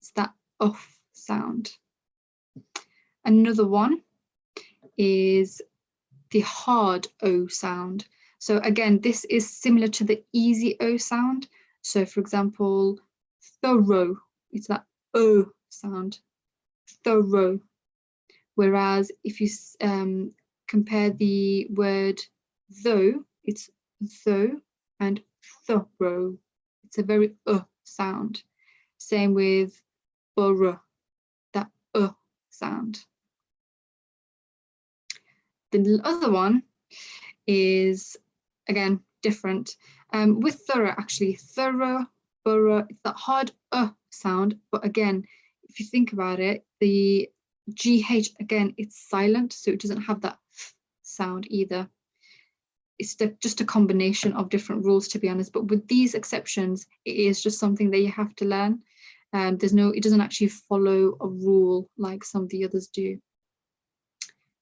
it's that uff sound. Another one is the hard O sound. So again, this is similar to the easy O sound. So for example, thorough, it's that O sound, thorough. Whereas if you compare the word though, it's though and thorough. It's a very sound. Same with borough, that sound. The other one is, again, different. With thorough, actually, thorough, borough, it's that hard sound. But again, if you think about it, the GH, again, it's silent, so it doesn't have that sound either. It's just a combination of different rules, to be honest. But with these exceptions, it is just something that you have to learn. It doesn't actually follow a rule like some of the others do.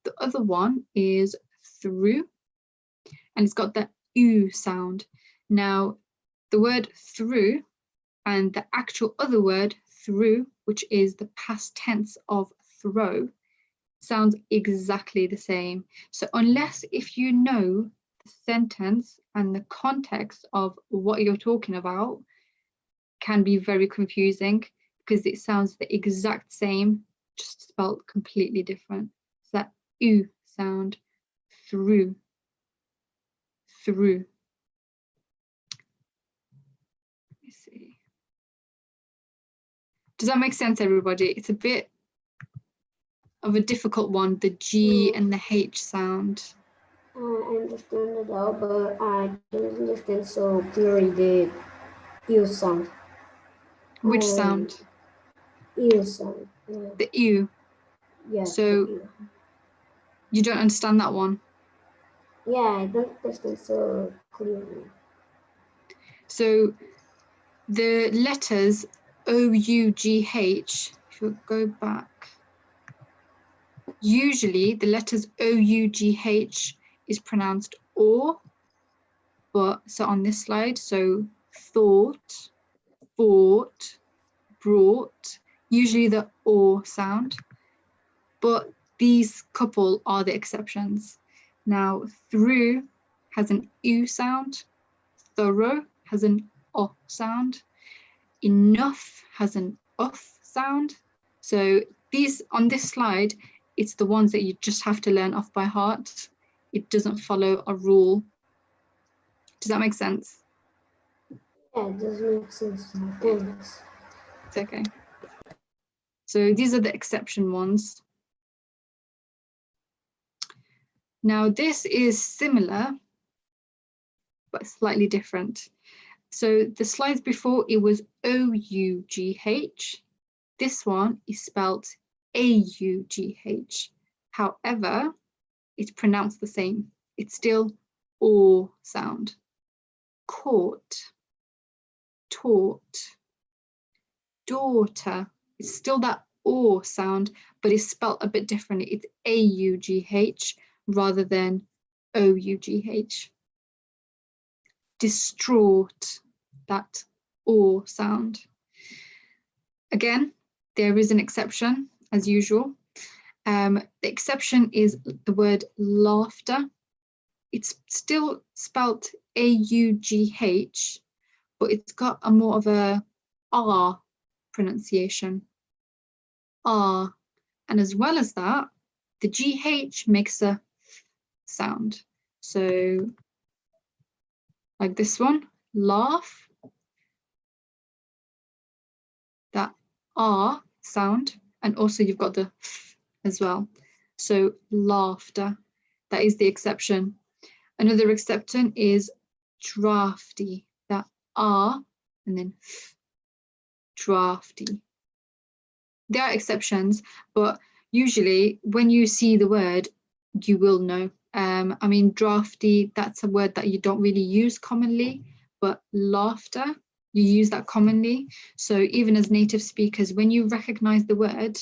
The other one is through, and it's got that U sound. Now, the word through and the actual other word through, which is the past tense of throw, sounds exactly the same. So unless if you know the sentence and the context of what you're talking about, can be very confusing because it sounds the exact same, just spelled completely different. It's that U sound, through, through. Let me see. Does that make sense, everybody? It's a bit of a difficult one, the G and the H sound. I understand it all, but I don't understand so clearly the U sound. Which sound? U sound. Yeah. The U. Yeah. So you don't understand that one? Yeah, I don't understand so clearly. So the letters O-U-G-H, if you go back, usually the letters O-U-G-H is pronounced or, but so on this slide, so thought, bought, brought, usually the or sound, but these couple are the exceptions. Now, through has an U sound, thorough has an O sound, enough has an UF sound. So these on this slide, it's the ones that you just have to learn off by heart. It doesn't follow a rule. Does that make sense? Yeah, it does make sense. Thanks. It's okay. So these are the exception ones. Now this is similar, but slightly different. So the slides before, it was O-U-G-H. This one is spelled A-U-G-H. However, it's pronounced the same. It's still O sound. Caught, taught, daughter. It's still that O sound, but it's spelled a bit differently. It's A-U-G-H rather than O-U-G-H. Distraught, that O sound. Again, there is an exception, as usual. The exception is the word laughter. It's still spelt A-U-G-H, but it's got a more of a R pronunciation. R. And as well as that, the GH makes a sound. So like this one, laugh, that R sound, and also you've got the F as well. So laughter, that is the exception. Another exception is drafty, that R and then F, drafty. There are exceptions, but usually when you see the word, you will know. I mean, drafty, that's a word that you don't really use commonly, but laughter, you use that commonly. So even as native speakers, when you recognize the word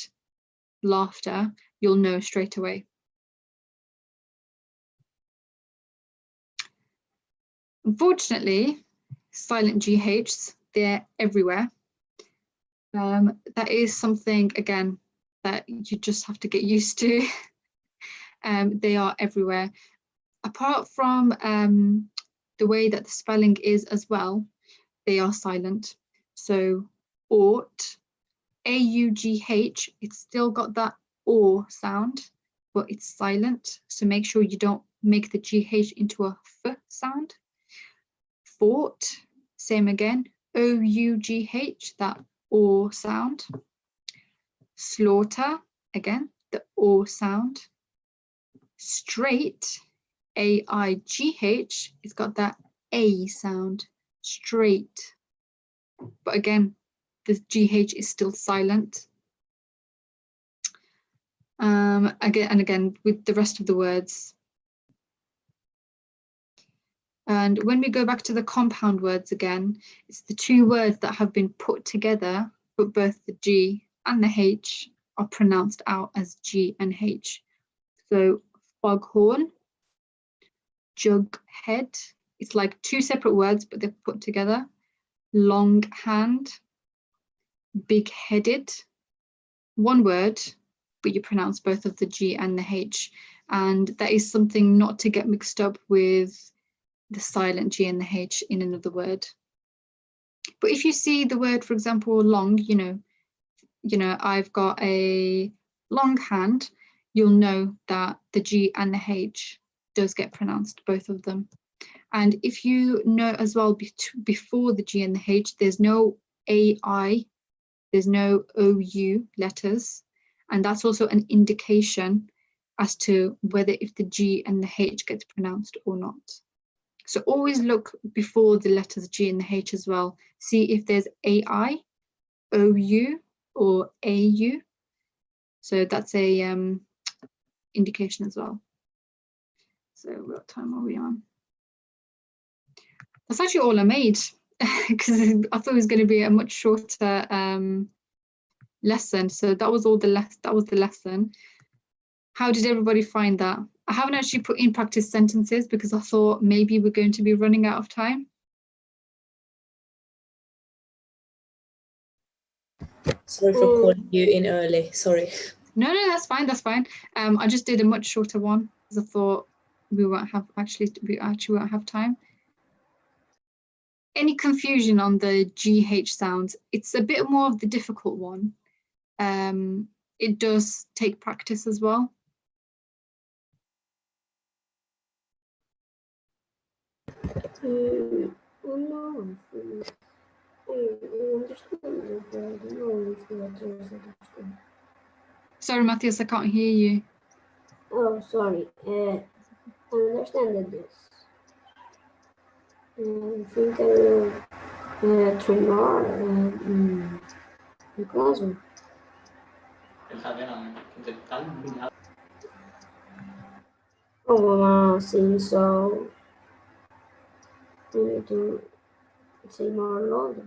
laughter, you'll know straight away. Unfortunately, silent GHs, they're everywhere. That is something, again, that you just have to get used to. They are everywhere. Apart from the way that the spelling is as well, they are silent. So ought, A-U-G-H, it's still got that or sound, but it's silent. So make sure you don't make the GH into a F sound. Fought, same again, O-U-G-H, that or sound. Slaughter, again, the or sound. Straight, A-I-G-H, it's got that A sound, straight. But again, the GH is still silent. Again, with the rest of the words. And when we go back to the compound words again, it's the two words that have been put together, but both the G and the H are pronounced out as G and H. So foghorn, jughead, it's like two separate words, but they're put together. Long hand, big-headed, one word, but you pronounce both of the G and the H. And that is something not to get mixed up with the silent G and the H in another word. But if you see the word, for example, long, you know, I've got a long hand, you'll know that the G and the H does get pronounced, both of them. And if you know as well, before the G and the H, there's no AI, there's no OU letters. And that's also an indication as to whether if the G and the H gets pronounced or not. So always look before the letters G and the H as well. See if there's AI, OU, or AU. So that's a indication as well. So what time are we on? That's actually all I made, because I thought it was going to be a much shorter lesson. So that was all the lesson. How did everybody find that? I haven't actually put in practice sentences because I thought maybe we're going to be running out of time. Sorry for calling you in early, sorry. No, that's fine, that's fine. I just did a much shorter one because I thought we actually won't have time. Any confusion on the GH sounds? It's a bit more of the difficult one. It does take practice as well. No, I understand, but I don't know if the others understand. Sorry, Matthias, I can't hear you. Oh, sorry. I understand this. I think I will treinar em casa. Oh, sim, so I need to say more louder.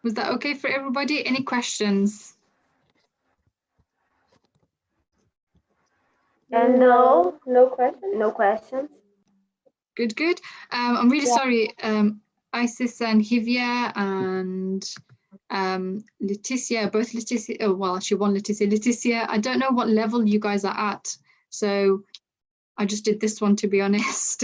Was that okay for everybody? Any questions? No questions. No questions. Good, good. I'm really sorry, Isis and Hivya and Leticia, both Leticia, oh, well, actually one Leticia, I don't know what level you guys are at. So I just did this one, to be honest.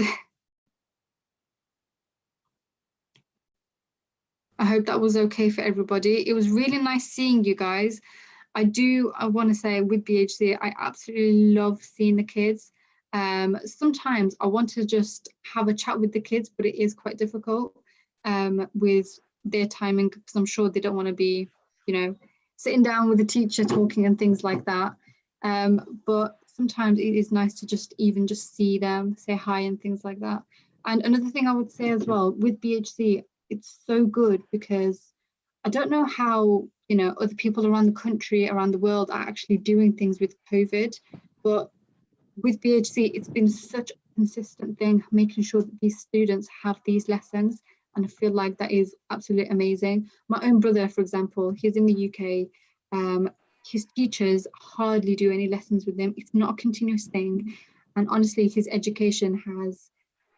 I hope that was okay for everybody. It was really nice seeing you guys. I want to say with BHZ, I absolutely love seeing the kids. Sometimes I want to just have a chat with the kids, but it is quite difficult with their timing, because I'm sure they don't want to be, you know, sitting down with the teacher talking and things like that. But sometimes it is nice to just see them, say hi and things like that. And another thing I would say as well with BHZ, it's so good because I don't know how, you know, other people around the country, around the world are actually doing things with COVID, but with BHZ, it's been such a consistent thing, making sure that these students have these lessons. And I feel like that is absolutely amazing. My own brother, for example, he's in the UK. His teachers hardly do any lessons with him. It's not a continuous thing. And honestly, his education has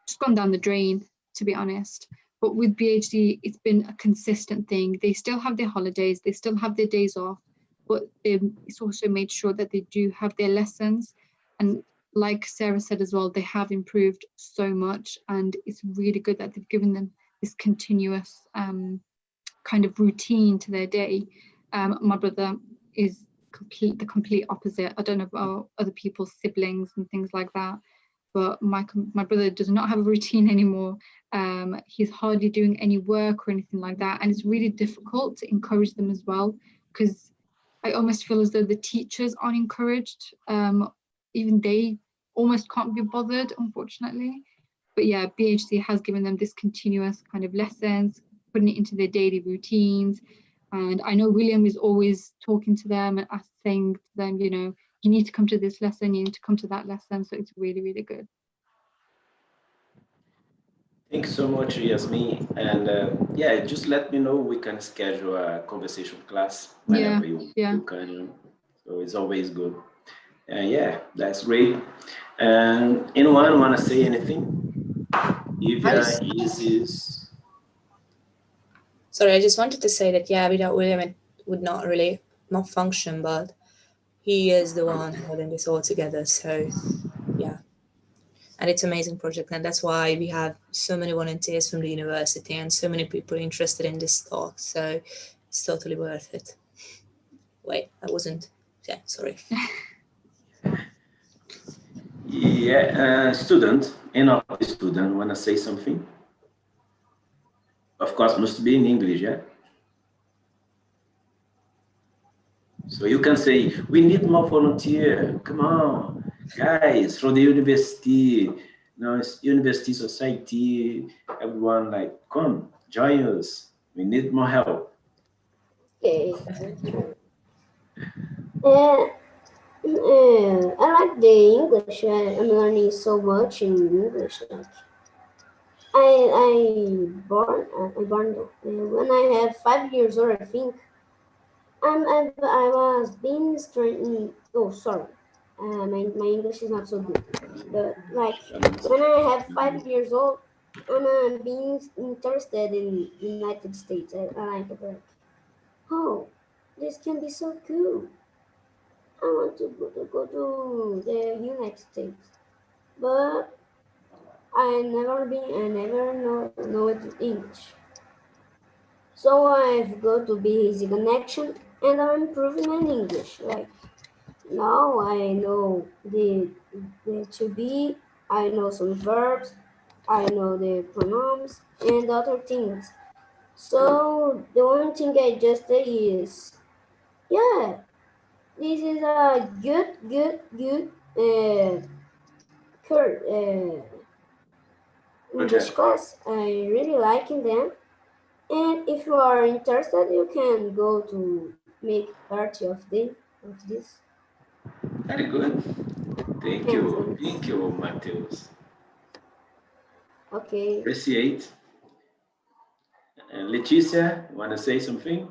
just gone down the drain, to be honest. But with BHZ, it's been a consistent thing. They still have their holidays, they still have their days off, but it's also made sure that they do have their lessons. And like Sarah said as well, they have improved so much, and it's really good that they've given them this continuous kind of routine to their day. My brother is the complete opposite. I don't know about other people's siblings and things like that, but my brother does not have a routine anymore. He's hardly doing any work or anything like that, and it's really difficult to encourage them as well, because I almost feel as though the teachers aren't encouraged. Even they almost can't be bothered, unfortunately. But yeah, BHZ has given them this continuous kind of lessons, putting it into their daily routines. And I know William is always talking to them and saying to them, you know, you need to come to this lesson, you need to come to that lesson. So it's really, really good. Thanks so much, Yasmin. And yeah, just let me know. We can schedule a conversation class whenever you can. So it's always good. And yeah, that's great. And anyone want to say anything? Sorry, I just wanted to say that, yeah, without William, it would not function, but he is the one holding this all together. So yeah. And it's an amazing project, and that's why we have so many volunteers from the university and so many people interested in this talk. So it's totally worth it. Wait, I wasn't. Yeah, sorry. Yeah, student, any student want to say something? Of course, must be in English, yeah? So you can say, we need more volunteer. Come on, guys, from the university, university society, everyone like, come, join us. We need more help. Okay. I like the English. I'm learning so much in English. Like, I born when I had 5 years old, I think. I was being strengthened. Oh, sorry. My English is not so good. But like when I have 5 years old, I'm being interested in the United States. I like it. Like, oh, this can be so cool. I want to go to the United States, but I never know it English. So I've go to BHZ Connection and I'm improving my English. Like now I know the to be, I know some verbs, I know the pronouns and other things. So the one thing I just say is, yeah, this is a good English class. I really liking them. And if you are interested, you can go to make part of this. Very good. Thank you, Mateus. Okay. Appreciate. And Leticia, you want to say something?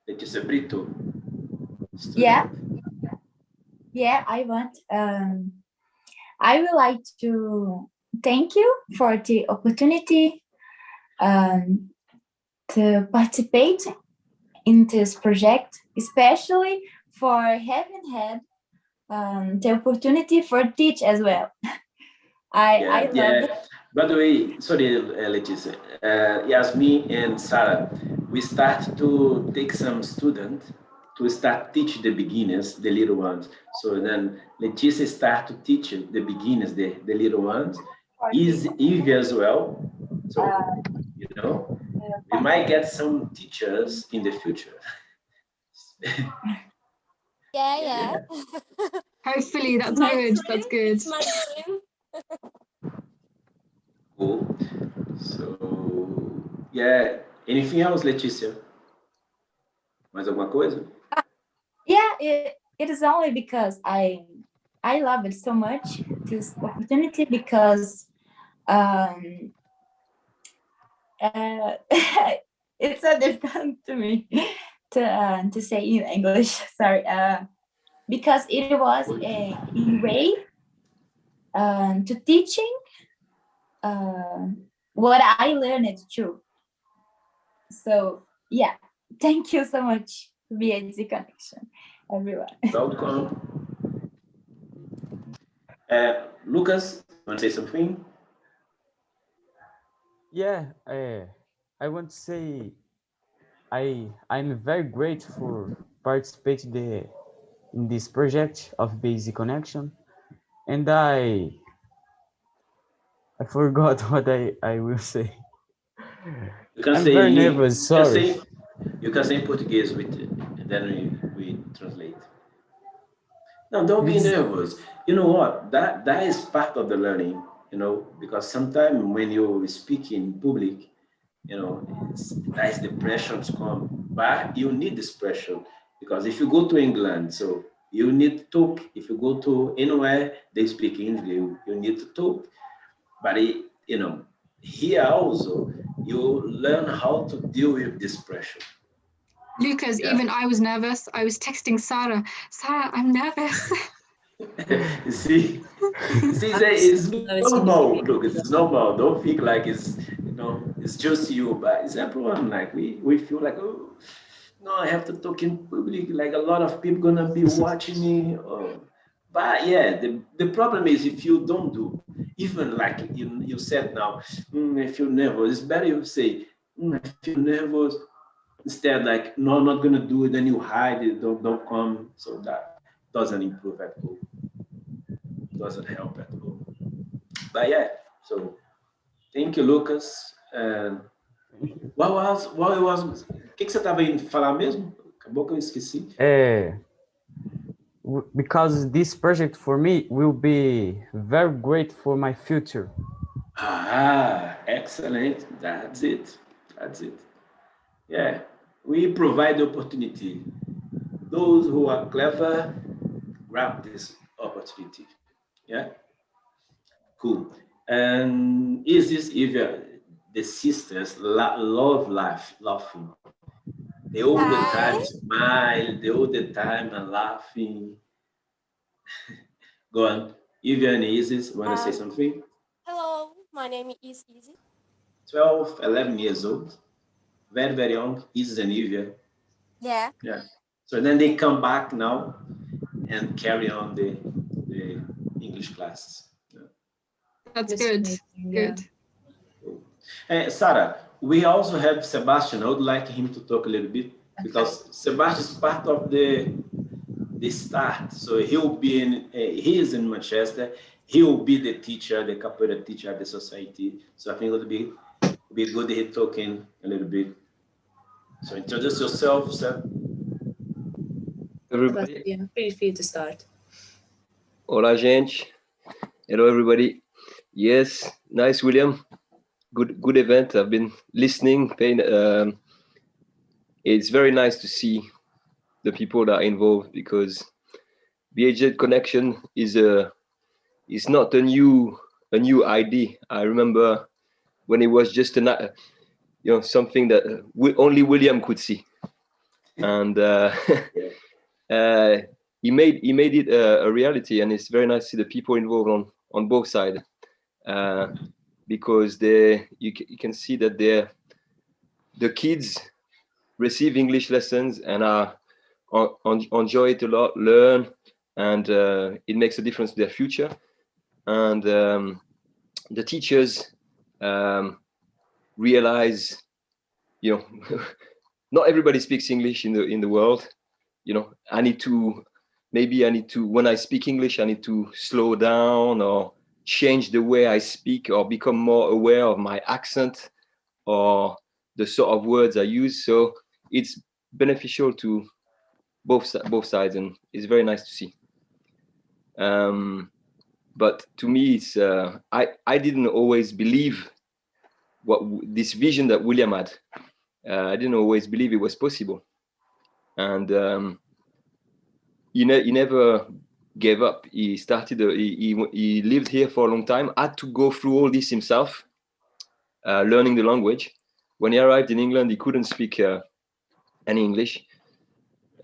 Leticia Brito. Student. Yeah, I want. I would like to thank you for the opportunity to participate in this project, especially for having had the opportunity for teach as well. I love it. By the way, sorry, Leticia, Yasmin and Sarah, we start to take some students to start teach the beginners, the little ones. So then Leticia start to teach the beginners, the little ones. Evie as well. So, you know, we might get some teachers in the future. Yeah. Hopefully, that's good. That's good. It's my dream. Cool. So, yeah. Anything else, Leticia? Mais alguma coisa? Yeah, it is only because I love it so much, this opportunity, because it's so difficult to me to say in English. Sorry, because it was a way to teaching what I learned too. So yeah, thank you so much, BHZ Connection, everyone. Welcome. Lucas, want to say something? Yeah, I want to say I'm very grateful for participating in this project of BHZ Connection, and I forgot what I will say. I'm very nervous. Sorry. You can say in Portuguese with it, and then we translate. No, don't be nervous. You know what? That is part of the learning. You know, because sometimes when you speak in public, you know, that's the pressure to come. But you need this pressure because if you go to England, so You need to talk. If you go to anywhere, they speak English, you need to talk. But you know, here also, you learn how to deal with this pressure. Lucas, Yeah. even I was nervous. I was texting Sarah, I'm nervous. You see, it's normal. Look, it's normal. Don't think like it's, you know, it's just you, but it's everyone. Like we feel like, oh, no, I have to talk in public. Like a lot of people gonna be watching me. But yeah, the problem is if you don't do, even like you said now, I feel nervous. It's better you say, I feel nervous, instead like, no, I'm not gonna do it. Then you hide it. Don't come. So that doesn't improve at all. Doesn't help at all. But yeah, so thank you, Lucas. And what was o que você estava indo falar mesmo? Acabou que eu esqueci. Because this project for me will be very great for my future. Ah, excellent. That's it. That's it. Yeah, we provide the opportunity. Those who are clever, grab this opportunity. Yeah, cool. And is this even the sisters love laughing? They all the time smile, they all the time are laughing. Go on. Evian, Isis, want to say something? Hello, my name is Izzy. 12, 11 years old. Very, very young. Isis and Evian. Yeah. Yeah. So then they come back now and carry on the English classes. Yeah. That's good. Good. Sarah, we also have Sebastian. I would like him to talk a little bit because Sebastian is part of the start. So he'll be in, he is in Manchester. He will be the teacher, the capoeira teacher at the society. So I think it would be good he talking a little bit. So introduce yourself, sir. Everybody. Sebastian, feel free to start. Hola, gente. Hello, everybody. Yes, nice, William. Good event. I've been listening. It's very nice to see the people that are involved because BHZ Connection is not a new idea. I remember when it was just something that only William could see, and he made it a reality. And it's very nice to see the people involved on both sides. Because you can see that the kids receive English lessons and enjoy it a lot, learn, and it makes a difference to their future. And the teachers realize, not everybody speaks English in the world. I need to when I speak English, I need to slow down or change the way I speak or become more aware of my accent or the sort of words I use. So it's beneficial to both sides, and it's very nice to see. But to me, it's I didn't always believe this vision that William had. I didn't always believe it was possible, and he never gave up. He started. He lived here for a long time. Had to go through all this himself, learning the language. When he arrived in England, he couldn't speak any English.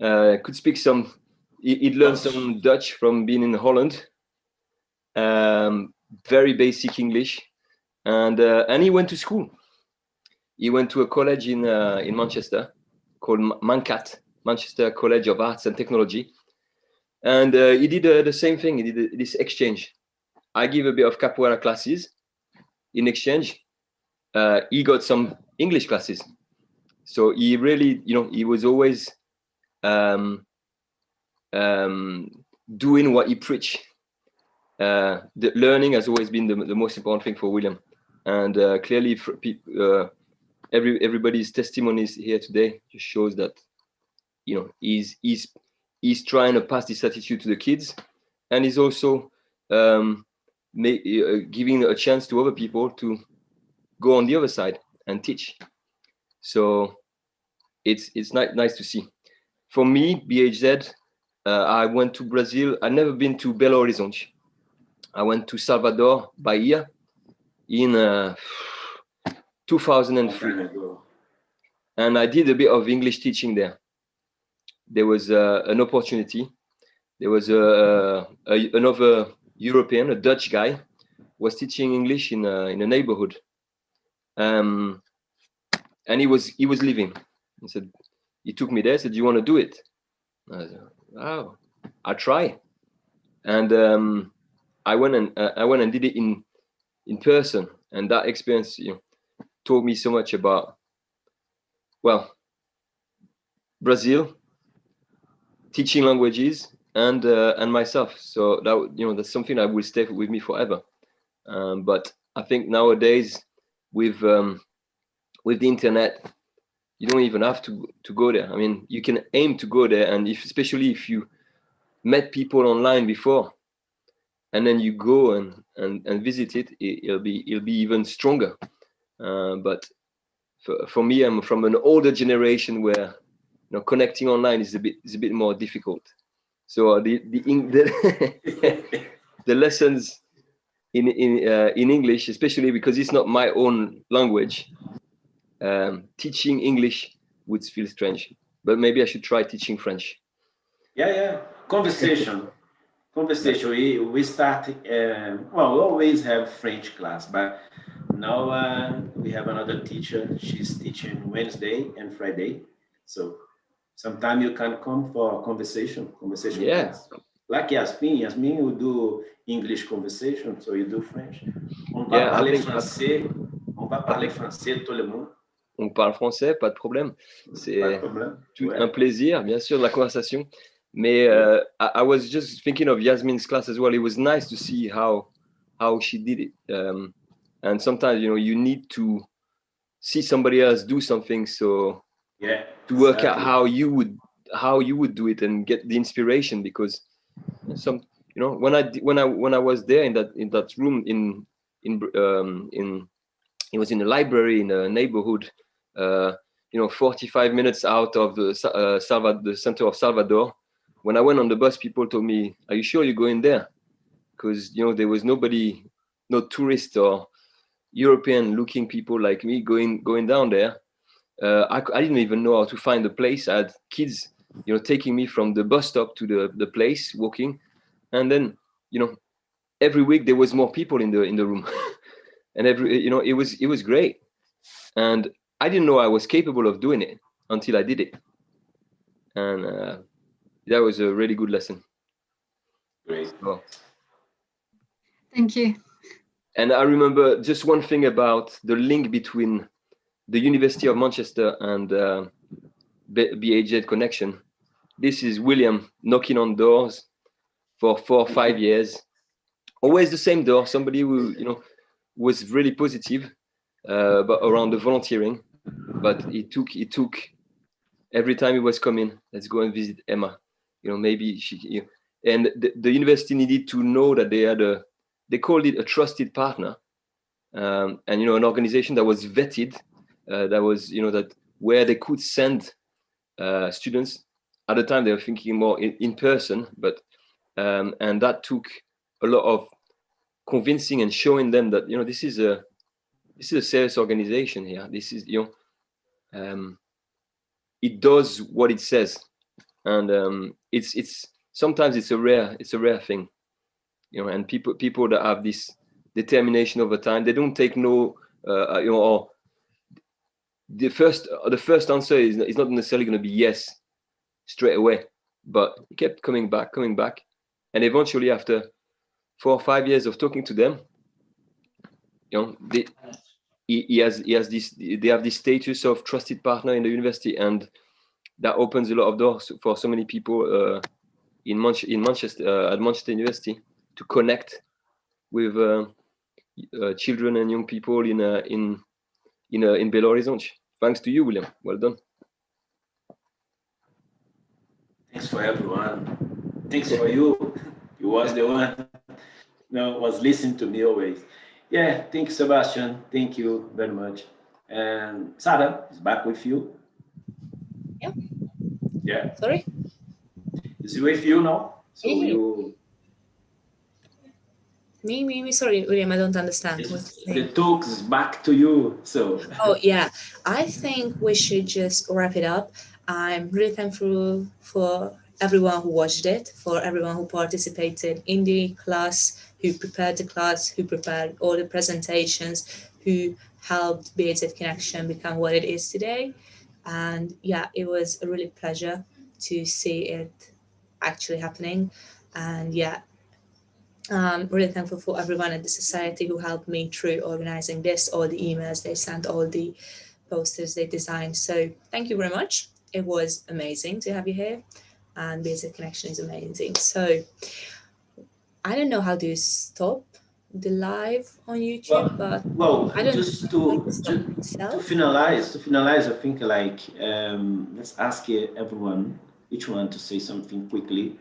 Could speak some. He'd learned some Dutch from being in Holland. Very basic English, and he went to school. He went to a college in Manchester called MANCAT, Manchester College of Arts and Technology. And he did the same thing. He did this exchange. I give a bit of capoeira classes. In exchange, he got some English classes. So he really, he was always doing what he preached. The learning has always been the most important thing for William. And clearly, for everybody's testimonies here today just shows that, he's trying to pass this attitude to the kids, and he's also giving a chance to other people to go on the other side and teach. So it's nice to see. For me, BHZ I went to Brazil. I've never been to Belo Horizonte. I went to Salvador, Bahia, in 2003. And I did a bit of English teaching there. There was an opportunity. There was another European, a Dutch guy, was teaching English in a neighborhood. And he was leaving. He said, he took me there, said, "Do you want to do it?" I said, "Wow, I'll try." And I went and did it in person, and that experience, taught me so much about, well, Brazil, teaching languages, and myself. So that, that's something that will stay with me forever. But I think nowadays, with the internet, you don't even have to go there. I mean, you can aim to go there, and especially if you met people online before, and then you go and visit it, it'll be even stronger. But for me, I'm from an older generation where connecting online is a bit more difficult. So the the lessons in English, especially because it's not my own language, teaching English would feel strange. But maybe I should try teaching French. Yeah. Conversation. We start, well, we always have French class, but now we have another teacher. She's teaching Wednesday and Friday. So sometime you can come for conversation Yeah. class. Like Yasmin will do English conversation, so you do French. On va parler français, tout le monde. On parle français, pas de problème. C'est un plaisir, bien sûr, de la conversation. Mais I was just thinking of Yasmin's class as well. It was nice to see how she did it. And sometimes, you need to see somebody else do something, so to work out how you would do it and get the inspiration. Because when I was there in that room it was in a library in a neighborhood, 45 minutes out of the center of Salvador. When I went on the bus, people told me, "Are you sure you're going there?" Because there was nobody, no tourist or European-looking people like me going down there. I didn't even know how to find the place. I had kids, taking me from the bus stop to the place, walking, and then every week there was more people in the room, and it was great, and I didn't know I was capable of doing it until I did it, and that was a really good lesson. Great. So, thank you. And I remember just one thing about the link between the University of Manchester and BHZ Connection. This is William knocking on doors for 4 or 5 years. Always the same door. Somebody who was really positive, but around the volunteering. But it took every time he was coming. Let's go and visit Emma. Maybe she. And the university needed to know that they called it a trusted partner, and an organization that was vetted, that was that where they could send students. At the time they were thinking more in person, but and that took a lot of convincing and showing them that this is a serious organization here. This is it does what it says, and it's sometimes it's a rare thing. And people that have this determination over time, they don't take no, or the first answer is not necessarily going to be yes straight away, but he kept coming back, and eventually after 4 or 5 years of talking to them, they have this status of trusted partner in the university, and that opens a lot of doors for so many people in Manchester at Manchester University to connect with children and young people in Belo Horizonte. Thanks to you, William. Well done. Thanks for everyone. Thanks for you. You was the one was listening to me always. Yeah, thank you, Sebastian. Thank you very much. And Sarah is back with you. Yeah. Yeah. Sorry? Is with you now? So Yeah. you. Me, sorry, William, I don't understand. The talk is back to you. So. Oh yeah, I think we should just wrap it up. I'm really thankful for everyone who watched it, for everyone who participated in the class, who prepared the class, who prepared all the presentations, who helped BHZ Connection become what it is today. And yeah, it was a really pleasure to see it actually happening. And yeah, really thankful for everyone at the society who helped me through organizing this, all the emails they sent, all the posters they designed. So thank you very much. It was amazing to have you here, and BHZ Connection is amazing. So I don't know how to stop the live on YouTube, but I don't just to finalize, I think like let's ask everyone, each one to say something quickly,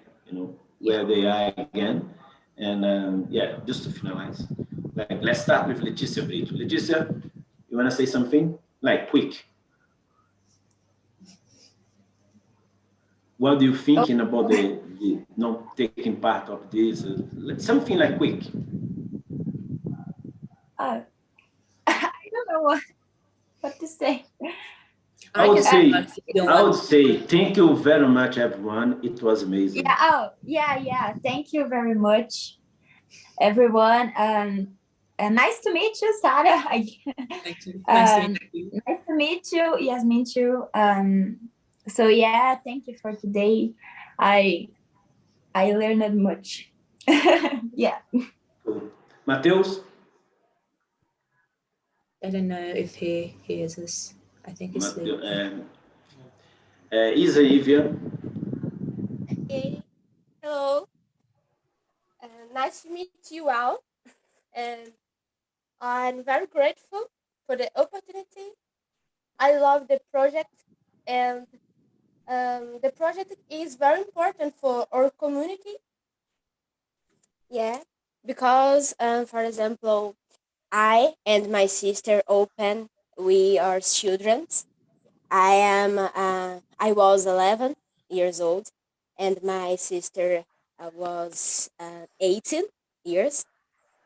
where they are again. And yeah, just to finalize, like let's start with Leticia. Leticia, you want to say something like quick? What are you thinking about the not taking part of this? Something like quick. I don't know what to say. I would say thank you very much, everyone. It was amazing. Yeah. Thank you very much, everyone. Nice to meet you, Sarah. Thank you. Nice to meet you. Yasmin too. So yeah, thank you for today. I learned much. Yeah. Cool. Mateus? I don't know if he hears us. I think he's sleeping. Isa, Ivia. Okay. Hello. Nice to meet you all. And I'm very grateful for the opportunity. I love the project, and the project is very important for our community. Yeah, because for example, I and my sister open. We are children. I was 11 years old, and my sister was 18 years.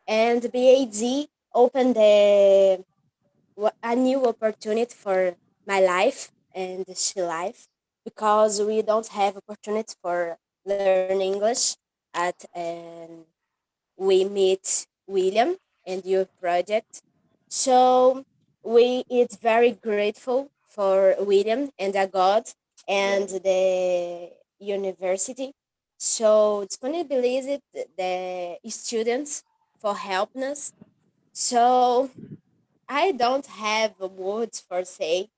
And BHZ opened a new opportunity for my life and she life, because we don't have opportunity for learn English at and we meet William and your project. So we it's very grateful for William and God and the university. So disponibilize the students for helping us. So I don't have words for say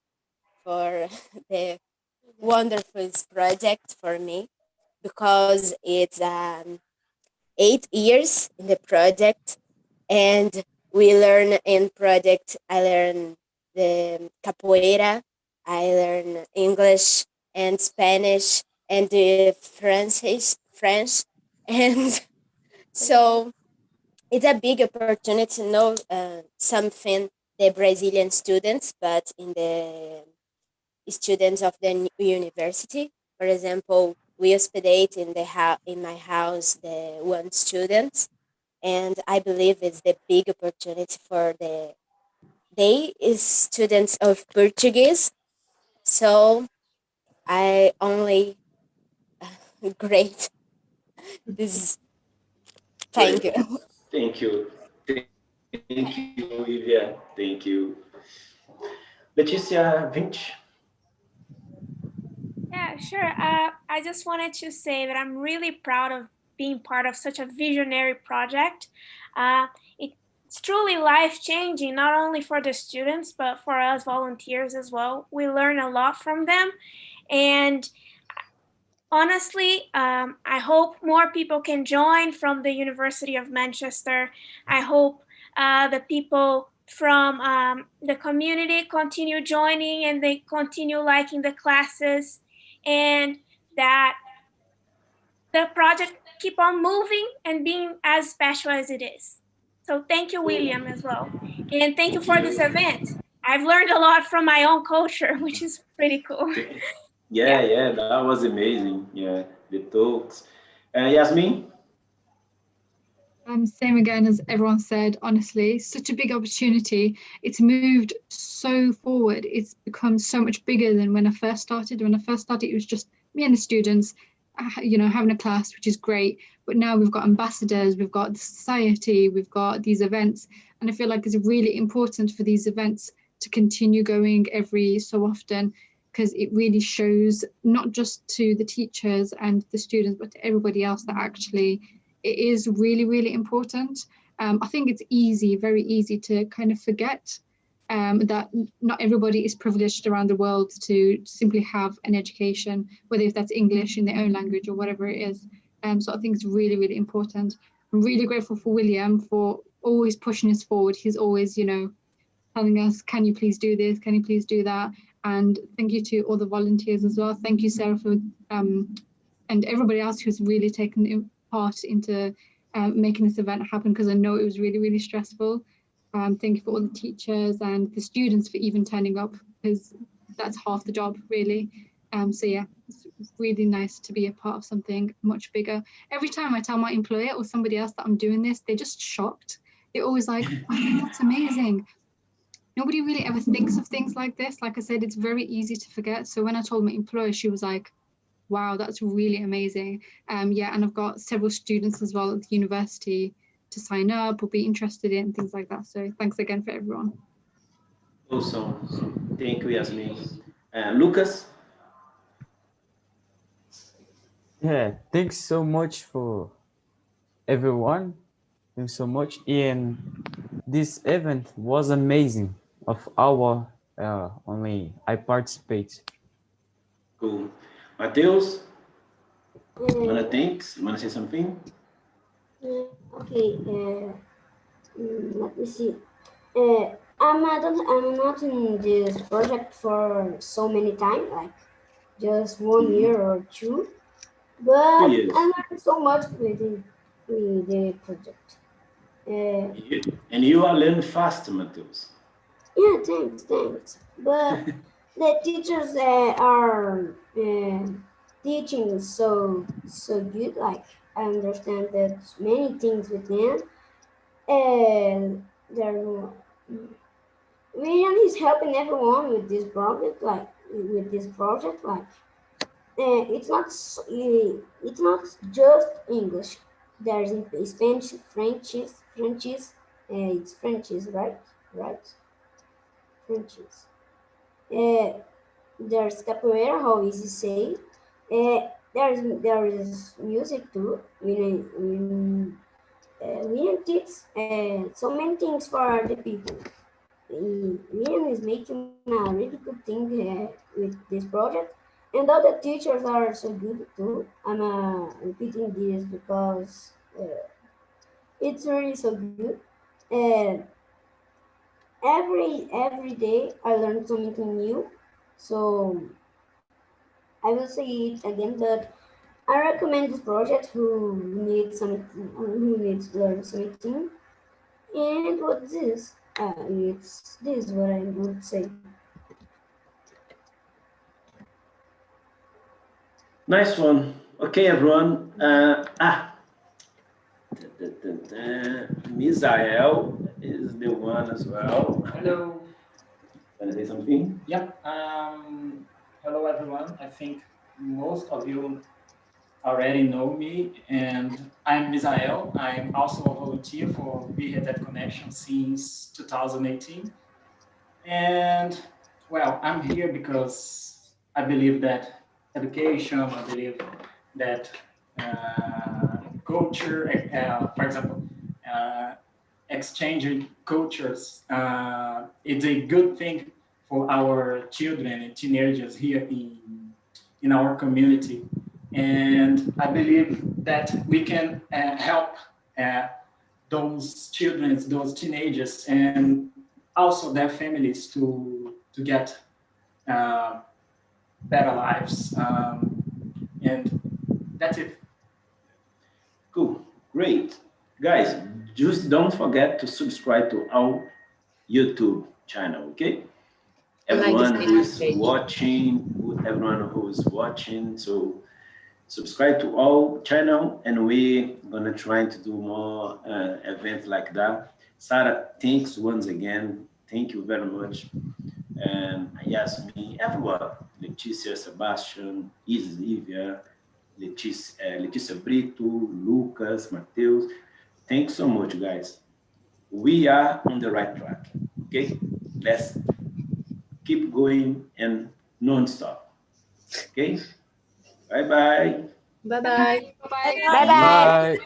for the wonderful project for me, because it's 8 years in the project, and we learn in project. I learn the capoeira, I learn English and Spanish and the French, and so it's a big opportunity to know something the Brazilian students, but in the students of the university. For example, we hospedate in my house the one student, and I believe it's the big opportunity for they is students of Portuguese. So I only great this. Thank you. Thank you. Thank you, Olivia. Thank you. Leticia, Vinci. Yeah, sure. I just wanted to say that I'm really proud of being part of such a visionary project. It's truly life-changing, not only for the students, but for us volunteers as well. We learn a lot from them. And honestly, I hope more people can join from the University of Manchester. I hope the people from the community continue joining and they continue liking the classes, and that the project keep on moving and being as special as it is. So thank you, William, as well. And thank you for this event. I've learned a lot from my own culture, which is pretty cool. Yeah, that was amazing. Yeah, the talks. Yasmin? Same again as everyone said, honestly, such a big opportunity. It's moved so forward. It's become so much bigger than when I first started. When I first started, it was just me and the students, you know, having a class, which is great. But now we've got ambassadors, we've got the society, we've got these events. And I feel like it's really important for these events to continue going every so often, because it really shows not just to the teachers and the students, but to everybody else that actually it is really, really important. I think it's easy, very easy to kind of forget that not everybody is privileged around the world to simply have an education, whether if that's English in their own language or whatever it is. So I think it's really, really important. I'm really grateful for William for always pushing us forward. He's always, you know, telling us, can you please do this? Can you please do that? And thank you to all the volunteers as well. Thank you, Sarah, for and everybody else who's really taken part into making this event happen, because I know it was really, really stressful. Thank you for all the teachers and the students for even turning up, because that's half the job, really. So yeah, it's really nice to be a part of something much bigger. Every time I tell my employer or somebody else that I'm doing this, they're just shocked. They're always like, oh, that's amazing. Nobody really ever thinks of things like this. Like I said, it's very easy to forget. So when I told my employer, she was like, wow, that's really amazing. Yeah, and I've got several students as well at the university to sign up or be interested in things like that. So thanks again for everyone. Awesome. Thank you, Yasmin. Lucas? Yeah, thanks so much for everyone. Thanks so much. And this event was amazing. Of our only I participate. Cool. Mateus? Wanna say something? Okay. Let me see. I'm not in this project for so many time, like just 1 year or two, but I learned so much with the project. And you are learning fast, Mateus. Yeah, thanks. But the teachers are teaching so good. Like I understand that many things with them, and William is helping everyone with this project. It's not just English. There's Spanish, French. It's French, right? French. There's capoeira, how easy say. There is music too. William teaches so many things for the people. William is making a really good thing with this project, and other teachers are so good too. I'm repeating this because it's really so good. Every day I learn something new, so I will say it again, but I recommend this project who needs to learn something. And what's this? It's this what I would say. Nice one. Okay, everyone. Misael is the one as well. Hello. Can I say something? Yeah. Hello, everyone. I think most of you already know me, and I'm Misael. I'm also a volunteer for BHZ Connection since 2018. And well, I'm here because I believe that education, I believe that culture, for example, exchanging cultures, it's a good thing for our children and teenagers here in our community. And I believe that we can help those children, those teenagers, and also their families to get better lives. And that's it. Cool, great. Guys, just don't forget to subscribe to our YouTube channel, okay? Everyone who's watching, so subscribe to our channel, and we're gonna try to do more events like that. Sarah, thanks once again. Thank you very much. And Yasmin, everyone, Leticia, Sebastian, Isilvia, Leticia Brito, Lucas, Mateus. Thanks so much, guys. We are on the right track, okay? Let's keep going and non-stop, okay? Bye-bye. Bye-bye. Bye-bye. Bye.